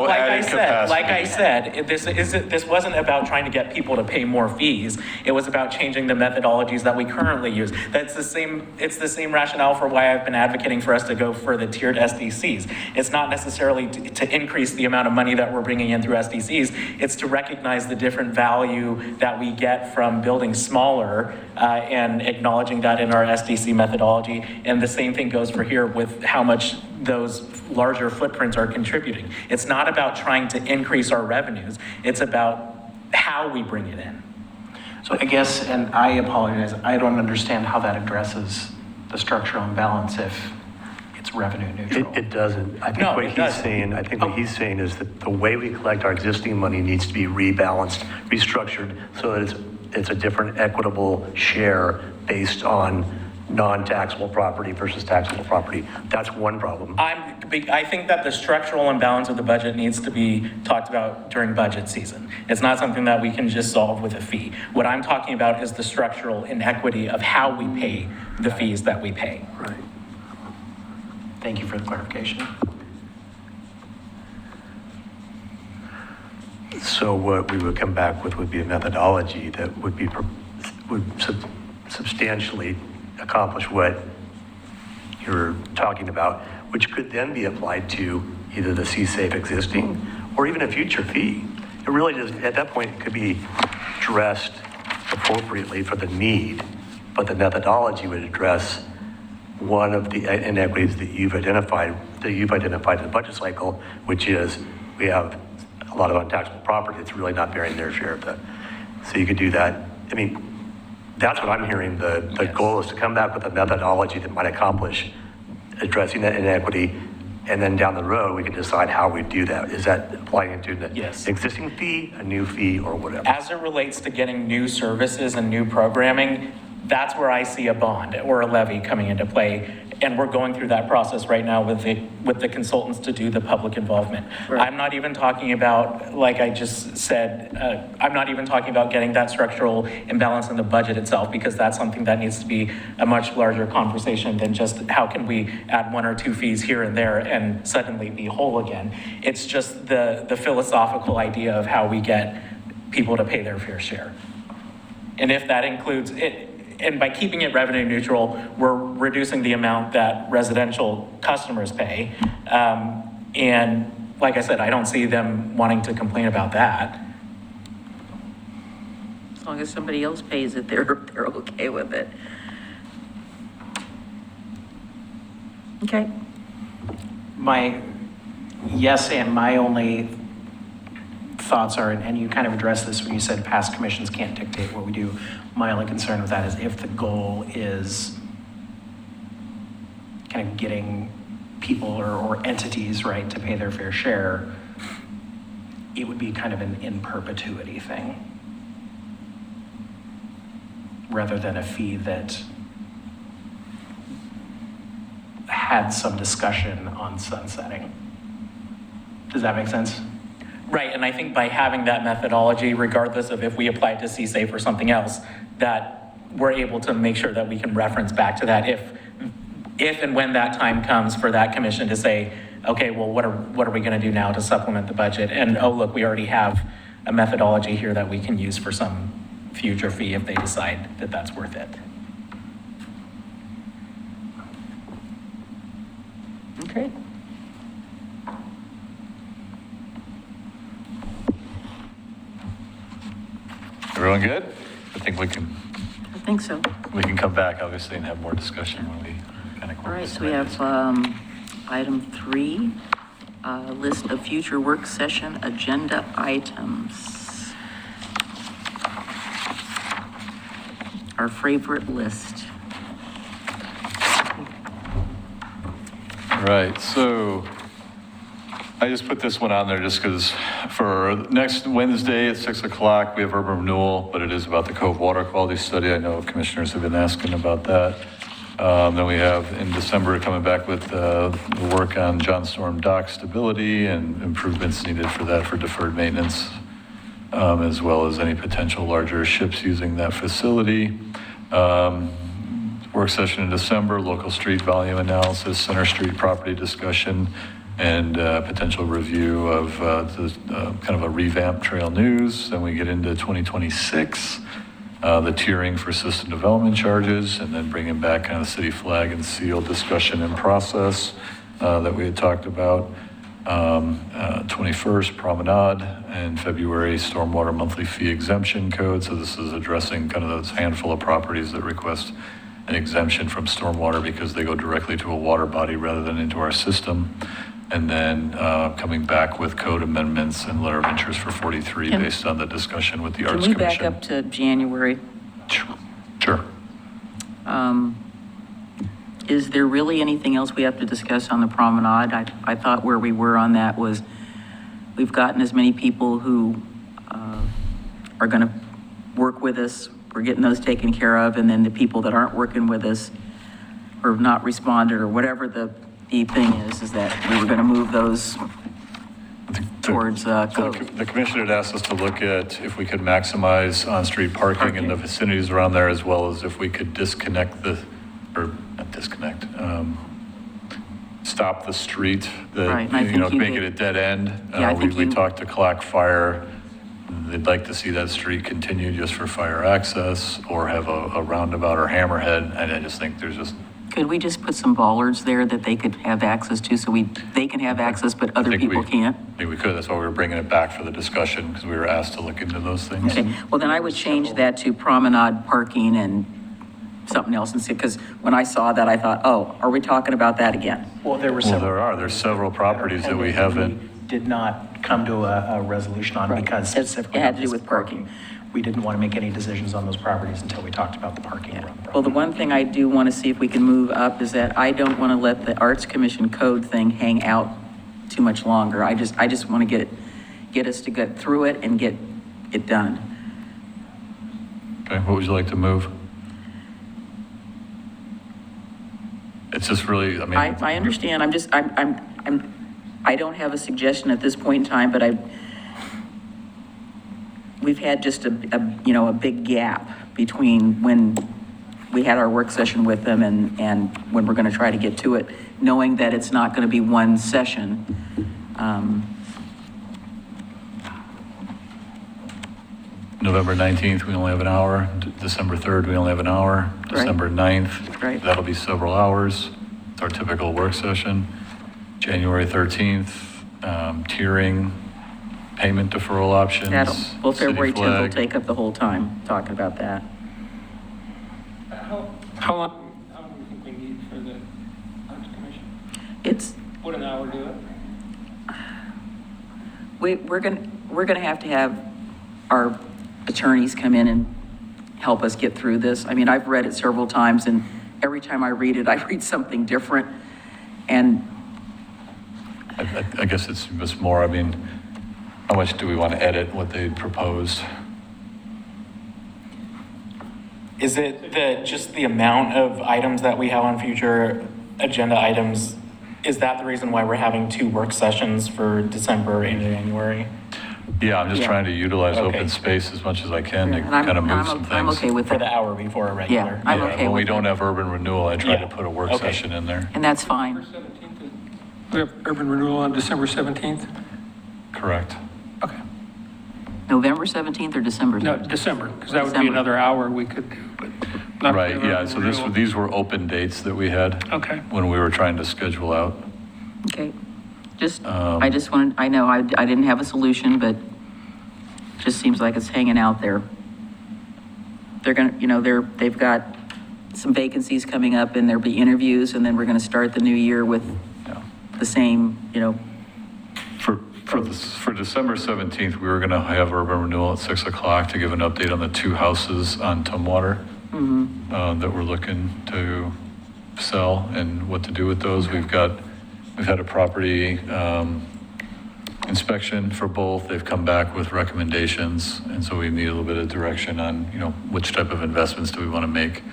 added capacity. Like I said, this wasn't about trying to get people to pay more fees. It was about changing the methodologies that we currently use. It's the same rationale for why I've been advocating for us to go for the tiered SDCs. It's not necessarily to increase the amount of money that we're bringing in through SDCs. It's to recognize the different value that we get from building smaller and acknowledging that in our SDC methodology. And the same thing goes for here with how much those larger footprints are contributing. It's not about trying to increase our revenues. It's about how we bring it in. So I guess, and I apologize, I don't understand how that addresses the structural imbalance if it's revenue neutral. It doesn't. I think No, what it he's doesn't. saying, I think what he's saying is that the way we collect our existing money needs to be rebalanced, restructured, so that it's a different equitable share based on non-taxable property versus taxable property. That's one problem. I think that the structural imbalance of the budget needs to be talked about during budget season. It's not something that we can just solve with a fee. What I'm talking about is the structural inequity of how we pay the fees that we pay. Right. Thank you for the clarification. So what we would come back with would be a methodology that would substantially accomplish what you're talking about, which could then be applied to either the C-SAFE existing or even a future fee. It really does, at that point, it could be addressed appropriately for the need, but the methodology would address one of the inequities that you've identified in the budget cycle, which is we have a lot of untaxable property that's really not bearing their share of that. So you could do that. I mean, that's what I'm hearing. The goal is to come back with a methodology that might accomplish addressing that inequity, and then down the road, we can decide how we do that. Is that applying it to the Yes. existing fee, a new fee, or whatever? As it relates to getting new services and new programming, that's where I see a bond or a levy coming into play. And we're going through that process right now with the consultants to do the public involvement. Right. I'm not even talking about, like I just said, I'm not even talking about getting that structural imbalance in the budget itself, because that's something that needs to be a much larger conversation than just how can we add one or two fees here and there and suddenly be whole again. It's just the philosophical idea of how we get people to pay their fair share. And if that includes it, and by keeping it revenue neutral, we're reducing the amount that residential customers pay. And like I said, I don't see them wanting to complain about that. As long as somebody else pays it, they're okay with it. Okay. Yes, and my only thoughts are, and you kind of addressed this when you said past commissions can't dictate what we do. My only concern with that is if the goal is kind of getting people or entities, right, to pay their fair share, it would be kind of an in perpetuity thing, rather than a fee that had some discussion on sunsetting. Does that make sense? Right, and I think by having that methodology, regardless of if we apply it to C-SAFE or something else, that we're able to make sure that we can reference back to that if and when that time comes for that commission to say, okay, well, what are we going to do now to supplement the budget? And oh, look, we already have a methodology here that we can use for some future fee if they decide that that's worth it. Okay. Everyone good? I think we can I think so. come back, obviously, and have more discussion when we kind of. All right, so we have item 3, list of future work session agenda items. Our favorite list. Right, so I just put this one on there just because for next Wednesday at 6 o'clock, we have urban renewal, but it is about the Cove Water Quality Study. I know commissioners have been asking about that. Then we have in December coming back with the work on John Storm dock stability and improvements needed for that for deferred maintenance, as well as any potential larger ships using that facility. Work session in December, local street volume analysis, Center Street property discussion, and potential review of kind of a revamped trail news. Then we get into 2026, the tiering for system development charges, and then bringing back kind of the city flag and seal discussion and process that we had talked about. 21st, Promenade, and February, Stormwater Monthly Fee Exemption Code. So this is addressing kind of those handful of properties that request an exemption from stormwater because they go directly to a water body rather than into our system. And then coming back with code amendments and letter of interest for 43 based on the discussion with the Arts Can Commission. we back up to January? Sure. Is there really anything else we have to discuss on the promenade? I thought where we were on that was, we've gotten as many people who are going to work with us, we're getting those taken care of, and then the people that aren't working with us or have not responded or whatever the thing is that we were going to move those towards code. The commission had asked us to look at if we could maximize on-street parking in the vicinities around there, as well as if we could disconnect stop the street, Right, and I think you make did. it a dead end. Yeah, I think We you- talked to Clack Fire. They'd like to see that street continue just for fire access or have a roundabout or hammerhead. And I just think there's just, Could we just put some bollards there that they could have access to, so they can have access, but other think people can't? I think we could. That's why we were bringing it back for the discussion, because we were asked to look into those things. Okay, well, then I would change that to promenade parking and something else, and see, because when I saw that, I thought, oh, are we talking about that again? Well, there were Well, several. there's several properties that we And haven't. Did not come to a resolution on Right. because It specifically. had to do of with this parking. We didn't want to make any decisions on those properties until we talked about the parking. Yeah. around the Well, the property. one thing I do want to see if we can move up is that I don't want to let the Arts Commission code thing hang out too much longer. I just want to get us to get through it and get it done. Okay, what would you like to move? It's just really, I mean. I understand, I don't have a suggestion at this point in time, but we've had just a big gap between when we had our work session with them and when we're going to try to get to it, knowing that it's not going to be one session. November 19th, we only have an hour. December 3rd, we only have an hour. Right. December 9th, Right. that'll be several hours. It's our typical work session. January 13th, tiering, payment deferral options. Well, city February 10th will flag. take up the whole time talking about that. How long do you think we need for the Arts Commission? It's, Would an hour do it? we're going to have our attorneys come in and help us get through this. I mean, I've read it several times, and every time I read it, I read something different. And I guess it's just more, I mean, how much do we want to edit what they proposed? Is it just the amount of items that we have on future agenda items? Is that the reason why we're having 2 work sessions for December and January? Yeah, I'm just Yeah. trying to utilize Okay. open space as much as I can to and I'm- kind of move some I'm things. okay with For it. the hour before a regular? I'm Yeah, okay when we with don't it. have urban renewal, I try Yeah. to put a work Okay. session in there. And that's fine. December 17th, we have urban renewal on December 17th? Correct. Okay. November 17th or December? No, December, because that would be December. another hour we could do, but not. Right, for yeah, urban so renewal. these were open dates that we had Okay. when we were trying to schedule out. Okay, I just wanted, I know I didn't have a solution, but just seems like it's hanging out there. They're gonna, they've got some vacancies coming up and there'll be interviews and then we're gonna start the new year with the same, For December 17th, we were going to have urban renewal at 6 o'clock to give an update on the 2 houses on Tumwater that we're looking to sell and what to do with those. We've had a property inspection for both. They've come back with recommendations, and so we need a little bit of direction on, which type of investments do we want to make.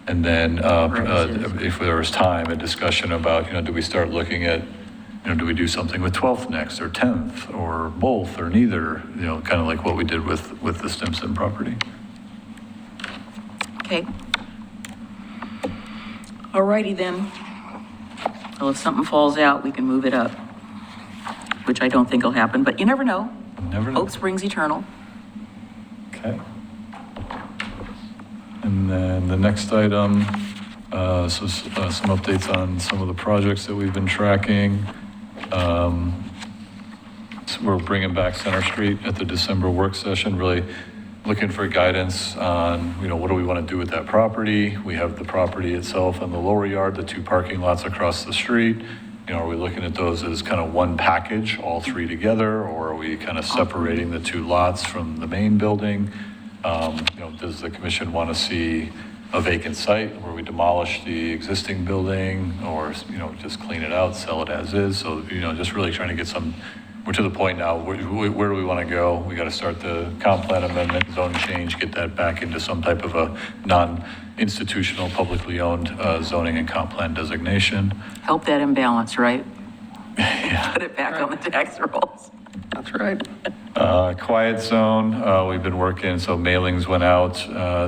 And then if there was time, a discussion about, do we start looking at, do we do something with 12th next or 10th or both or neither, kind of like what we did with the Stimson property. okay. All righty then. Well, if something falls out, we can move it up, which I don't think will happen, but you never know. Never know. Hope springs eternal. Okay. And then the next item, some updates on some of the projects that we've been tracking. So we're bringing back Center Street at the December work session, really looking for guidance on, what do we want to do with that property? We have the property itself and the lower yard, the 2 parking lots across the street. Are we looking at those as kind of one package, all 3 together, or are we kind of separating the 2 lots from the main building? Does the commission want to see a vacant site where we demolish the existing building or, just clean it out, sell it as is? So, just really trying to get we're to the point now, where do we want to go? We got to start the comp plan amendment, zone change, get that back into some type of a non-institutional, publicly owned zoning and comp plan designation. Help that imbalance, right? Yeah. Put it back on the tax rolls. That's right. Quiet zone, we've been working, so mailings went out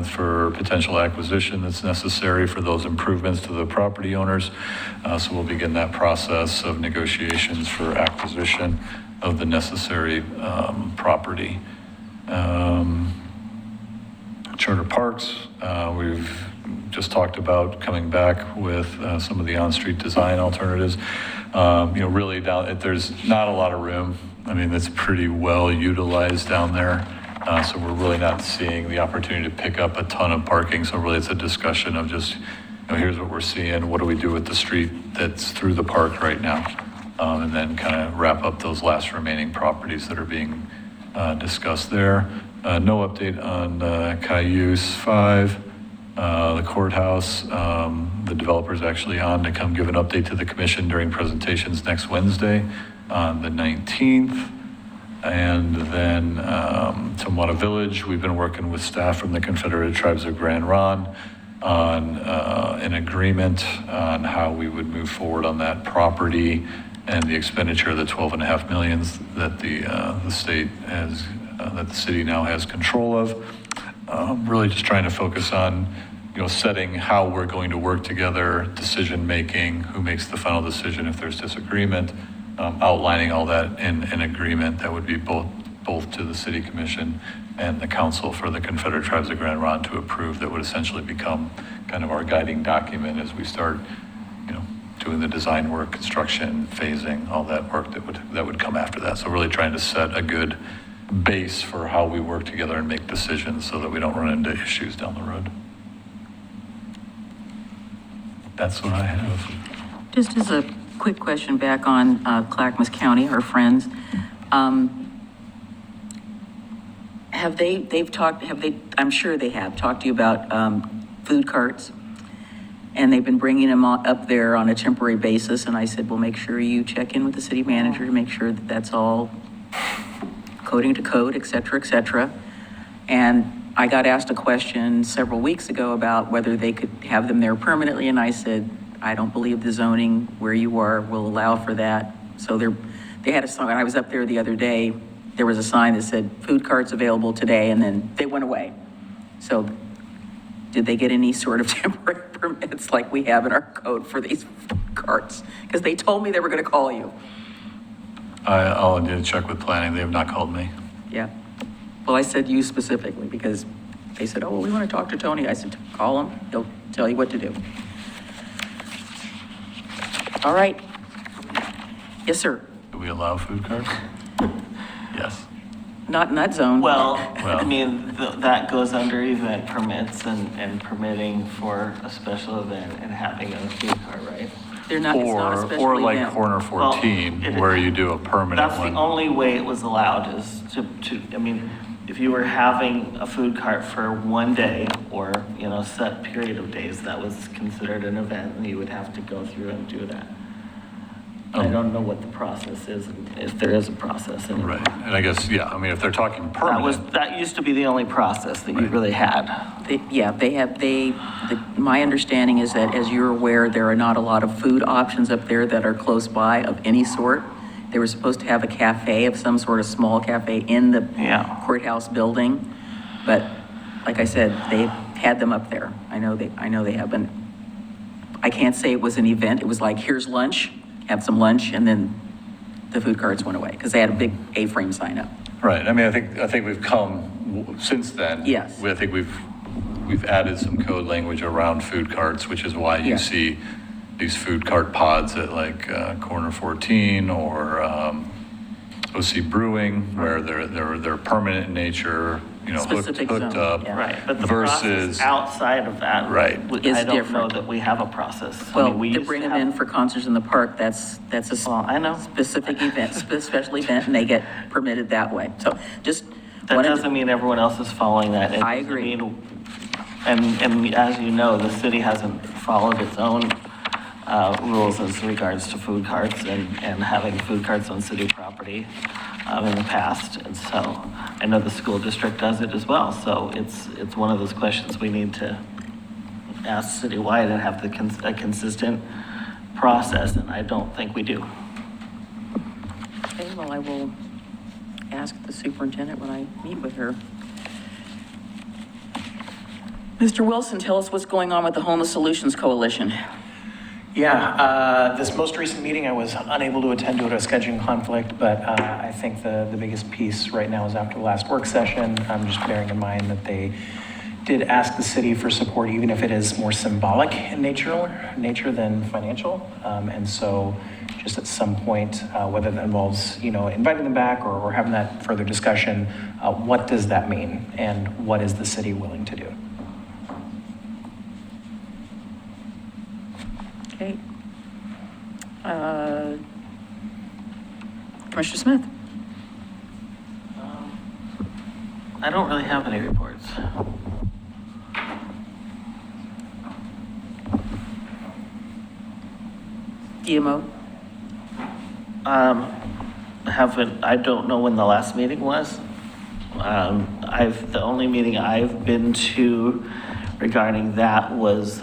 for potential acquisition that's necessary for those improvements to the property owners. So we'll begin that process of negotiations for acquisition of the necessary property. Charter Parks, we've just talked about coming back with some of the on-street design alternatives. Really there's not a lot of room. I mean, it's pretty well utilized down there. So we're really not seeing the opportunity to pick up a ton of parking. So really it's a discussion of just, here's what we're seeing. What do we do with the street that's through the park right now? And then kind of wrap up those last remaining properties that are being discussed there. No update on Cayuse 5, the courthouse. The developer's actually on to come give an update to the commission during presentations next Wednesday on the 19th. And then Tumwater Village, we've been working with staff from the Confederated Tribes of Grand Ronde on an agreement on how we would move forward on that property and the expenditure of the $12.5 million that the state has, that the city now has control of. Really just trying to focus on, setting how we're going to work together, decision-making, who makes the final decision if there's disagreement, outlining all that in an agreement that would be both to the city commission and the council for the Confederate Tribes of Grand Ronde to approve. That would essentially become kind of our guiding document as we start, doing the design work, construction, phasing, all that work that would come after that. So really trying to set a good base for how we work together and make decisions so that we don't run into issues down the road. That's what I have. Just as a quick question back on Clackamas County, our friends. I'm sure they have talked to you about food carts, and they've been bringing them up there on a temporary basis, and I said, well, make sure you check in with the city manager to make sure that that's all coding to code, et cetera, and I got asked a question several weeks ago about whether they could have them there permanently, and I said, I don't believe the zoning where you are will allow for that. So they had a sign, I was up there the other day, there was a sign that said food carts available today, and then they went away. So did they get any sort of temporary permits like we have in our code for these food carts? Because they told me they were gonna call you. I'll need to check with planning. They have not called me. Yeah. Well, I said you specifically because they said, oh, well, we want to talk to Tony. I said, call him. He'll tell you what to do. All right. Yes, sir. Do we allow food carts? Yes. Not in that zone. Well, Well- I mean, that goes under event permits and permitting for a special event and having a food cart, right? They're not, it's not a special Or like event. corner 14, where you do a permanent That's the one. only way it was allowed is I mean, if you were having a food cart for one day or, set period of days, that was considered an event and you would have to go through and do that. I don't know what the process is, if there is a process anymore. Right, and I guess, yeah, I mean, if they're talking permanent, That used to be the only process that you really had. My understanding is that, as you're aware, there are not a lot of food options up there that are close by of any sort. They were supposed to have a cafe of some sort, of small cafe in the Yeah. courthouse building. But like I said, they've had them up there. I know they have been. I can't say it was an event. It was like, here's lunch, have some lunch, and then the food carts went away because they had a big A-frame sign up. right, I mean, I think we've come, since then. Yes. I think we've added some code language around food carts, which is why you Yes. see these food cart pods at like corner 14 or OC Brewing, where they're permanent in nature, Specific hooked zone, up. yeah. Right, but the process Versus, outside of that. Right. Is I don't know different. that we have a process. I Well, mean, we to used bring them have- in for concerts in the park, that's a Well, I know. specific event, special event, and they get permitted that way. So just That wanted to- doesn't mean everyone else is following that. It I doesn't agree. mean- And as you know, the city hasn't followed its own rules as regards to food carts and having food carts on city property in the past. And so I know the school district does it as well. So it's one of those questions we need to ask citywide and have a consistent process, and I don't think we do. Okay, well, I will ask the superintendent when I meet with her. Mr. Wilson, tell us what's going on with the Homeless Solutions Coalition. Yeah, this most recent meeting, I was unable to attend due to a scheduling conflict, but I think the biggest piece right now is after the last work session, just bearing in mind that they did ask the city for support, even if it is more symbolic in nature than financial. And so just at some point, whether that involves, inviting them back or having that further discussion, what does that mean? And what is the city willing to do? Okay. Commissioner Smith? I don't really have any reports. DMO? I don't know when the last meeting was. The only meeting I've been to regarding that was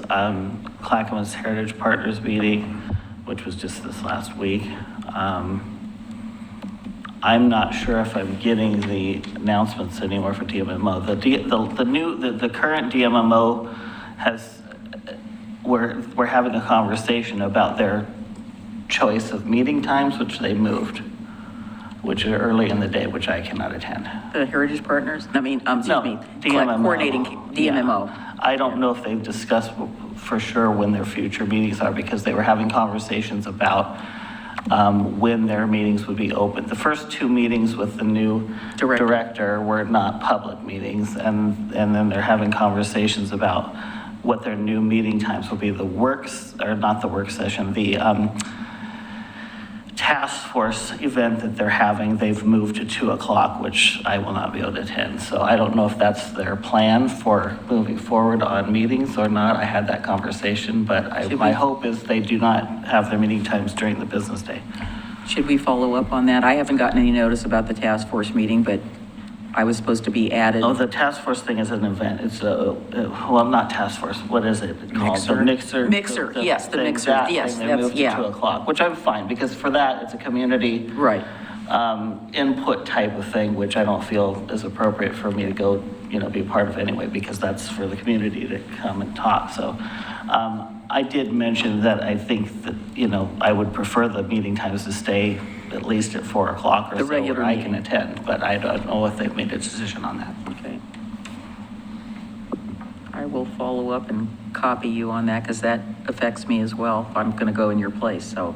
Clackamas Heritage Partners meeting, which was just this last week. I'm not sure if I'm getting the announcements anymore for DMMO. The current DMMO we're having a conversation about their choice of meeting times, which they moved, which are early in the day, which I cannot attend. The Heritage Partners? No, DMMO. Coordinating DMMO. Yeah. I don't know if they've discussed for sure when their future meetings are, because they were having conversations about when their meetings would be open. The first two meetings with the new director were not public meetings, and then they're having conversations about what their new meeting times will be. The task force event that they're having, they've moved to 2:00, which I will not be able to attend. So I don't know if that's their plan for moving forward on meetings or not. I had that conversation, but my hope is they do not have their meeting times during the business day. Should we follow up on that? I haven't gotten any notice about the task force meeting, but I was supposed to be added. Oh, the task force thing is an event. It's well, not task force. What is it called? Mixer? The mixer. Mixer, yes, the thing, mixer. that Yes, thing, they that's- moved to yeah. 2:00, which I'm fine, because for that, it's a community Right. input type of thing, which I don't feel is appropriate for me to go, be part of anyway, because that's for the community to come and talk. So I did mention that I think that, I would prefer the meeting times to stay at least at 4:00 or The so, regular where I meeting. can attend, but I don't know if they've made a decision on that. Okay. I will follow up and copy you on that because that affects me as well. I'm going to go in your place. So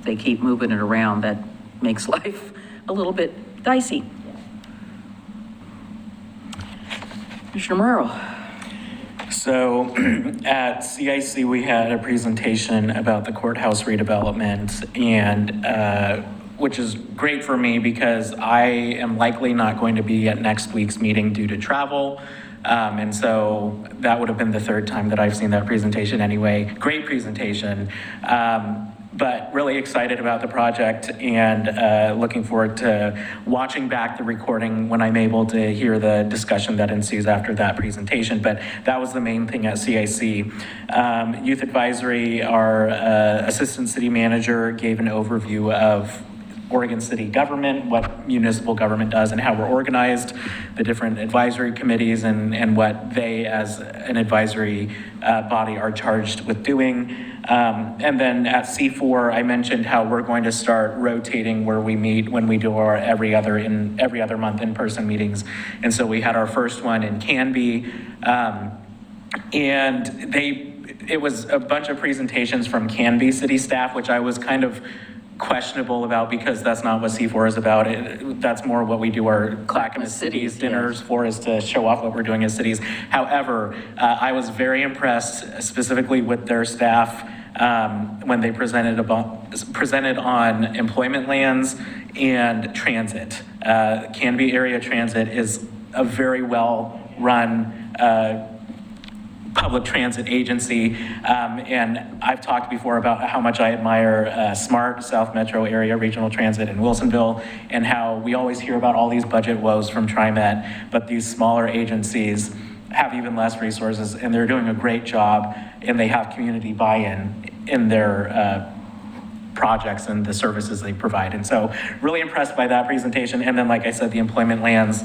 they keep moving it around, that makes life a little bit dicey. Commissioner Marl. So at CIC, we had a presentation about the courthouse redevelopment, and which is great for me because I am likely not going to be at next week's meeting due to travel. And so that would have been the third time that I've seen that presentation anyway. Great presentation. But really excited about the project and looking forward to watching back the recording when I'm able to hear the discussion that ensues after that presentation. But that was the main thing at CIC. Youth Advisory, our Assistant City Manager, gave an overview of Oregon City government, what municipal government does and how we're organized, the different advisory committees and what they as an advisory body are charged with doing. And then at C4, I mentioned how we're going to start rotating where we meet when we do our every other month in-person meetings. And so we had our first one in Canby, and it was a bunch of presentations from Canby city staff, which I was kind of questionable about because that's not what C4 is about. That's more what we do our Clackamas cities dinners for, is to show off what we're doing as cities. However, I was very impressed specifically with their staff when they presented on employment lands and transit. Canby Area Transit is a very well run public transit agency, and I've talked before about how much I admire SMART, South Metro Area Regional Transit in Wilsonville, and how we always hear about all these budget woes from TriMet, but these smaller agencies have even less resources, and they're doing a great job, and they have community buy-in in their projects and the services they provide. And so really impressed by that presentation. And then, like I said, the employment lands,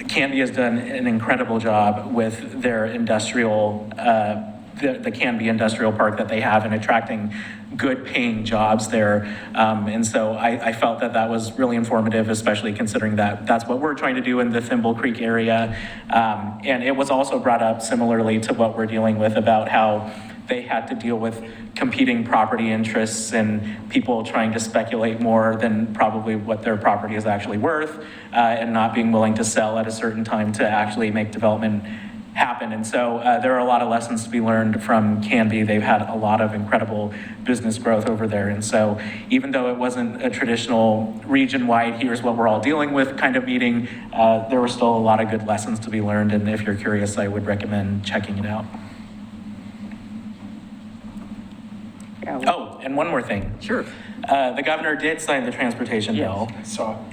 Canby has done an incredible job with their industrial, the Canby Industrial Park that they have, in attracting good paying jobs there. And so I felt that that was really informative, especially considering that that's what we're trying to do in the Thimble Creek area. And it was also brought up similarly to what we're dealing with about how they had to deal with competing property interests and people trying to speculate more than probably what their property is actually worth, and not being willing to sell at a certain time to actually make development happen. And so there are a lot of lessons to be learned from Canby. They've had a lot of incredible business growth over there. And so even though it wasn't a traditional region-wide, here's what we're all dealing with kind of meeting, there were still a lot of good lessons to be learned. And if you're curious, I would recommend checking it out. Oh, and one more thing. Sure. The governor did sign the transportation bill.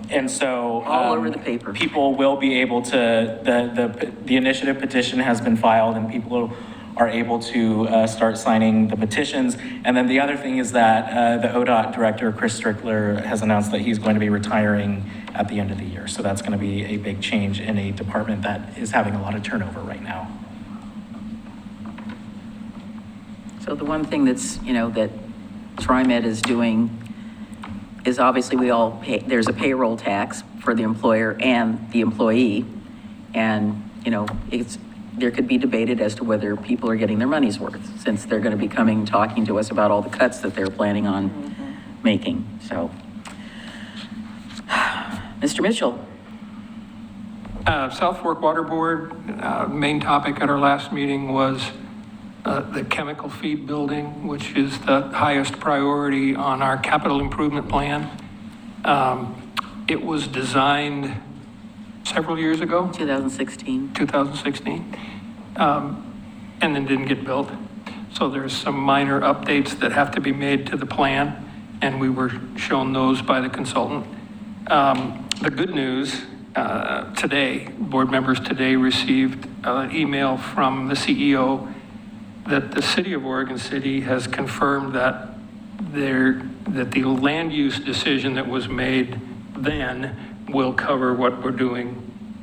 And so All over the paper. People will be able to, the initiative petition has been filed and people are able to start signing the petitions. And then the other thing is that the ODOT director, Chris Strickler, has announced that he's going to be retiring at the end of the year. So that's going to be a big change in a department that is having a lot of turnover right now. So the one thing that's, that TriMet is doing is obviously we all pay, there's a payroll tax for the employer and the employee. And, there could be debated as to whether people are getting their money's worth, since they're going to be coming, talking to us about all the cuts that they're planning on making. So, Mr. Mitchell. South Fork Water Board, main topic at our last meeting was the chemical feed building, which is the highest priority on our capital improvement plan. It was designed several years ago. 2016. 2016, and then didn't get built. So there's some minor updates that have to be made to the plan, and we were shown those by the consultant. The good news, today, board members today received an email from the CEO that the city of Oregon City has confirmed that the land use decision that was made then will cover what we're doing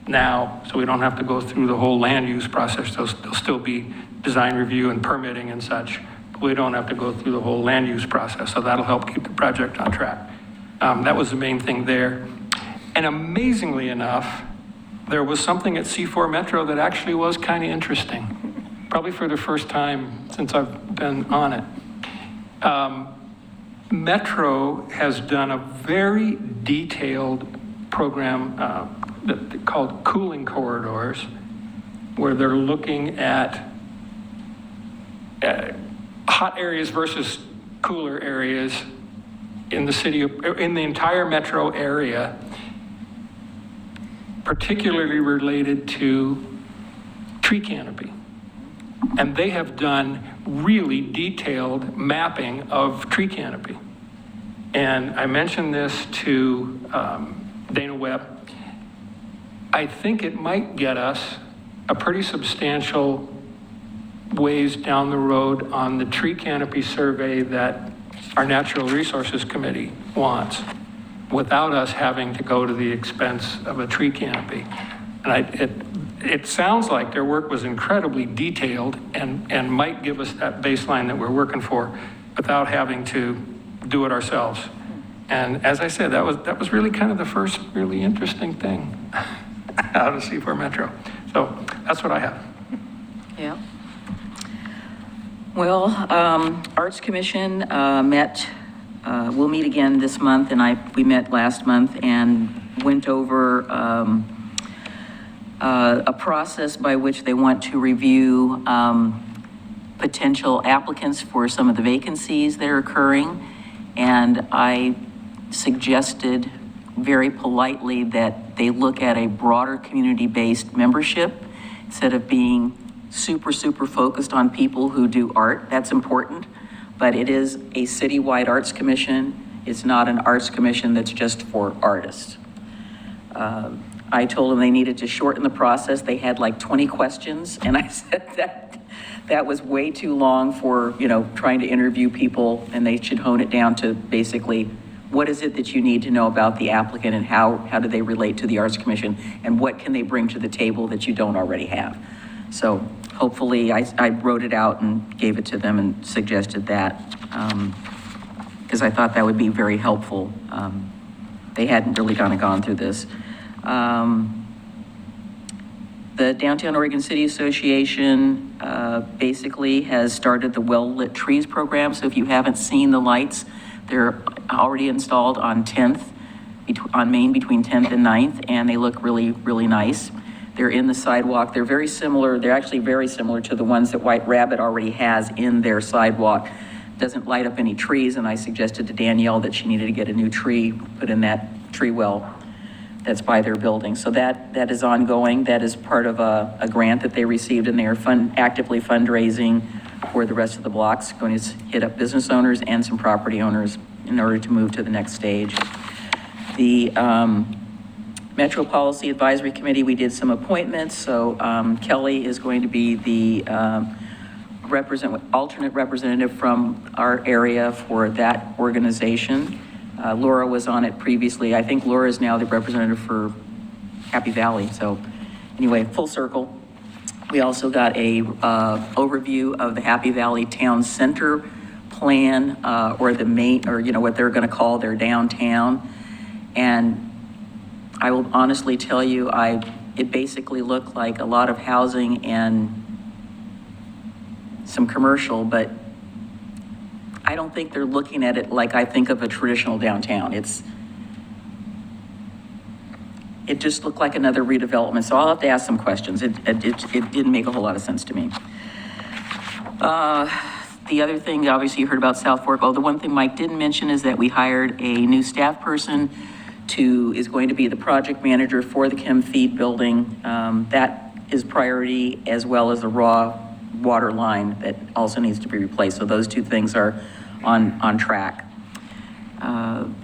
now, so we don't have to go through the whole land use process. There'll still be design review and permitting and such, but we don't have to go through the whole land use process, so that'll help keep the project on track. That was the main thing there. And amazingly enough, there was something at C4 Metro that actually was kind of interesting, probably for the first time since I've been on it. Metro has done a very detailed program called cooling corridors, where they're looking at hot areas versus cooler areas in the city, in the entire metro area, particularly related to tree canopy. And they have done really detailed mapping of tree canopy. And I mentioned this to Dana Webb. I think it might get us a pretty substantial ways down the road on the tree canopy survey that our Natural Resources Committee wants, without us having to go to the expense of a tree canopy. And it sounds like their work was incredibly detailed and might give us that baseline that we're working for without having to do it ourselves. And as I said, that was really kind of the first really interesting thing out of C4 Metro. So that's what I have. Yeah. Well, Arts Commission met, we'll meet again this month, and we met last month and went over a process by which they want to review potential applicants for some of the vacancies that are occurring. And I suggested very politely that they look at a broader community-based membership instead of being super focused on people who do art. That's important, but it is a citywide arts commission. It's not an arts commission that's just for artists. I told them they needed to shorten the process. They had like 20 questions, and I said that was way too long for, trying to interview people, and they should hone it down to basically what is it that you need to know about the applicant and how do they relate to the Arts Commission, and what can they bring to the table that you don't already have. So hopefully I wrote it out and gave it to them and suggested that because I thought that would be very helpful. They hadn't really kind of gone through this. The Downtown Oregon City Association basically has started the Well-Lit Trees program. So if you haven't seen the lights, they're already installed on 10th, on Main between 10th and 9th, and they look really nice. They're in the sidewalk. They're very similar. They're actually very similar to the ones that White Rabbit already has in their sidewalk. Doesn't light up any trees, and I suggested to Danielle that she needed to get a new tree put in that tree well that's by their building. So that is ongoing. That is part of a grant that they received, and they are actively fundraising for the rest of the blocks, going to hit up business owners and some property owners in order to move to the next stage. The Metro Policy Advisory Committee, we did some appointments. So Kelly is going to be the alternate representative from our area for that organization. Laura was on it previously. I think Laura is now the representative for Happy Valley. So anyway, full circle. We also got a overview of the Happy Valley Town Center plan, or the main, or what they're going to call their downtown. And I will honestly tell you, it basically looked like a lot of housing and some commercial, but I don't think they're looking at it like I think of a traditional downtown. It just looked like another redevelopment, so I'll have to ask some questions. It didn't make a whole lot of sense to me. The other thing, obviously you heard about South Fork. Oh, the one thing Mike didn't mention is that we hired a new staff person is going to be the project manager for the Chem Feed building. That is priority, as well as the raw water line that also needs to be replaced. So those two things are on track.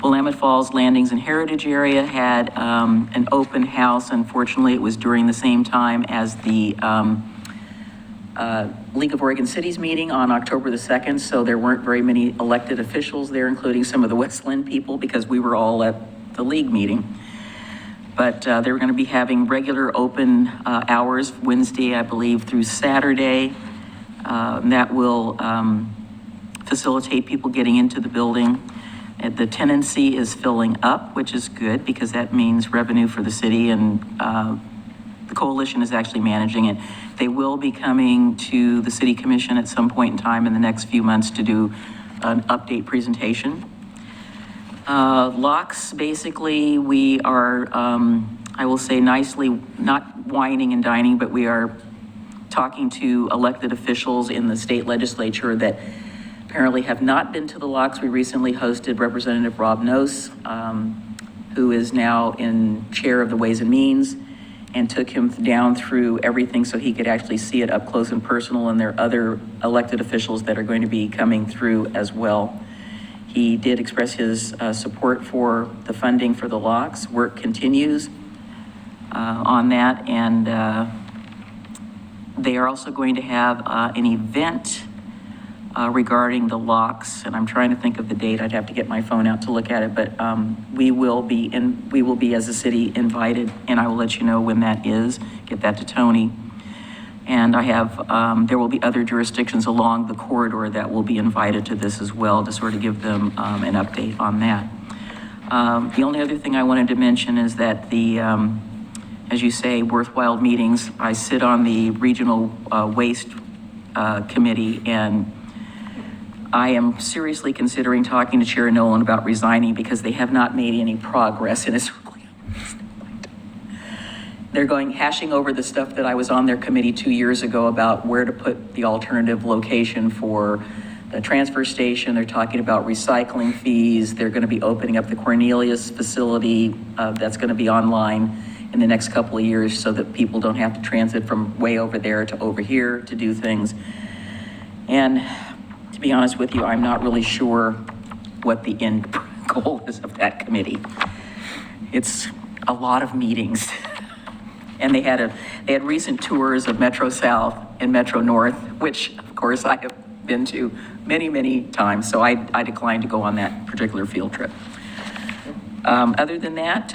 Willamette Falls Landings and Heritage Area had an open house. Unfortunately, it was during the same time as the League of Oregon Cities meeting on October the 2nd, so there weren't very many elected officials there, including some of the Westland people, because we were all at the League meeting. But they were going to be having regular open hours, Wednesday, I believe, through Saturday. That will facilitate people getting into the building. The tenancy is filling up, which is good because that means revenue for the city, and the coalition is actually managing it. They will be coming to the City Commission at some point in time in the next few months to do an update presentation Locks, basically, we are, I will say nicely, not whining and dining, but we are talking to elected officials in the state legislature that apparently have not been to the locks. We recently hosted Representative Rob Nose, who is now in chair of the Ways and Means, and took him down through everything so he could actually see it up close and personal, and there are other elected officials that are going to be coming through as well. He did express his support for the funding for the locks. Work continues on that, and they are also going to have an event regarding the locks, and I'm trying to think of the date. I'd have to get my phone out to look at it, but we will be as a city invited, and I will let you know when that is. Get that to Tony. And I have, there will be other jurisdictions along the corridor that will be invited to this as well, to sort of give them an update on that. The only other thing I wanted to mention is that the, as you say, worthwhile meetings. I sit on the Regional Waste Committee, and I am seriously considering talking to Chair Nolan about resigning because they have not made any progress, and it's really, they're hashing over the stuff that I was on their committee 2 years ago about where to put the alternative location for the transfer station. They're talking about recycling fees. They're going to be opening up the Cornelius facility that's going to be online in the next couple of years so that people don't have to transit from way over there to over here to do things. And to be honest with you, I'm not really sure what the end goal is of that committee. It's a lot of meetings. And they had recent tours of Metro South and Metro North, which of course I have been to many, many times. So I declined to go on that particular field trip. Other than that,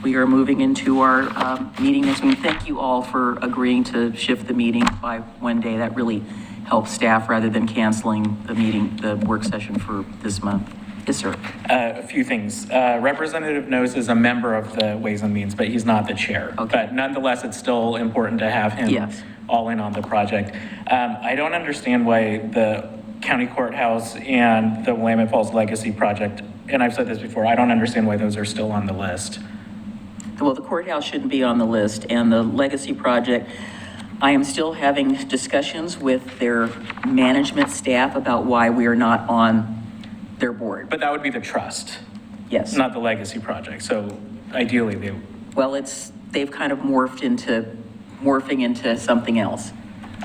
we are moving into our meeting next week. Thank you all for agreeing to shift the meeting by one day. That really helps staff rather than canceling the meeting, the work session for this month. Yes, sir. A few things. Representative Nose is a member of the Ways and Means, but he's not the chair. Okay. But nonetheless, it's still important to have him Yes. all in on the project. I don't understand why the county courthouse and the Willamette Falls Legacy project, and I've said this before, I don't understand why those are still on the list. Well, the courthouse shouldn't be on the list, and the legacy project, I am still having discussions with their management staff about why we are not on their board. But that would be the trust, Yes. not the legacy project. So ideally, they, Well, they've kind of morphing into something else.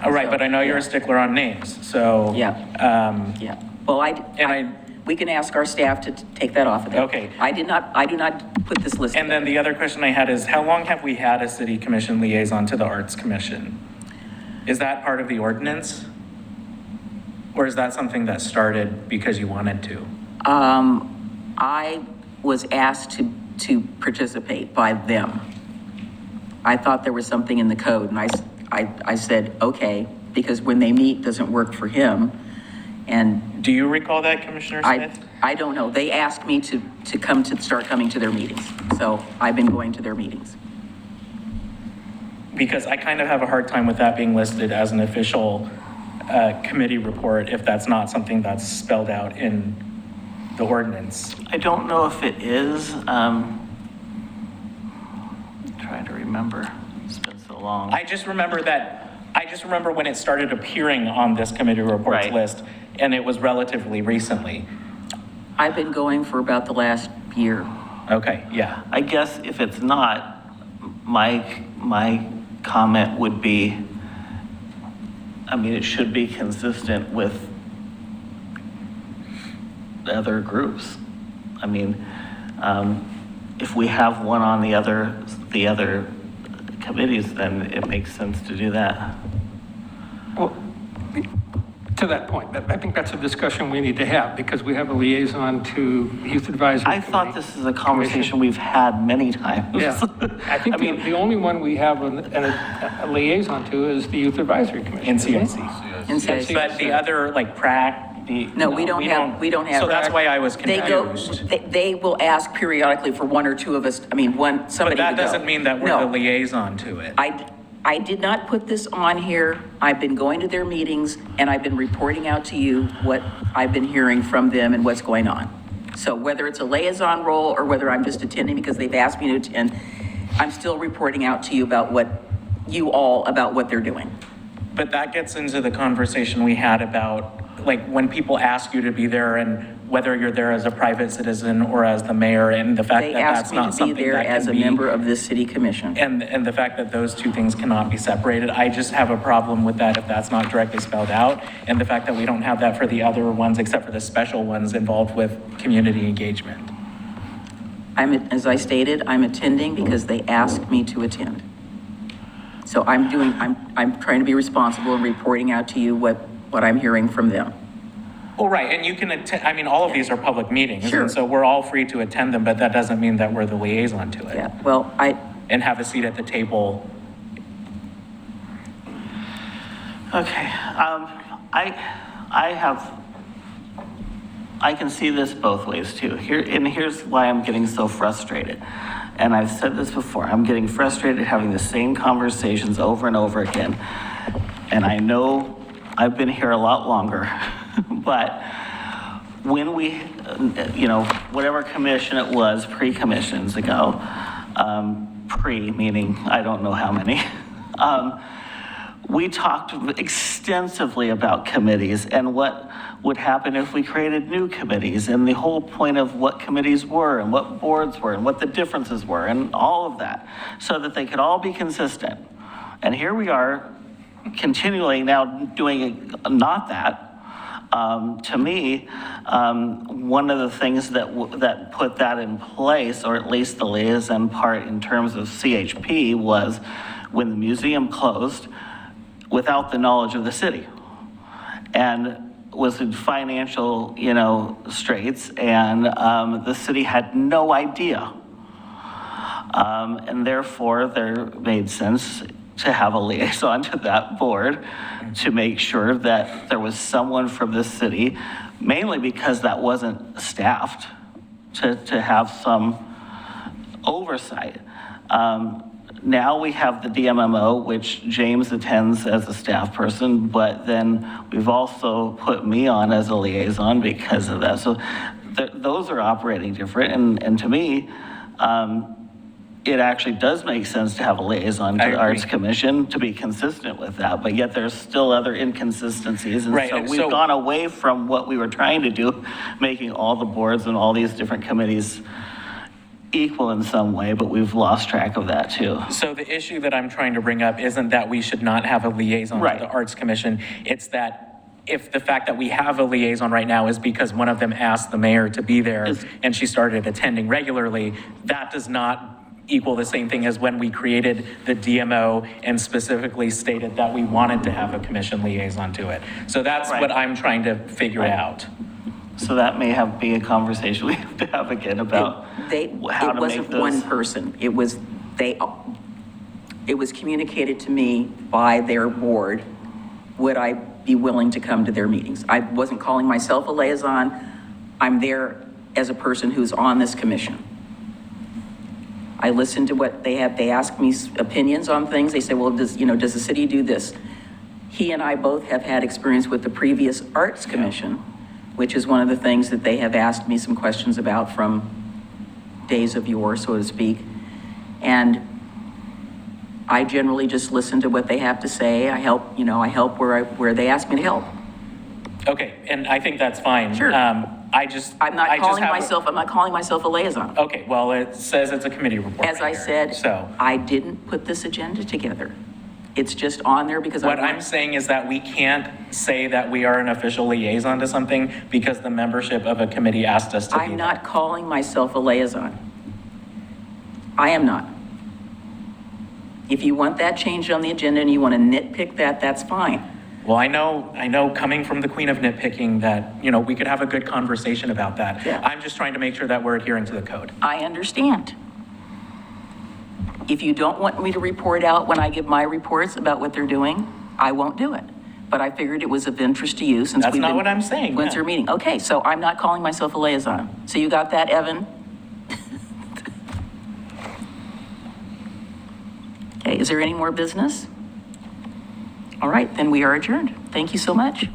all right, but I know you're a stickler on names, so. Yeah. Yeah. Well, we can ask our staff to take that off of there. Okay. I do not put this list. And then the other question I had is, how long have we had a city commission liaison to the Arts Commission? Is that part of the ordinance? Or is that something that started because you wanted to? I was asked to participate by them. I thought there was something in the code, and I said, okay, because when they meet doesn't work for him. And Do you recall that, Commissioner Smith? I don't know. They asked me to start coming to their meetings. So I've been going to their meetings. Because I kind of have a hard time with that being listed as an official committee report if that's not something that's spelled out in the ordinance. I don't know if it is. Trying to remember. It's been so long. I just remember when it started appearing on this committee reports Right. list, and it was relatively recently. I've been going for about the last year. Okay, yeah. I guess if it's not, my comment would be, I mean, it should be consistent with the other groups. I mean, if we have one on the other committees, then it makes sense to do that. Well, to that point, I think that's a discussion we need to have because we have a liaison to Youth Advisory I thought Committee. this is a conversation we've had many times. Yeah, I think the only one we have a liaison to is the Youth Advisory Commission. NCNC. And so But the other, like PrAC, No, we don't have. So that's why I was They go, confused. they will ask periodically for one or two of us, But somebody to that go. doesn't mean that we're No. the liaison to it. I did not put this on here. I've been going to their meetings and I've been reporting out to you what I've been hearing from them and what's going on. So whether it's a liaison role or whether I'm just attending because they've asked me to attend, I'm still reporting out to you about what they're doing. But that gets into the conversation we had about, like, when people ask you to be there and whether you're there as a private citizen or as the mayor, and the fact They that that's asked me not to be something there that as a can be, member of this city commission. and the fact that those two things cannot be separated, I just have a problem with that if that's not directly spelled out, and the fact that we don't have that for the other ones, except for the special ones involved with community engagement. As I stated, I'm attending because they asked me to attend. So I'm trying to be responsible and reporting out to you what I'm hearing from them. Well, right, and you can attend, I mean, all of these are public meetings, Sure. and so we're all free to attend them, but that doesn't mean that we're the liaison to it. Yeah, well, And have a seat at the table. Okay, I can see this both ways too. Here's why I'm getting so frustrated. And I've said this before, I'm getting frustrated having the same conversations over and over again. And I know I've been here a lot longer, but when we, whatever commission it was, pre-commissions ago, meaning I don't know how many, we talked extensively about committees and what would happen if we created new committees, and the whole point of what committees were and what boards were and what the differences were and all of that, so that they could all be consistent. And here we are continually now doing not that. To me, one of the things that put that in place, or at least the liaison part in terms of CHP, was when the museum closed without the knowledge of the city and was in financial, straits, and the city had no idea. And therefore, there made sense to have a liaison to that board to make sure that there was someone from the city, mainly because that wasn't staffed, to have some oversight. Now we have the DMMO, which James attends as a staff person, but then we've also put me on as a liaison because of that. So those are operating different. And to me, it actually does make sense to have a liaison to the Arts Commission to be consistent with that, but yet there's still other inconsistencies. And Right, so and we've gone away from what we were trying to do, making all the boards and all these different committees equal in some way, but we've lost track of that too. So the issue that I'm trying to bring up isn't that we should not have a liaison Right. to the Arts Commission. It's that if the fact that we have a liaison right now is because one of them asked the mayor to be there and she started attending regularly, that does not equal the same thing as when we created the DMO and specifically stated that we wanted to have a commission liaison to it. So that's Right. what I'm trying to figure out. So that may be a conversation we have to have again about how to It make wasn't those. one person. It was communicated to me by their board, would I be willing to come to their meetings? I wasn't calling myself a liaison. I'm there as a person who's on this commission. I listened to what they have. They asked me opinions on things. They say, well, does the city do this? He and I both have had experience with the previous Arts Commission, which is one of the things that they have asked me some questions about from days of yore, so to speak. And I generally just listen to what they have to say. I help where they ask me to help. Okay, and I think that's fine. Sure. I'm not calling myself a liaison. Okay, well, it says it's a committee report. As right I here, said, So. I didn't put this agenda together. It's just on there because What I'm saying is that we can't say that we are an official liaison to something because the membership of a committee asked us to be I'm there. not calling myself a liaison. I am not. If you want that changed on the agenda and you want to nitpick that, that's fine. Well, I know coming from the queen of nitpicking that, we could have a good conversation about that. Yeah. I'm just trying to make sure that we're adhering to the code. I understand. If you don't want me to report out when I give my reports about what they're doing, I won't do it. But I figured it was of interest to you since That's we've not been- what I'm saying, Went yeah. through meeting. Okay, so I'm not calling myself a liaison. So you got that, Evan? Okay, is there any more business? All right, then we are adjourned. Thank you so much.